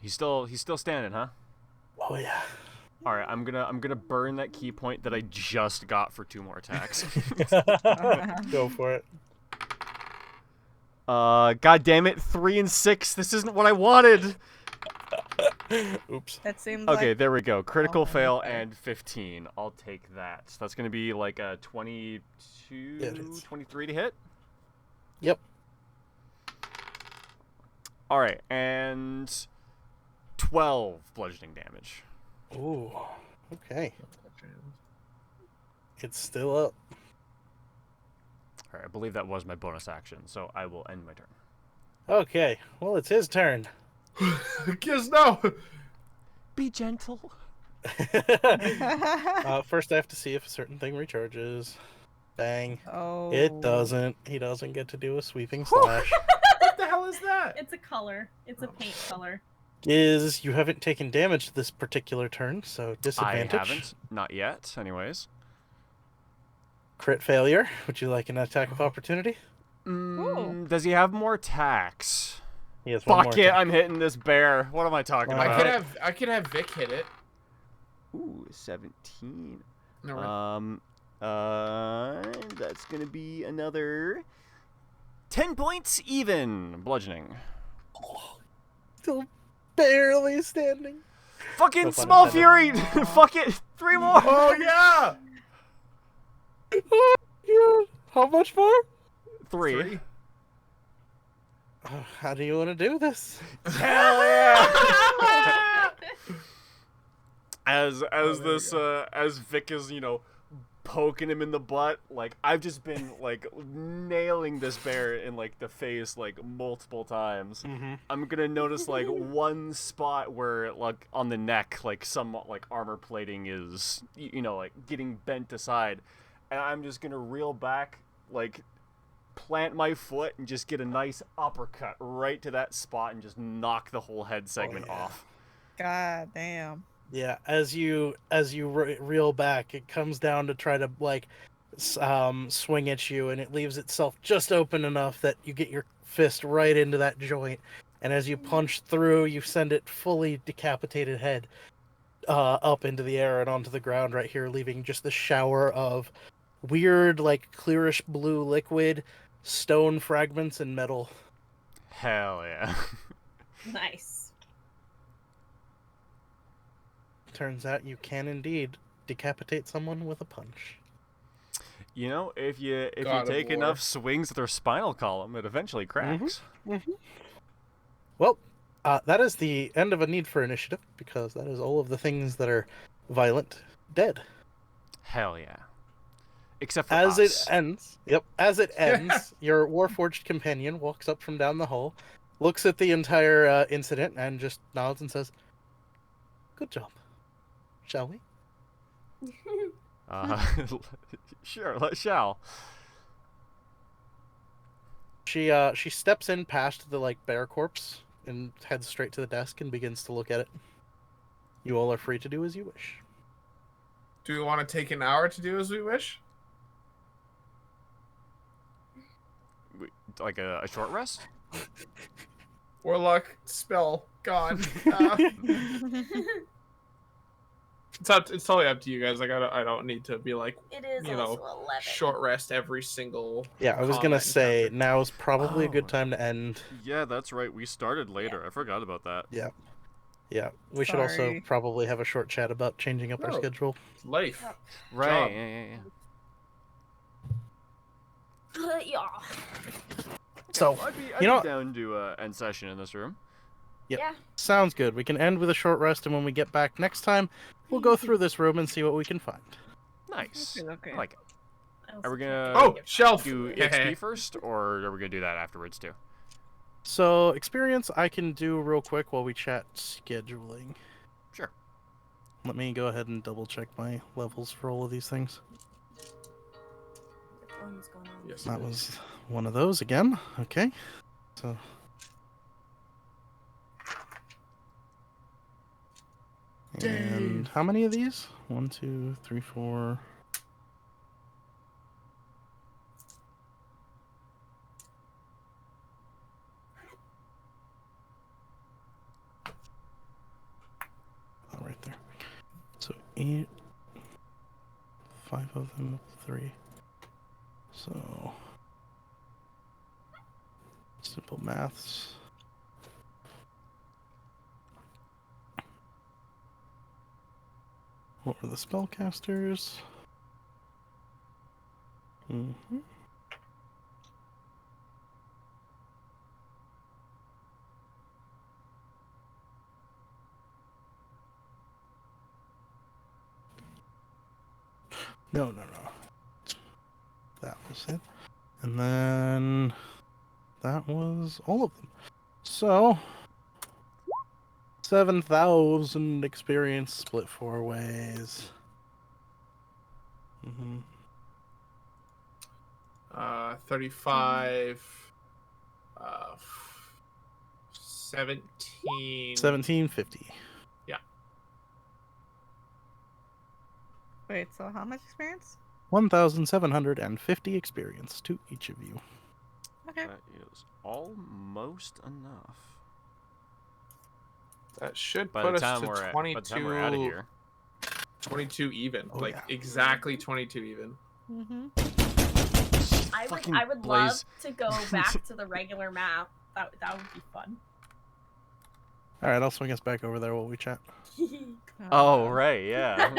He's still standing, huh? Oh, yeah. All right, I'm gonna burn that key point that I just got for 2 more attacks. Go for it. God damn it, 3 and 6. This isn't what I wanted. Oops. That seems Okay, like there we go. Critical fail okay. and 15. I'll take that. So that's gonna be like a 22, Yeah, it is. 23 to hit. Yep. All right, and 12 bludgeoning damage. Ooh. Okay. It's still up. All right, I believe that was my bonus action, so I will end my turn. Okay. Well, it's his turn. Kiss no. Be gentle. First, I have to see if a certain thing recharges. Bang. Oh. It doesn't. He doesn't get to do a sweeping slash. What the hell is that? It's a color. It's a paint color. Is you haven't taken damage this particular turn, so disadvantage. I haven't. Not yet, anyways. Crit failure. Would you like an attack of opportunity? Does he have more attacks? He has one Fuck more it, attack. I'm hitting this bear. What am I talking I about? I could have Vic hit it. Ooh, 17. No, right. That's gonna be another 10 points even bludgeoning. Still barely standing. Fucking No pun small intended. fury. Fuck it. 3 more. Oh yeah. Oh, yeah. How much more? 3. How do you want to do this? Hell yeah. As Vic is, poking him in the butt, like I've just been like nailing this bear in like the face like multiple times. Mm-hmm. I'm gonna notice like one spot where like on the neck like some like armor plating is like getting bent aside, and I'm just gonna reel back, like plant my foot and just get a nice uppercut right to that spot and just knock the whole head segment off. God damn. Yeah, as you reel back, it comes down to try to like swing at you, and it leaves itself just open enough that you get your fist right into that joint, and as you punch through, you send it fully decapitated head up into the air and onto the ground right here, leaving just the shower of weird like clearish blue liquid, stone fragments, and metal. Hell yeah. Nice. Turns out you can indeed decapitate someone with a punch. If you God of take War. enough swings at their spinal column, it eventually cracks. Well, that is the end of a need for initiative, because that is all of the things that are violent dead. Hell yeah. Except for As us. it ends, your Warforged companion walks up from down the hall, looks at the entire incident, and just nods and says, "Good job. Shall we?" Sure, let's shall. She steps in past the like bear corpse and heads straight to the desk and begins to look at it. You all are free to do as you wish. Do we want to take an hour to do as we wish? Like a short rest? Warlock spell gone. It's totally up to you guys. Like I don't need to be like, It is you also know, 11. short rest every single. Yeah, I was gonna combat say encounter. now is probably a good Oh. time to end. Yeah, that's right. We started later. I forgot about that. Yeah. Yeah. We should also Sorry. probably have a short chat about changing up our No. schedule. Life. Right. Job. Yeah. Yeah. So, I'd be you know, down to end session in this room. Yep. Yeah. Sounds good. We can end with a short rest, and when we get back next time, we'll go through this room and see what we can find. Nice. Okay. I like it. I also Are we can't gonna Oh, shelf. do XP first, or are we gonna do that afterwards too? So, experience I can do real quick while we chat scheduling. Sure. Let me go ahead and double check my levels for all of these things. What's going on? Yes. That was one of those again. Okay. So. And how many of these? 1, 2, 3, 4. Oh, right there. So 8. 5 of them, 3. So simple maths. What were the spellcasters? Mm-hmm. No. That was it. And then that was all of them. So 7,000 experience split 4 ways. Mm-hmm. 35. 17. 1750. Wait, so how much experience? 1,750 experience to each of you. Okay. That is almost enough. That should By put the us time to we're 22. by the time we're out of here. 22 even. Oh, like yeah. exactly 22 even. Mm-hmm. I would love to go back to the regular map. That would be fun. Alright, I'll swing us back over there while we chat. Oh right, yeah.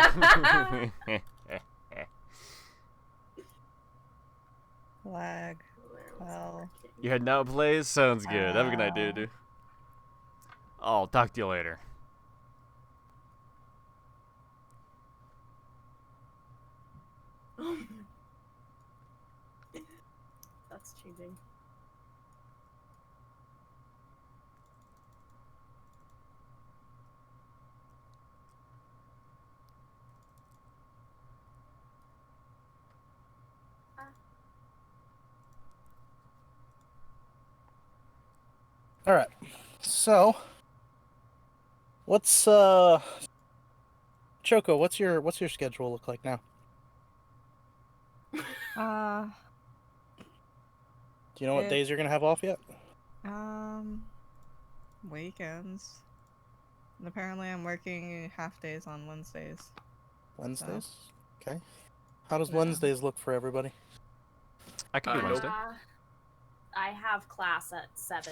Lag. Well. You heading out, Blaze? Sounds good. Have a good night, dude. I'll talk to you later. That's changing. Alright. So what's Choco, what's your schedule look like now? Do you know what days you're gonna have off yet? Weekends. And apparently I'm working half days on Wednesdays. Wednesdays? Okay. How does Yeah. Wednesdays look for everybody? I can do Nope. Wednesday. I have class at 7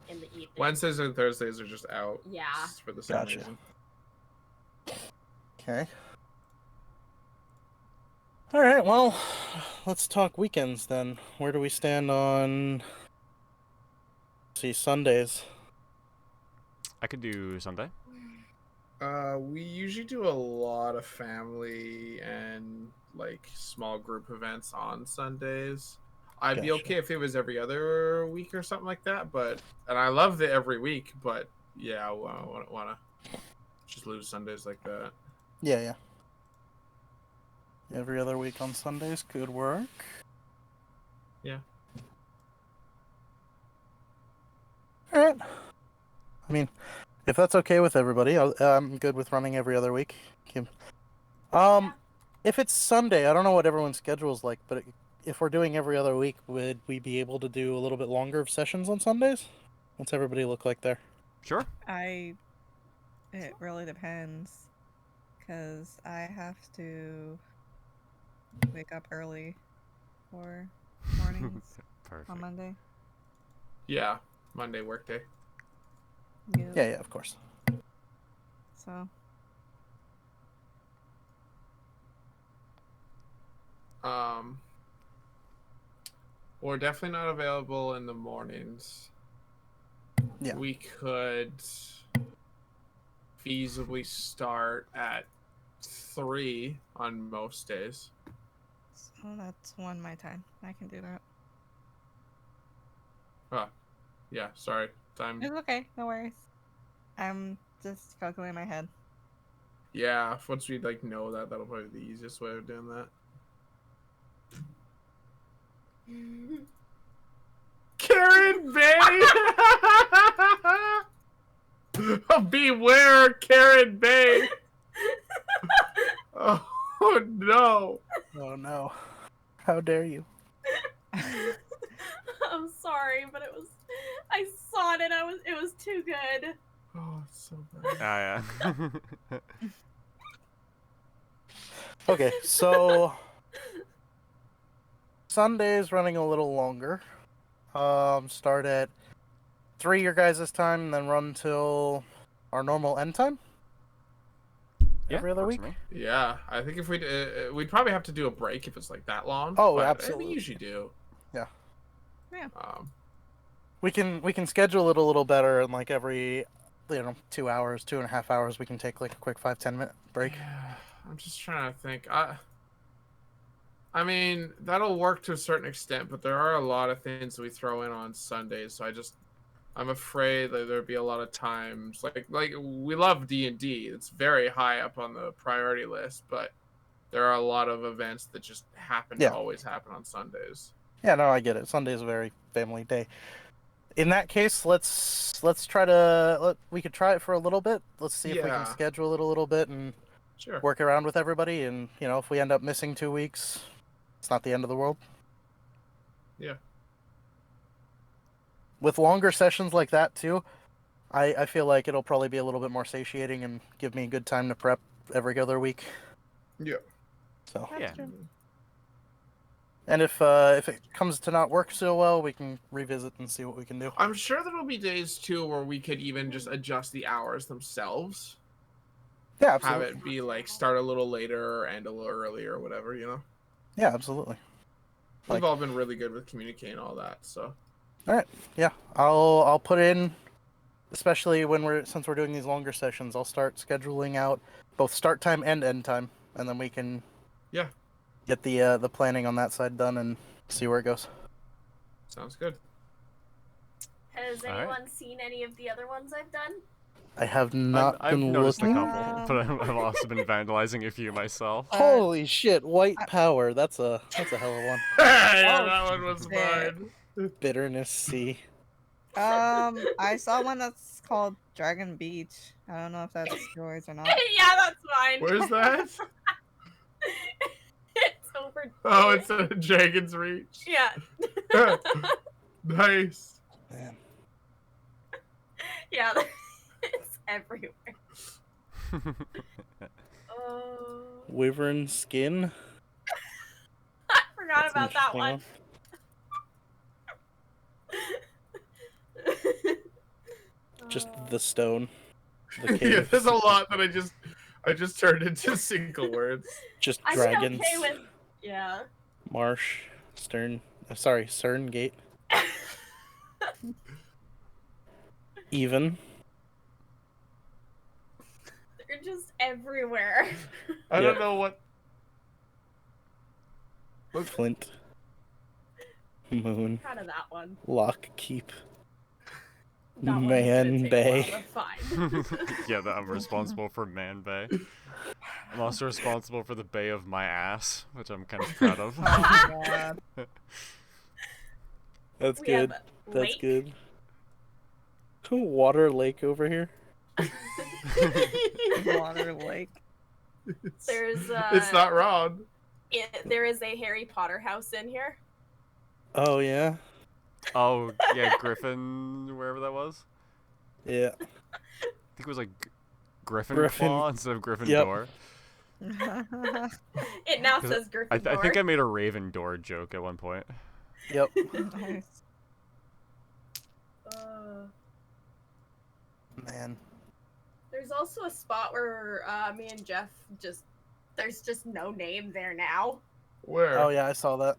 in the evening. Wednesdays and Thursdays are just out. Yeah. For the same Gotcha. reason. Okay. Alright, well, let's talk weekends then. Where do we stand on Sundays? I could do Sunday. We usually do a lot of family and like small group events on Sundays. I'd be Gotcha. okay if it was every other week or something like that, and I love the every week, but yeah, I wanna just lose Sundays like that. Yeah. Every other week on Sundays could work. Yeah. Alright. I mean, if that's okay with everybody, I'm good with running every other week. If it's Sunday, I don't know what everyone's schedule is like, but if we're doing every other week, would we be able to do a little bit longer of sessions on Sundays? What's everybody look like there? Sure. It really depends. because I have to wake up early for mornings Perfect. on Monday. Yeah, Monday workday. Yep. Yeah, of course. So We're definitely not available in the mornings. Yeah. We could feasibly start at 3 on most days. so that's 1 my time. I can do that. Yeah, sorry. Time. It's okay. No worries. I'm just calculating my head. Yeah, once we like know that, that'll probably be the easiest way of doing that. Karen Bay! Beware, Karen Bay! Oh no! Oh no. How dare you? I'm sorry, but I saw it and it was too good. Oh, it's so bad. Ah, yeah. Okay, so Sunday's running a little longer. Start at 3 your guys' time, and then run till our normal end time. Yeah, Every other works for week. me. Yeah, I think if we'd probably have to do a break if it's like that long. Oh, but absolutely. We usually do. Yeah. Yeah. We can schedule it a little better, and like every 2 hours, 2.5 hours, we can take like a quick 5-10 minute break. Yeah, I'm just trying to think. I mean, that'll work to a certain extent, but there are a lot of things that we throw in on Sundays, so I'm afraid that there'd be a lot of times like we love D&D. It's very high up on the priority list, but there are a lot of events that just happen to always happen on Sundays. Yeah, no, I get it. Sunday's a very family day. In that case, let's try to we could try it for a little bit. Let's see if we can schedule it a little bit and work around with everybody. And if we end up missing 2 weeks, it's not the end of the world. Yeah. With longer sessions like that too, I feel like it'll probably be a little bit more satiating and give me a good time to prep every other week. Yeah. So That's true. And if it comes to not work so well, we can revisit and see what we can do. I'm sure there'll be days too where we could even just adjust the hours themselves. Yeah, absolutely. Have it be like start a little later and a little earlier or whatever, Yeah, absolutely. We've all been really good with communicating all that, so. All right. Yeah, I'll put in, especially since we're doing these longer sessions, I'll start scheduling out both start time and end time, and then we can get the planning on that side done and see where it goes. Sounds good. Has anyone seen any of the other ones I've done? I have not I've been noticed looking. a couple, but I've also been vandalizing a few myself. Holy shit! White power. That's a hell of one. Yeah, that one was fine. Bitterness C. I saw one that's called Dragon Beach. I don't know if that's yours or not. Yeah, that's mine. Where's that? It's over. Oh, it's a Dragon's Reach. Yeah. Nice. Man. Yeah, it's everywhere. Wyvern skin. I forgot about that one. Just the stone. The cave. Yeah, there's a lot that I just turned into single words. Just dragons. I'm okay with, yeah. Marsh. Cern Gate. Even. They're just everywhere. I don't know what. Flint. Moon. Proud of that one. Lock Keep. That one's Man gonna take a Bay. while to find. Yeah, I'm responsible for Man Bay. I'm also responsible for the Bay of my ass, which I'm kind of proud of. Oh my god. That's We good. have That's lake. good. Water lake over here. Water Lake. There's It's not wrong. there is a Harry Potter house in here. Oh yeah. Oh, yeah, Griffin, wherever that was. Yeah. I think it was like Griffin Claw instead of Gryffindor. It now 'Cause says Gryffindor. I think I made a Raven door joke at one point. Yep. Nice. Man. There's also a spot where me and Jeff there's just no name there now. Where? Oh yeah, I saw that.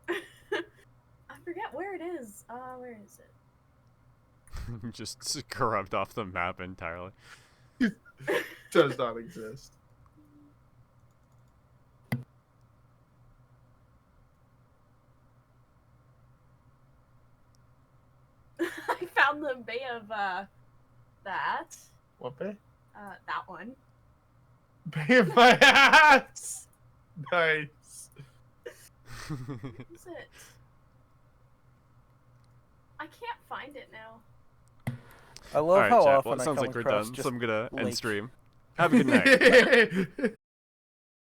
I forget where it is. Where is it? Just corrupt off the map entirely. Does not exist. I found the Bay of that. What bay? That one. Bay of my ass! Nice. Where is it? I can't find it now. I love Alright, how chat. often Well, it I sounds come like we're across done, just so I'm gonna like- end stream. Have a good night.